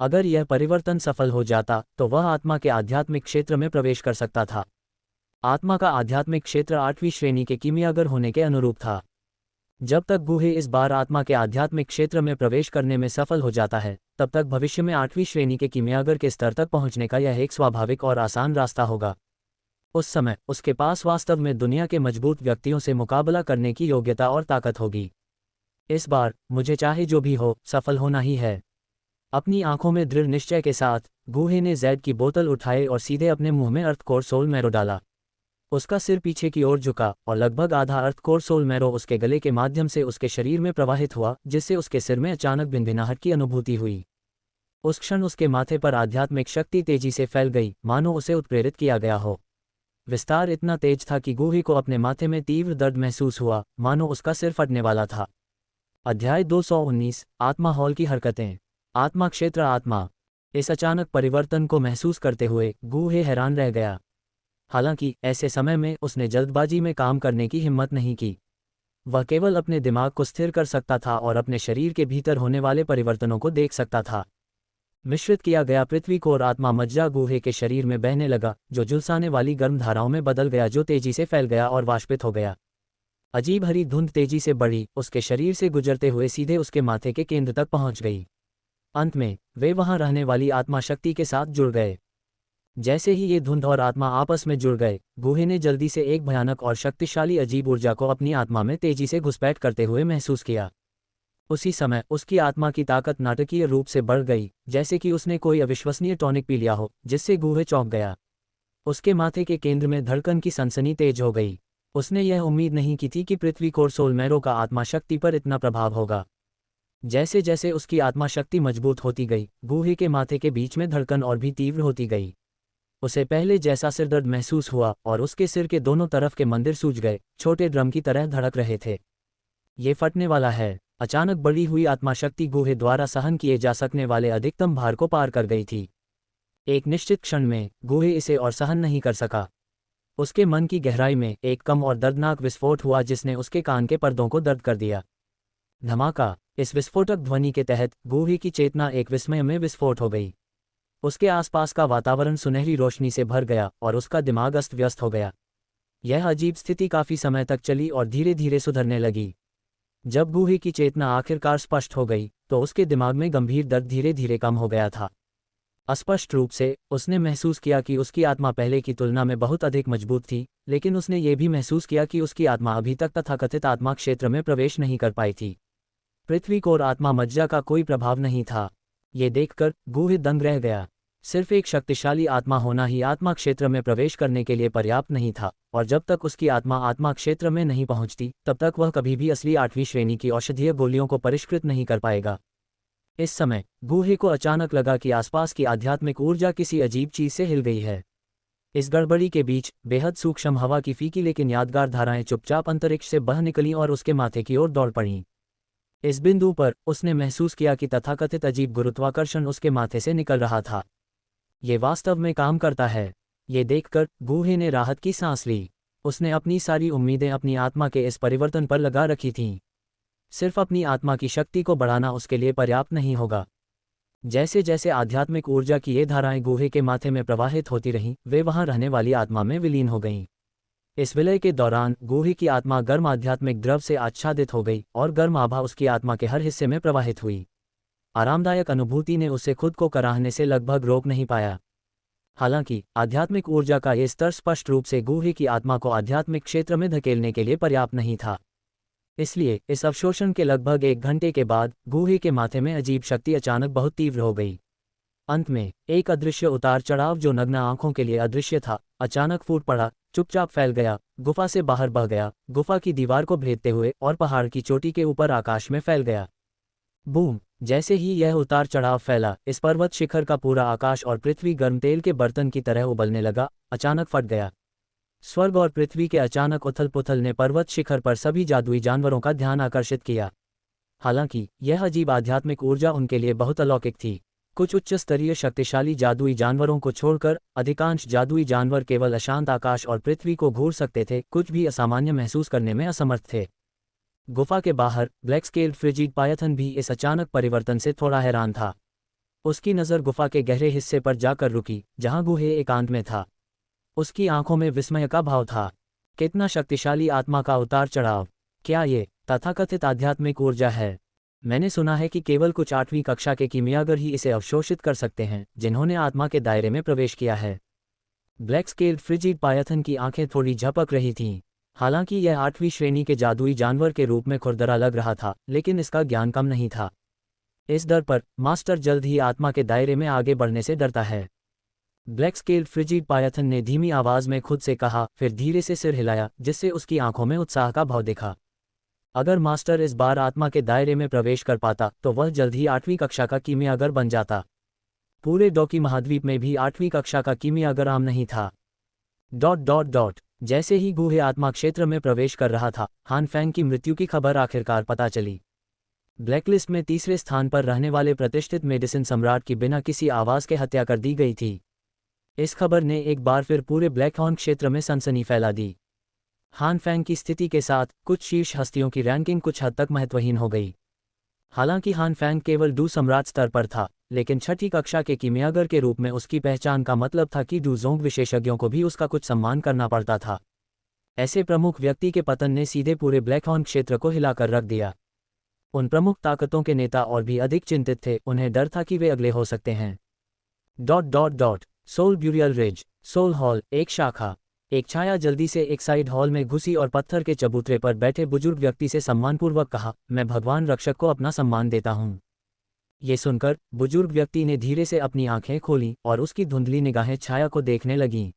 अगर यह परिवर्तन सफल हो जाता तो वह आत्मा के आध्यात्मिक क्षेत्र में प्रवेश कर सकता था। आत्मा का आध्यात्मिक क्षेत्र 8वीं श्रेणी के कीमियागर होने के अनुरूप था। जब तक गूहे इस बार आत्मा के आध्यात्मिक क्षेत्र में प्रवेश करने में सफल हो जाता है, तब तक भविष्य में 8वीं श्रेणी के कीमियागर के स्तर तक पहुंचने का यह एक स्वाभाविक और आसान रास्ता होगा। उस समय उसके पास वास्तव में दुनिया के मजबूत व्यक्तियों से मुकाबला करने की योग्यता और ताकत होगी। इस बार मुझे चाहे जो भी हो, सफल होना ही है। अपनी आंखों में दृढ़ निश्चय के साथ गूहे ने जैड की बोतल उठाई और सीधे अपने मुंह में अर्थ कोर सोल मैरो डाला। उसका सिर पीछे की ओर झुका और लगभग आधा अर्थ कोर सोल मैरो उसके गले के माध्यम से उसके शरीर में प्रवाहित हुआ, जिससे उसके सिर में अचानक भिनभिनाहट की अनुभूति हुई। उस क्षण उसके माथे पर आध्यात्मिक शक्ति तेजी से फैल गई, मानो उसे उत्प्रेरित किया गया हो। विस्तार इतना तेज था कि गूहे को अपने माथे में तीव्र दर्द महसूस हुआ, मानो उसका सिर फटने वाला था। अध्याय 219 आत्मा हॉल की हरकतें। आत्मा क्षेत्र। आत्मा। इस अचानक परिवर्तन को महसूस करते हुए गूहे हैरान रह गया। हालांकि ऐसे समय में उसने जल्दबाजी में काम करने की हिम्मत नहीं की। वह केवल अपने दिमाग को स्थिर कर सकता था और अपने शरीर के भीतर होने वाले परिवर्तनों को देख सकता था। मिश्रित किया गया पृथ्वी कोर आत्मा मज्जा गूहे के शरीर में बहने लगा, जो झुलसाने वाली गर्म धाराओं में बदल गया, जो तेजी से फैल गया और वाष्पित हो गया। अजीब हरी धुंध तेजी से बढ़ी, उसके शरीर से गुजरते हुए सीधे उसके माथे के केंद्र तक पहुंच गई। अंत में वे वहां रहने वाली आत्मा शक्ति के साथ जुड़ गए। जैसे ही ये धुंध और आत्मा आपस में जुड़ गए, गूहे ने जल्दी से एक भयानक और शक्तिशाली अजीब ऊर्जा को अपनी आत्मा में तेजी से घुसपैठ करते हुए महसूस किया। उसी समय उसकी आत्मा की ताकत नाटकीय रूप से बढ़ गई, जैसे कि उसने कोई अविश्वसनीय टॉनिक पी लिया हो, जिससे गूहे चौंक गया। उसके माथे के केंद्र में धड़कन की सनसनी तेज हो गई। उसने यह उम्मीद नहीं की थी कि पृथ्वी कोर सोल मैरो का आत्मा शक्ति पर इतना प्रभाव होगा। जैसे जैसे उसकी आत्मा शक्ति मजबूत होती गई, गूहे के माथे के बीच में धड़कन और भी तीव्र होती गई। उसे पहले जैसा सिरदर्द महसूस हुआ और उसके सिर के दोनों तरफ के मंदिर सूज गए, छोटे ड्रम की तरह धड़क रहे थे। ये फटने वाला है। अचानक बढ़ी हुई आत्मा शक्ति गूहे द्वारा सहन किए जा सकने वाले अधिकतम भार को पार कर गई थी। एक निश्चित क्षण में गूहे इसे और सहन नहीं कर सका। उसके मन की गहराई में एक कम और दर्दनाक विस्फोट हुआ, जिसने उसके कान के पर्दों को दर्द कर दिया। धमाका। इस विस्फोटक ध्वनि के तहत गूहे की चेतना एक विस्मय में विस्फोट हो गई। उसके आसपास का वातावरण सुनहरी रोशनी से भर गया और उसका दिमाग अस्त व्यस्त हो गया। यह अजीब स्थिति काफी समय तक चली और धीरे धीरे सुधरने लगी। जब गूहे की चेतना आखिरकार स्पष्ट हो गई, तो उसके दिमाग में गंभीर दर्द धीरे धीरे कम हो गया था। अस्पष्ट रूप से उसने महसूस किया कि उसकी आत्मा पहले की तुलना में बहुत अधिक मजबूत थी, लेकिन उसने ये भी महसूस किया कि उसकी आत्मा अभी तक तथाकथित आत्मा क्षेत्र में प्रवेश नहीं कर पाई थी। पृथ्वी कोर आत्मा मज्जा का कोई प्रभाव नहीं था। ये देखकर गूहे दंग रह गया। सिर्फ एक शक्तिशाली आत्मा होना ही आत्मा क्षेत्र में प्रवेश करने के लिए पर्याप्त नहीं था, और जब तक उसकी आत्मा आत्मा क्षेत्र में नहीं पहुंचती, तब तक वह कभी भी असली 8वीं श्रेणी की औषधीय गोलियों को परिष्कृत नहीं कर पाएगा। इस समय गूहे को अचानक लगा कि आसपास की आध्यात्मिक ऊर्जा किसी अजीब चीज से हिल गई है। इस गड़बड़ी के बीच बेहद सूक्ष्म हवा की फीकी लेकिन यादगार धाराएं चुपचाप अंतरिक्ष से बह निकलीं और उसके माथे की ओर दौड़ पड़ीं। इस बिंदु पर उसने महसूस किया कि तथाकथित अजीब गुरुत्वाकर्षण उसके माथे से निकल रहा था। ये वास्तव में काम करता है। ये देखकर गूहे ने राहत की सांस ली। उसने अपनी सारी उम्मीदें अपनी आत्मा के इस परिवर्तन पर लगा रखी थीं। सिर्फ अपनी आत्मा की शक्ति को बढ़ाना उसके लिए पर्याप्त नहीं होगा। जैसे जैसे आध्यात्मिक ऊर्जा की ये धाराएं गूहे के माथे में प्रवाहित होती रहीं, वे वहां रहने वाली आत्मा में विलीन हो गईं। इस विलय के दौरान गूहे की आत्मा गर्म आध्यात्मिक द्रव से आच्छादित हो गई और गर्म आभा उसकी आत्मा के हर हिस्से में प्रवाहित हुई। आरामदायक अनुभूति ने उसे खुद को कराहने से लगभग रोक नहीं पाया। हालांकि आध्यात्मिक ऊर्जा का ये स्तर स्पष्ट रूप से गूहे की आत्मा को आध्यात्मिक क्षेत्र में धकेलने के लिए पर्याप्त नहीं था। इसलिए इस अवशोषण के लगभग 1 घंटे के बाद गूहे के माथे में अजीब शक्ति अचानक बहुत तीव्र हो गई। अंत में एक अदृश्य उतार चढ़ाव, जो नग्न आंखों के लिए अदृश्य था, अचानक फूट पड़ा, चुपचाप फैल गया, गुफा से बाहर बह गया, गुफा की दीवार को भेदते हुए और पहाड़ की चोटी के ऊपर आकाश में फैल गया। बूम। जैसे ही यह उतार चढ़ाव फैला, इस पर्वत शिखर का पूरा आकाश और पृथ्वी गर्म तेल के बर्तन की तरह उबलने लगा, अचानक फट गया। स्वर्ग और पृथ्वी के अचानक उथल पुथल ने पर्वत शिखर पर सभी जादुई जानवरों का ध्यान आकर्षित किया। हालांकि यह अजीब आध्यात्मिक ऊर्जा उनके लिए बहुत अलौकिक थी। कुछ उच्च स्तरीय शक्तिशाली जादुई जानवरों को छोड़कर अधिकांश जादुई जानवर केवल अशांत आकाश और पृथ्वी को घूर सकते थे, कुछ भी असामान्य महसूस करने में असमर्थ थे। गुफा के बाहर ब्लैक स्केल्ड फ्रिजिड पायथन भी इस अचानक परिवर्तन से थोड़ा हैरान था। उसकी नज़र गुफा के गहरे हिस्से पर जाकर रुकी, जहां गूहे एकांत में था। उसकी आंखों में विस्मय का भाव था। कितना शक्तिशाली आत्मा का उतार चढ़ाव! क्या ये तथाकथित आध्यात्मिक ऊर्जा है। मैंने सुना है कि केवल कुछ 8वीं कक्षा के कीमियागर ही इसे अवशोषित कर सकते हैं, जिन्होंने आत्मा के दायरे में प्रवेश किया है। ब्लैक स्केल्ड फ्रिजिड पायथन की आंखें थोड़ी झपक रही थीं। हालांकि यह 8वीं श्रेणी के जादुई जानवर के रूप में खुरदरा लग रहा था, लेकिन इसका ज्ञान कम नहीं था। इस दर पर मास्टर जल्द ही आत्मा के दायरे में आगे बढ़ने से डरता है। ब्लैक स्केल्ड फ्रिजिड पायथन ने धीमी आवाज में खुद से कहा, फिर धीरे से सिर हिलाया, जिससे उसकी आंखों में उत्साह का भाव दिखा। अगर मास्टर इस बार आत्मा के दायरे में प्रवेश कर पाता तो वह जल्द ही 8वीं कक्षा का कीमियागर बन जाता। पूरे डॉकी महाद्वीप में भी 8वीं कक्षा का कीमियागर आम नहीं था। ... जैसे ही गूढ़े आत्मा क्षेत्र में प्रवेश कर रहा था, हान फैंग की मृत्यु की खबर आखिरकार पता चली। ब्लैकलिस्ट में तीसरे स्थान पर रहने वाले प्रतिष्ठित मेडिसिन सम्राट की बिना किसी आवाज के हत्या कर दी गई थी। इस खबर ने एक बार फिर पूरे ब्लैक हॉर्न क्षेत्र में सनसनी फैला दी। हान फैंग की स्थिति के साथ कुछ शीर्ष हस्तियों की रैंकिंग कुछ हद तक महत्वहीन हो गई। हालांकि हान फैंग केवल डू सम्राट स्तर पर था, लेकिन छठी कक्षा के कीमियागर के रूप में उसकी पहचान का मतलब था कि डू जोंग विशेषज्ञों को भी उसका कुछ सम्मान करना पड़ता था। ऐसे प्रमुख व्यक्ति के पतन ने सीधे पूरे ब्लैक हॉर्न क्षेत्र को हिलाकर रख दिया। उन प्रमुख ताकतों के नेता और भी अधिक चिंतित थे, उन्हें डर था कि वे अगले हो सकते हैं। ... Soul burial ridge, soul hall, एक शाखा। एक छाया जल्दी से एक साइड हॉल में घुसी और पत्थर के चबूतरे पर बैठे बुजुर्ग व्यक्ति से सम्मानपूर्वक कहा, मैं भगवान रक्षक को अपना सम्मान देता हूँ। ये सुनकर बुजुर्ग व्यक्ति ने धीरे से अपनी आंखें खोलीं और उसकी धुंधली निगाहें छाया को देखने लगीं।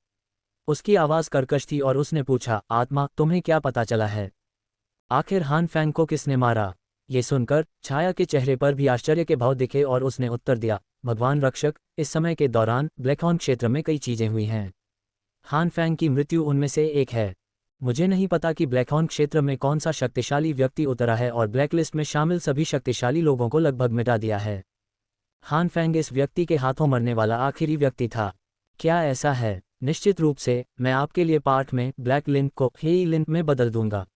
उसकी आवाज़ कर्कश थी और उसने पूछा, आत्मा, तुम्हें क्या पता चला है? आखिर हान फैंग को किसने मारा? ये सुनकर छाया के चेहरे पर भी आश्चर्य के भाव दिखे और उसने उत्तर दिया, भगवान रक्षक, इस समय के दौरान ब्लैकहॉर्न क्षेत्र में कई चीजें हुई हैं। हान फैंग की मृत्यु उनमें से एक है। मुझे नहीं पता कि ब्लैकहॉर्न क्षेत्र में कौन सा शक्तिशाली व्यक्ति उतरा है और ब्लैकलिस्ट में शामिल सभी शक्तिशाली लोगों को लगभग मिटा दिया है। हान फैंग इस व्यक्ति के हाथों मरने वाला आखिरी व्यक्ति था। क्या ऐसा है? निश्चित रूप से, मैं आपके लिए पार्ट में ब्लैक लिन को हेई लिन में बदल दूंगा। ...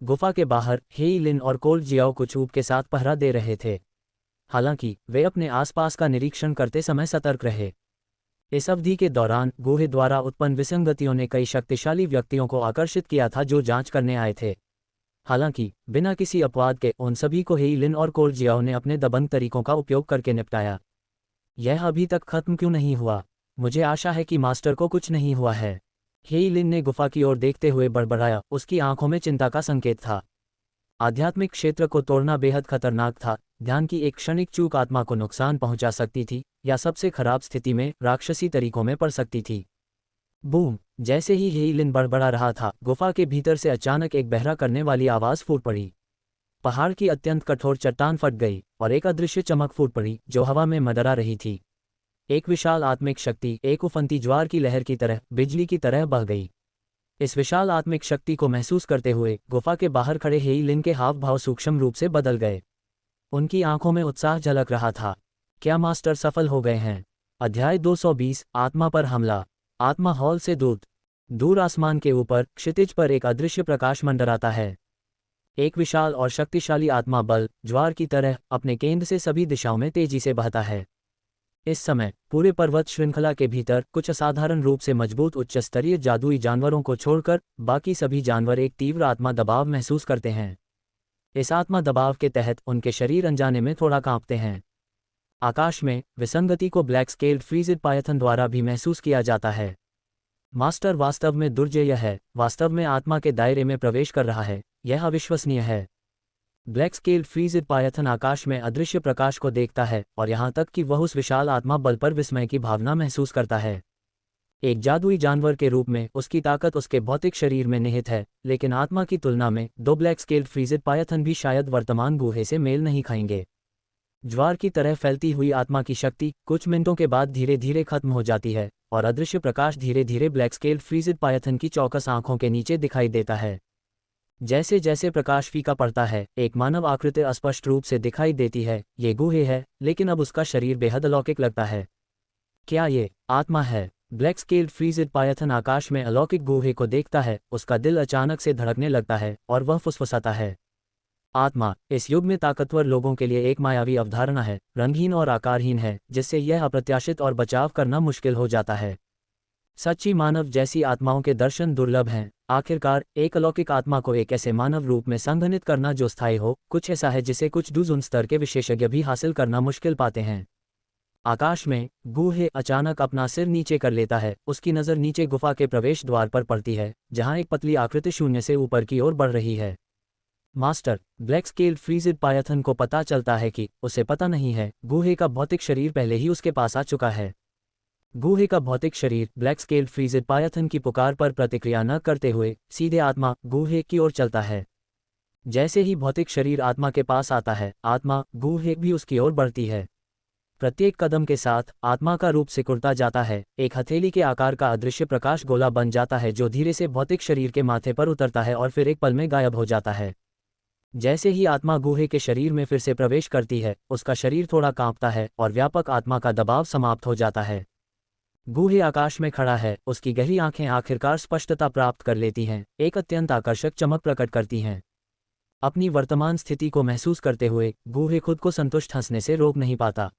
गुफा के बाहर हेई लिन और कोल्ड जियाओ कुछ ऊब के साथ पहरा दे रहे थे। हालांकि वे अपने आसपास का निरीक्षण करते समय सतर्क रहे। इस अवधि के दौरान गुहे द्वारा उत्पन्न विसंगतियों ने कई शक्तिशाली व्यक्तियों को आकर्षित किया था जो जांच करने आए थे। हालांकि बिना किसी अपवाद के उन सभी को हेई लिन और कोल्ड जियाओ ने अपने दबंग तरीकों का उपयोग करके निपटाया। यह अभी तक खत्म क्यों नहीं हुआ? मुझे आशा है कि मास्टर को कुछ नहीं हुआ है। हेई लिन ने गुफा की ओर देखते हुए बड़बड़ाया, उसकी आंखों में चिंता का संकेत था। आध्यात्मिक क्षेत्र को तोड़ना बेहद खतरनाक था। ध्यान की एक क्षणिक चूक आत्मा को नुकसान पहुंचा सकती थी या सबसे खराब स्थिति में राक्षसी तरीकों में पड़ सकती थी। बूम! जैसे ही हेई लिन बड़बड़ा रहा था, गुफा के भीतर से अचानक एक बहरा करने वाली आवाज फूट पड़ी। पहाड़ की अत्यंत कठोर चट्टान फट गई और एक अदृश्य चमक फूट पड़ी जो हवा में मंडरा रही थी। एक विशाल आत्मिक शक्ति एक उफनती ज्वार की लहर की तरह बिजली की तरह बह गई। इस विशाल आत्मिक शक्ति को महसूस करते हुए गुफा के बाहर खड़े हेई लिन के हाव भाव सूक्ष्म रूप से बदल गए। उनकी आंखों में उत्साह झलक रहा था। क्या मास्टर सफल हो गए हैं? अध्याय 220, आत्मा पर हमला। आत्मा हॉल से दूर आसमान के ऊपर क्षितिज पर एक अदृश्य प्रकाश मंडराता है। एक विशाल और शक्तिशाली आत्मा बल ज्वार की तरह अपने केंद्र से सभी दिशाओं में तेजी से बहता है। इस समय पूरे पर्वत श्रृंखला के भीतर कुछ असाधारण रूप से मजबूत उच्च स्तरीय जादुई जानवरों को छोड़कर बाकी सभी जानवर एक तीव्र आत्मा दबाव महसूस करते हैं। इस आत्मा दबाव के तहत उनके शरीर अनजाने में थोड़ा कांपते हैं। आकाश में विसंगति को ब्लैक स्केल्ड फ्रीजिड पायथन द्वारा भी महसूस किया जाता है। मास्टर वास्तव में दुर्जेय है, वास्तव में आत्मा के दायरे में प्रवेश कर रहा है। यह अविश्वसनीय है। ब्लैक स्केल्ड फ्रीजिड पायथन आकाश में अदृश्य प्रकाश को देखता है और यहाँ तक कि वह उस विशाल आत्मा बल पर विस्मय की भावना महसूस करता है। एक जादुई जानवर के रूप में उसकी ताकत उसके भौतिक शरीर में निहित है, लेकिन आत्मा की तुलना में दो ब्लैक स्केल्ड फ्रीजिड पायथन भी शायद वर्तमान गुहे से मेल नहीं खाएंगे। ज्वार की तरह फैलती हुई आत्मा की शक्ति कुछ मिनटों के बाद धीरे धीरे खत्म हो जाती है और अदृश्य प्रकाश धीरे धीरे ब्लैक स्केल्ड फ्रीजिड पायथन की चौकस आंखों के नीचे दिखाई देता है। जैसे जैसे प्रकाश फीका पड़ता है, एक मानव आकृति स्पष्ट रूप से दिखाई देती है। ये गुहे है, लेकिन अब उसका शरीर बेहद अलौकिक लगता है। क्या ये आत्मा है? ब्लैक स्केल्ड फ्रीजिड पायथन आकाश में अलौकिक गुहे को देखता है, उसका दिल अचानक से धड़कने लगता है और वह फुसफुसाता है। आत्मा इस युग में ताकतवर लोगों के लिए एक मायावी अवधारणा है, रंगहीन और आकारहीन है, जिससे यह अप्रत्याशित और बचाव करना मुश्किल हो जाता है। सच्ची मानव जैसी आत्माओं के दर्शन दुर्लभ हैं, आखिरकार एक अलौकिक आत्मा को एक ऐसे मानव रूप में संघनित करना जो स्थायी हो, कुछ ऐसा है जिसे कुछ डूज़न स्तर के विशेषज्ञ भी हासिल करना मुश्किल पाते हैं। आकाश में गूहे अचानक अपना सिर नीचे कर लेता है। उसकी नज़र नीचे गुफा के प्रवेश द्वार पर पड़ती है, जहां एक पतली आकृति शून्य से ऊपर की ओर बढ़ रही है। मास्टर, ब्लैक स्केल्ड फ्रीज़िड पायथन को पता चलता है कि उसे पता नहीं है, गूहे का भौतिक शरीर पहले ही उसके पास आ चुका है। गूहे का भौतिक शरीर ब्लैक स्केल्ड फ्रीज़िड पायथन की पुकार पर प्रतिक्रिया न करते हुए सीधे आत्मा गूहे की ओर चलता है। जैसे ही भौतिक शरीर आत्मा के पास आता है, आत्मा गूहे भी उसकी ओर बढ़ती है। प्रत्येक कदम के साथ आत्मा का रूप सिकुड़ता जाता है, एक हथेली के आकार का अदृश्य प्रकाश गोला बन जाता है जो धीरे से भौतिक शरीर के माथे पर उतरता है और फिर एक पल में गायब हो जाता है। जैसे ही आत्मा गूहे के शरीर में फिर से प्रवेश करती है, उसका शरीर थोड़ा कांपता है और व्यापक आत्मा का दबाव समाप्त हो जाता है। गूहे आकाश में खड़ा है, उसकी गहरी आंखें आखिरकार स्पष्टता प्राप्त कर लेती हैं, एक अत्यंत आकर्षक चमक प्रकट करती हैं। अपनी वर्तमान स्थिति को महसूस करते हुए गूहे खुद को संतुष्ट हंसने से रोक नहीं पाता।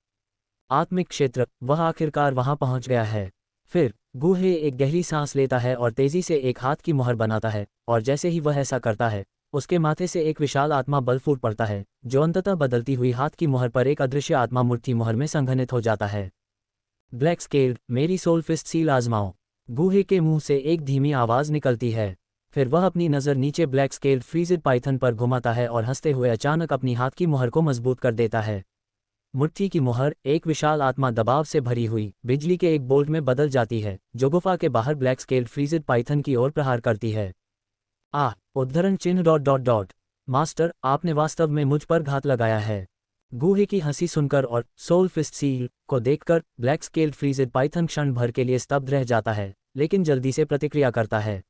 आत्मिक क्षेत्र, वह आखिरकार वहां पहुंच गया है। फिर गूहे एक गहरी सांस लेता है और तेजी से एक हाथ की मुहर बनाता है, और जैसे ही वह ऐसा करता है, उसके माथे से एक विशाल आत्मा बल फूट पड़ता है, जो अंततः बदलती हुई हाथ की मुहर पर एक अदृश्य आत्मा मूर्ति मुहर में संघनित हो जाता है। ब्लैक स्केल्ड, मेरी सोल फिस्ट सील आजमाओ। गूहे के मुंह से एक धीमी आवाज निकलती है। फिर वह अपनी नज़र नीचे ब्लैक स्केल्ड फ्रीज़िड पाइथन पर घुमाता है और हंसते हुए अचानक अपनी हाथ की मुहर को मजबूत कर देता है। मुट्ठी की मुहर एक विशाल आत्मा दबाव से भरी हुई बिजली के एक बोल्ट में बदल जाती है, जो गुफा के बाहर ब्लैक स्केल्ड फ्रीज़िड पाइथन की ओर प्रहार करती है। उद्धरण चिन्ह ... मास्टर, आपने वास्तव में मुझ पर घात लगाया है। गूहे की हंसी सुनकर और सोल फिस्ट सील को देखकर ब्लैक स्केल्ड फ्रीज़िड पाइथन क्षण भर के लिए स्तब्ध रह जाता है, लेकिन जल्दी से प्रतिक्रिया करता है।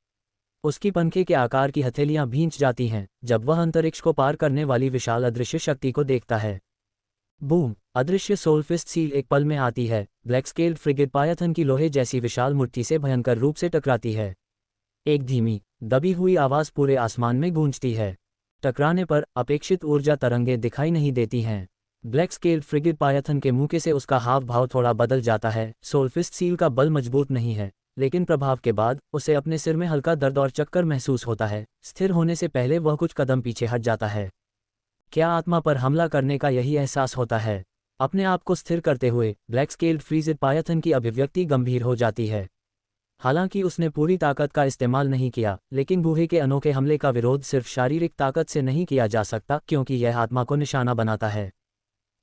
उसकी पंखे के आकार की हथेलियां भींच जाती हैं जब वह अंतरिक्ष को पार करने वाली विशाल अदृश्य शक्ति को देखता है। बूम! अदृश्य सोल फिस्ट सील एक पल में आती है, ब्लैक स्केल्ड फ्रिगेट पायथन की लोहे जैसी विशाल मूर्ति से भयंकर रूप से टकराती है। एक धीमी दबी हुई आवाज पूरे आसमान में गूंजती है। टकराने पर अपेक्षित ऊर्जा तरंगें दिखाई नहीं देती हैं। ब्लैक स्केल्ड फ्रिगेट पायथन के मुंह से उसका हाव भाव थोड़ा बदल जाता है। सोल फिस्ट सील का बल मजबूत नहीं है, लेकिन प्रभाव के बाद उसे अपने सिर में हल्का दर्द और चक्कर महसूस होता है। स्थिर होने से पहले वह कुछ कदम पीछे हट जाता है। क्या आत्मा पर हमला करने का यही एहसास होता है? अपने आप को स्थिर करते हुए ब्लैक स्केल्ड फ्रीज़िड पायथन की अभिव्यक्ति गंभीर हो जाती है। हालांकि उसने पूरी ताकत का इस्तेमाल नहीं किया, लेकिन गूहे के अनोखे हमले का विरोध सिर्फ शारीरिक ताकत से नहीं किया जा सकता, क्योंकि यह आत्मा को निशाना बनाता है।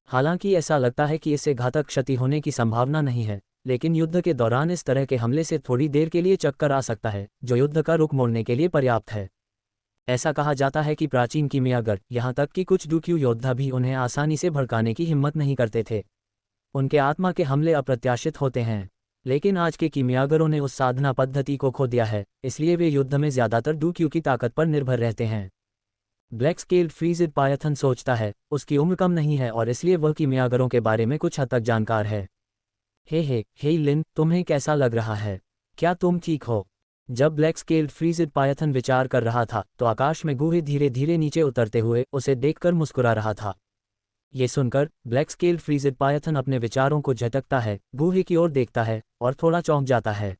हालांकि ऐसा लगता है कि इससे घातक क्षति होने की संभावना नहीं है, लेकिन युद्ध के दौरान इस तरह के हमले से थोड़ी देर के लिए चक्कर आ सकता है, जो युद्ध का रुख मोड़ने के लिए पर्याप्त है। ऐसा कहा जाता है कि प्राचीन कीमियागर, यहाँ तक कि कुछ डुक्यू योद्धा भी उन्हें आसानी से भड़काने की हिम्मत नहीं करते थे। उनके आत्मा के हमले अप्रत्याशित होते हैं, लेकिन आज के कीमियागरों ने उस साधना पद्धति को खो दिया है, इसलिए वे युद्ध में ज़्यादातर डुक्यू की ताकत पर निर्भर रहते हैं। ब्लैक स्केल्ड फ्रीज़िड पायथन सोचता है, उसकी उम्र कम नहीं है और इसलिए वह कीमियागरों के बारे में कुछ हद तक जानकार है। हे लिन, तुम्हें कैसा लग रहा है? क्या तुम ठीक हो? जब ब्लैक स्केल्ड फ्रीज़िड पायथन विचार कर रहा था, तो आकाश में गूहे धीरे धीरे नीचे उतरते हुए उसे देखकर मुस्कुरा रहा था। ये सुनकर ब्लैक स्केल्ड फ्रीज़िड पायथन अपने विचारों को झटकता है, गूहे की ओर देखता है और थोड़ा चौंक जाता है।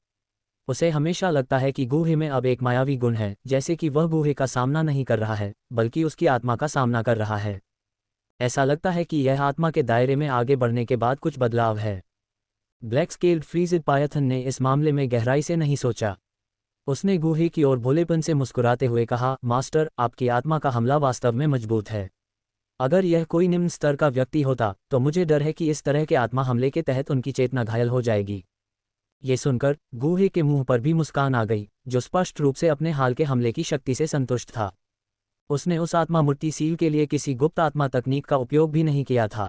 उसे हमेशा लगता है कि गूहे में अब एक मायावी गुण है, जैसे कि वह गूहे का सामना नहीं कर रहा है, बल्कि उसकी आत्मा का सामना कर रहा है। ऐसा लगता है कि यह आत्मा के दायरे में आगे बढ़ने के बाद कुछ बदलाव है। ब्लैक स्केल्ड फ्रीज़िड पायथन ने इस मामले में गहराई से नहीं सोचा। उसने गूहे की ओर भोलेपन से मुस्कुराते हुए कहा, मास्टर, आपकी आत्मा का हमला वास्तव में मजबूत है। अगर यह कोई निम्न स्तर का व्यक्ति होता, तो मुझे डर है कि इस तरह के आत्मा हमले के तहत उनकी चेतना घायल हो जाएगी। ये सुनकर गूहे के मुंह पर भी मुस्कान आ गई, जो स्पष्ट रूप से अपने हाल के हमले की शक्ति से संतुष्ट था। उसने उस आत्मा मूर्ति सील के लिए किसी गुप्त आत्मा तकनीक का उपयोग भी नहीं किया था।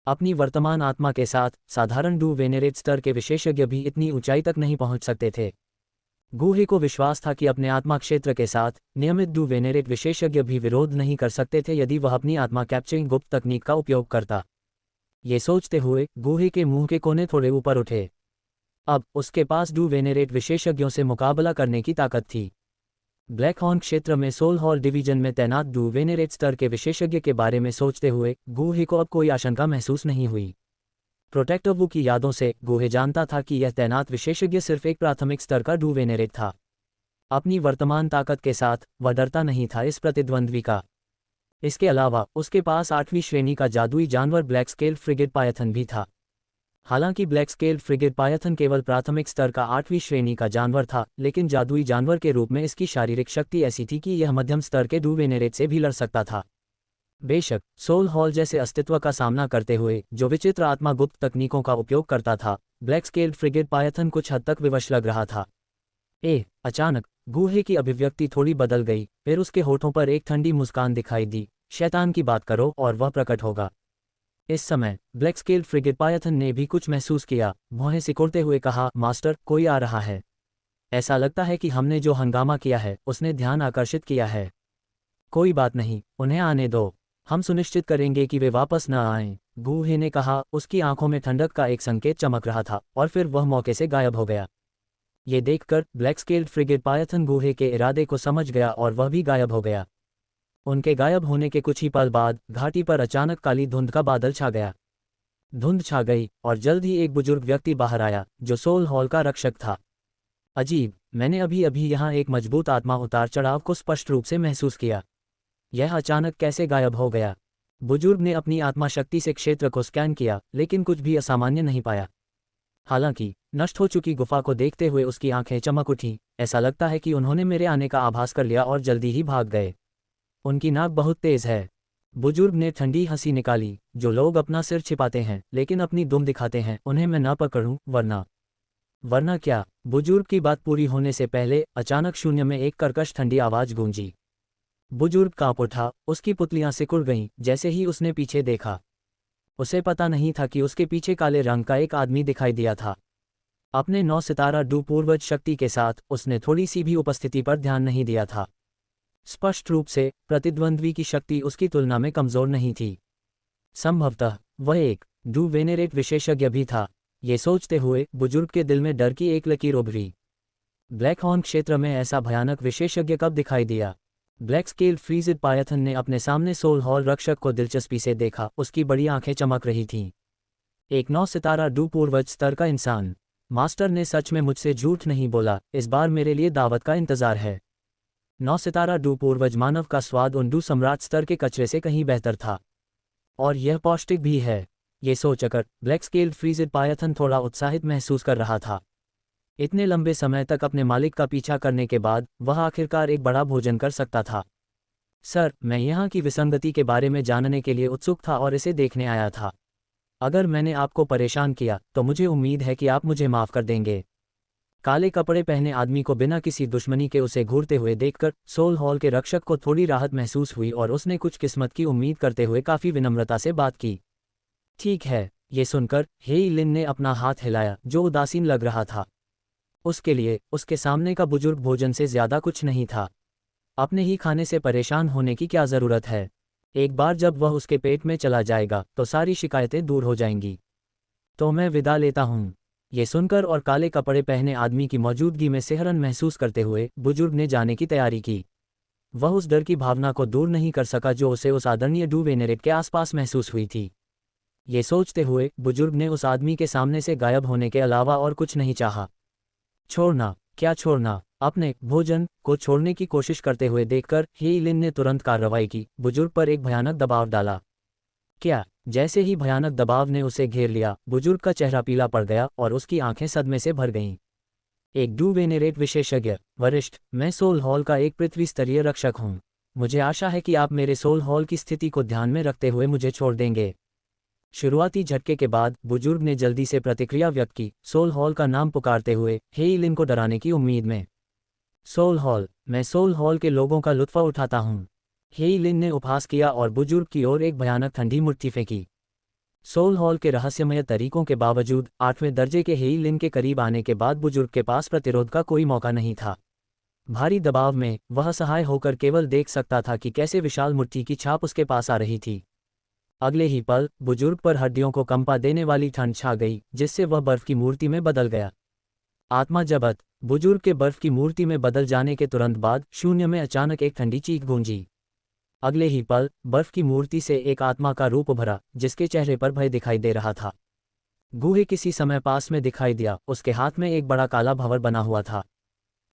अपनी वर्तमान आत्मा के साथ साधारण डू वेनेरेट स्तर के विशेषज्ञ भी इतनी ऊंचाई तक नहीं पहुंच सकते थे। गूहे को विश्वास था कि अपने आत्मा क्षेत्र के साथ नियमित डू वेनेरेट विशेषज्ञ भी विरोध नहीं कर सकते थे यदि वह अपनी आत्मा कैप्चरिंग गुप्त तकनीक का उपयोग करता। ये सोचते हुए गूहे के मुंह के कोने थोड़े ऊपर उठे। अब उसके पास डू वेनेरेट विशेषज्ञों से मुकाबला करने की ताकत थी। ब्लैक हॉर्न क्षेत्र में सोल हॉल डिवीजन में तैनात डू वेनेरेट स्तर के विशेषज्ञ के बारे में सोचते हुए गूहे को अब कोई आशंका महसूस नहीं हुई। प्रोटेक्टर वू की यादों से गूहे जानता था कि यह तैनात विशेषज्ञ सिर्फ एक प्राथमिक स्तर का डू वेनेरेट था। अपनी वर्तमान ताकत के साथ वह डरता नहीं था इस प्रतिद्वंद्वी का। इसके अलावा उसके पास 8वीं श्रेणी का जादुई जानवर ब्लैक स्केल फ्रिगेट पायथन भी था। हालांकि ब्लैक स्केल फ्रिगेट पायथन केवल प्राथमिक स्तर का 8वीं श्रेणी का जानवर था, लेकिन जादुई जानवर के रूप में इसकी शारीरिक शक्ति ऐसी थी कि यह मध्यम स्तर के डुवेनेरेट से भी लड़ सकता था। बेशक सोल हॉल जैसे अस्तित्व का सामना करते हुए जो विचित्र आत्मा गुप्त तकनीकों का उपयोग करता था, ब्लैक स्केल फ्रिगेट पायथन कुछ हद तक विवश लग रहा था। अचानक गूहे की अभिव्यक्ति थोड़ी बदल गई, फिर उसके होठों पर एक ठंडी मुस्कान दिखाई दी। शैतान की बात करो और वह प्रकट होगा। इस समय ब्लैक स्केल फ्रिगेट पायथन ने भी कुछ महसूस किया। भौहें सिकुड़ते हुए कहा, मास्टर, कोई आ रहा है। ऐसा लगता है कि हमने जो हंगामा किया है उसने ध्यान आकर्षित किया है। कोई बात नहीं, उन्हें आने दो। हम सुनिश्चित करेंगे कि वे वापस न आएं, गूहे ने कहा। उसकी आंखों में ठंडक का एक संकेत चमक रहा था और फिर वह मौके से गायब हो गया। ये देखकर ब्लैक स्केल फ्रिगेट पायथन गूहे के इरादे को समझ गया और वह भी गायब हो गया। उनके गायब होने के कुछ ही पल बाद घाटी पर अचानक काली धुंध का बादल छा गया। धुंध छा गई और जल्द ही एक बुजुर्ग व्यक्ति बाहर आया जो सोल हॉल का रक्षक था। अजीब, मैंने अभी अभी यहाँ एक मजबूत आत्मा उतार चढ़ाव को स्पष्ट रूप से महसूस किया। यह अचानक कैसे गायब हो गया? बुजुर्ग ने अपनी आत्मा शक्ति से क्षेत्र को स्कैन किया, लेकिन कुछ भी असामान्य नहीं पाया। हालांकि नष्ट हो चुकी गुफा को देखते हुए उसकी आंखें चमक उठीं। ऐसा लगता है कि उन्होंने मेरे आने का आभास कर लिया और जल्दी ही भाग गए। उनकी नाक बहुत तेज है। बुजुर्ग ने ठंडी हंसी निकाली। जो लोग अपना सिर छिपाते हैं लेकिन अपनी दुम दिखाते हैं, उन्हें मैं ना पकड़ूं, वरना क्या? बुजुर्ग की बात पूरी होने से पहले अचानक शून्य में एक कर्कश ठंडी आवाज गूंजी। बुजुर्ग कांप उठा, उसकी पुतलियां सिकुड़ गईं जैसे ही उसने पीछे देखा। उसे पता नहीं था कि उसके पीछे काले रंग का एक आदमी दिखाई दिया था। अपने 9 सितारा डू पूर्वज शक्ति के साथ उसने थोड़ी सी भी उपस्थिति पर ध्यान नहीं दिया था। स्पष्ट रूप से प्रतिद्वंद्वी की शक्ति उसकी तुलना में कमजोर नहीं थी। संभवतः वह एक डू वेनेरेट विशेषज्ञ भी था। ये सोचते हुए बुजुर्ग के दिल में डर की एक लकीर उभरी। ब्लैक हॉर्न क्षेत्र में ऐसा भयानक विशेषज्ञ कब दिखाई दिया? ब्लैक स्केल फ्रिगेट पायथन ने अपने सामने सोल हॉल रक्षक को दिलचस्पी से देखा। उसकी बड़ी आंखें चमक रही थीं। एक 9 सितारा डू पूर्वज स्तर का इंसान। मास्टर ने सच में मुझसे झूठ नहीं बोला। इस बार मेरे लिए दावत का इंतजार है। 9 सितारा डू पूर्वज मानव का स्वाद उन डू सम्राट स्तर के कचरे से कहीं बेहतर था। और यह पौष्टिक भी है। ये सोचकर ब्लैक स्केल फ्रिगेट पायथन थोड़ा उत्साहित महसूस कर रहा था। इतने लंबे समय तक अपने मालिक का पीछा करने के बाद वह आखिरकार एक बड़ा भोजन कर सकता था। सर, मैं यहाँ की विसंगति के बारे में जानने के लिए उत्सुक था और इसे देखने आया था। अगर मैंने आपको परेशान किया तो मुझे उम्मीद है कि आप मुझे माफ़ कर देंगे। काले कपड़े पहने आदमी को बिना किसी दुश्मनी के उसे घूरते हुए देखकर सोल हॉल के रक्षक को थोड़ी राहत महसूस हुई और उसने कुछ किस्मत की उम्मीद करते हुए काफ़ी विनम्रता से बात की। ठीक है, ये सुनकर हेई लिन ने अपना हाथ हिलाया जो उदासीन लग रहा था। उसके लिए उसके सामने का बुजुर्ग भोजन से ज्यादा कुछ नहीं था। अपने ही खाने से परेशान होने की क्या ज़रूरत है? एक बार जब वह उसके पेट में चला जाएगा तो सारी शिकायतें दूर हो जाएंगी। तो मैं विदा लेता हूँ। ये सुनकर और काले कपड़े पहने आदमी की मौजूदगी में सिहरन महसूस करते हुए बुजुर्ग ने जाने की तैयारी की। वह उस डर की भावना को दूर नहीं कर सका जो उसे उस आदरणीय डू वेनेरेट के आसपास महसूस हुई थी। ये सोचते हुए बुजुर्ग ने उस आदमी के सामने से गायब होने के अलावा और कुछ नहीं चाहा। छोड़ना? क्या छोड़ना? अपने भोजन को छोड़ने की कोशिश करते हुए देखकर हेई लिन ने तुरंत कार्रवाई की। बुजुर्ग पर एक भयानक दबाव डाला। क्या? जैसे ही भयानक दबाव ने उसे घेर लिया, बुजुर्ग का चेहरा पीला पड़ गया और उसकी आंखें सदमे से भर गईं। एक डू वेनेरेट विशेषज्ञ, वरिष्ठ, मैं सोल हॉल का एक पृथ्वी स्तरीय रक्षक हूँ। मुझे आशा है कि आप मेरे सोल हॉल की स्थिति को ध्यान में रखते हुए मुझे छोड़ देंगे। शुरुआती झटके के बाद बुजुर्ग ने जल्दी से प्रतिक्रिया व्यक्त की, सोल हॉल का नाम पुकारते हुए हेई लिन को डराने की उम्मीद में। सोल हॉल, मैं सोल हॉल के लोगों का लुत्फ़ उठाता हूँ। हेई लिन ने उपहास किया और बुजुर्ग की ओर एक भयानक ठंडी मुट्ठी फेंकी। सोल हॉल के रहस्यमय तरीकों के बावजूद 8वें दर्जे के हेई लिन के करीब आने के बाद बुजुर्ग के पास प्रतिरोध का कोई मौका नहीं था। भारी दबाव में वह असहाय होकर केवल देख सकता था कि कैसे विशाल मुट्ठी की छाप उसके पास आ रही थी। अगले ही पल बुजुर्ग पर हड्डियों को कंपा देने वाली ठंड छा गई, जिससे वह बर्फ की मूर्ति में बदल गया। आत्मा जबत, बुजुर्ग के बर्फ की मूर्ति में बदल जाने के तुरंत बाद शून्य में अचानक एक ठंडी चीख गूंजी। अगले ही पल बर्फ की मूर्ति से एक आत्मा का रूप उभरा, जिसके चेहरे पर भय दिखाई दे रहा था। गूहे किसी समय पास में दिखाई दिया। उसके हाथ में एक बड़ा काला भंवर बना हुआ था।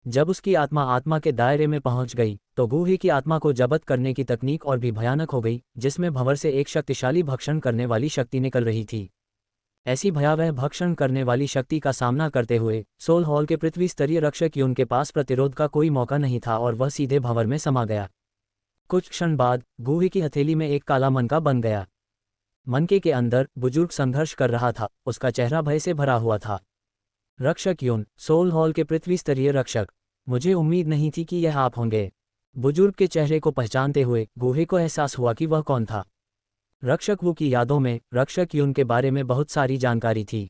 जब उसकी आत्मा के दायरे में पहुंच गई तो गूहे की आत्मा को जब्त करने की तकनीक और भी भयानक हो गई, जिसमें भंवर से एक शक्तिशाली भक्षण करने वाली शक्ति निकल रही थी। ऐसी भयावह भक्षण करने वाली शक्ति का सामना करते हुए सोल हॉल के पृथ्वी स्तरीय रक्षक यून के पास प्रतिरोध का कोई मौका नहीं था और वह सीधे भंवर में समा गया। कुछ क्षण बाद गूहे की हथेली में एक काला मनका बन गया। मनके के अंदर बुजुर्ग संघर्ष कर रहा था, उसका चेहरा भय से भरा हुआ था। रक्षक यून, सोल हॉल के पृथ्वी स्तरीय रक्षक, मुझे उम्मीद नहीं थी कि यह आप होंगे। बुजुर्ग के चेहरे को पहचानते हुए गूहे को एहसास हुआ कि वह कौन था। रक्षक वू की यादों में रक्षक यून के बारे में बहुत सारी जानकारी थी।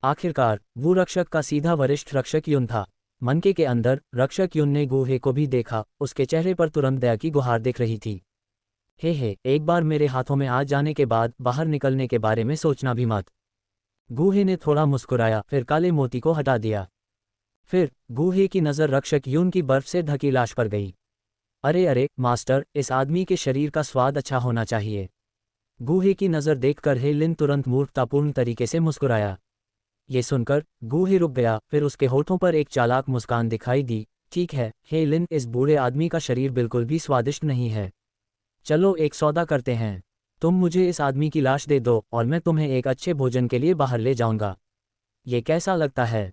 आखिरकार वू रक्षक का सीधा वरिष्ठ रक्षक यून था। मनके के अंदर रक्षक यून ने गूहे को भी देखा, उसके चेहरे पर तुरंत दया की गुहार दिख रही थी। हे, एक बार मेरे हाथों में आ जाने के बाद बाहर निकलने के बारे में सोचना भी मत। गूहे ने थोड़ा मुस्कुराया, फिर काले मोती को हटा दिया। फिर गूहे की नज़र रक्षक यून की बर्फ से ढकी लाश पर गई। अरे मास्टर, इस आदमी के शरीर का स्वाद अच्छा होना चाहिए। गूहे की नज़र देखकर हे लिन तुरंत मूर्खतापूर्ण तरीके से मुस्कुराया। ये सुनकर गूहे रुक गया, फिर उसके होठों पर एक चालाक मुस्कान दिखाई दी। ठीक है हे लिन, इस बूढ़े आदमी का शरीर बिल्कुल भी स्वादिष्ट नहीं है। चलो एक सौदा करते हैं, तुम मुझे इस आदमी की लाश दे दो और मैं तुम्हें एक अच्छे भोजन के लिए बाहर ले जाऊंगा। ये कैसा लगता है?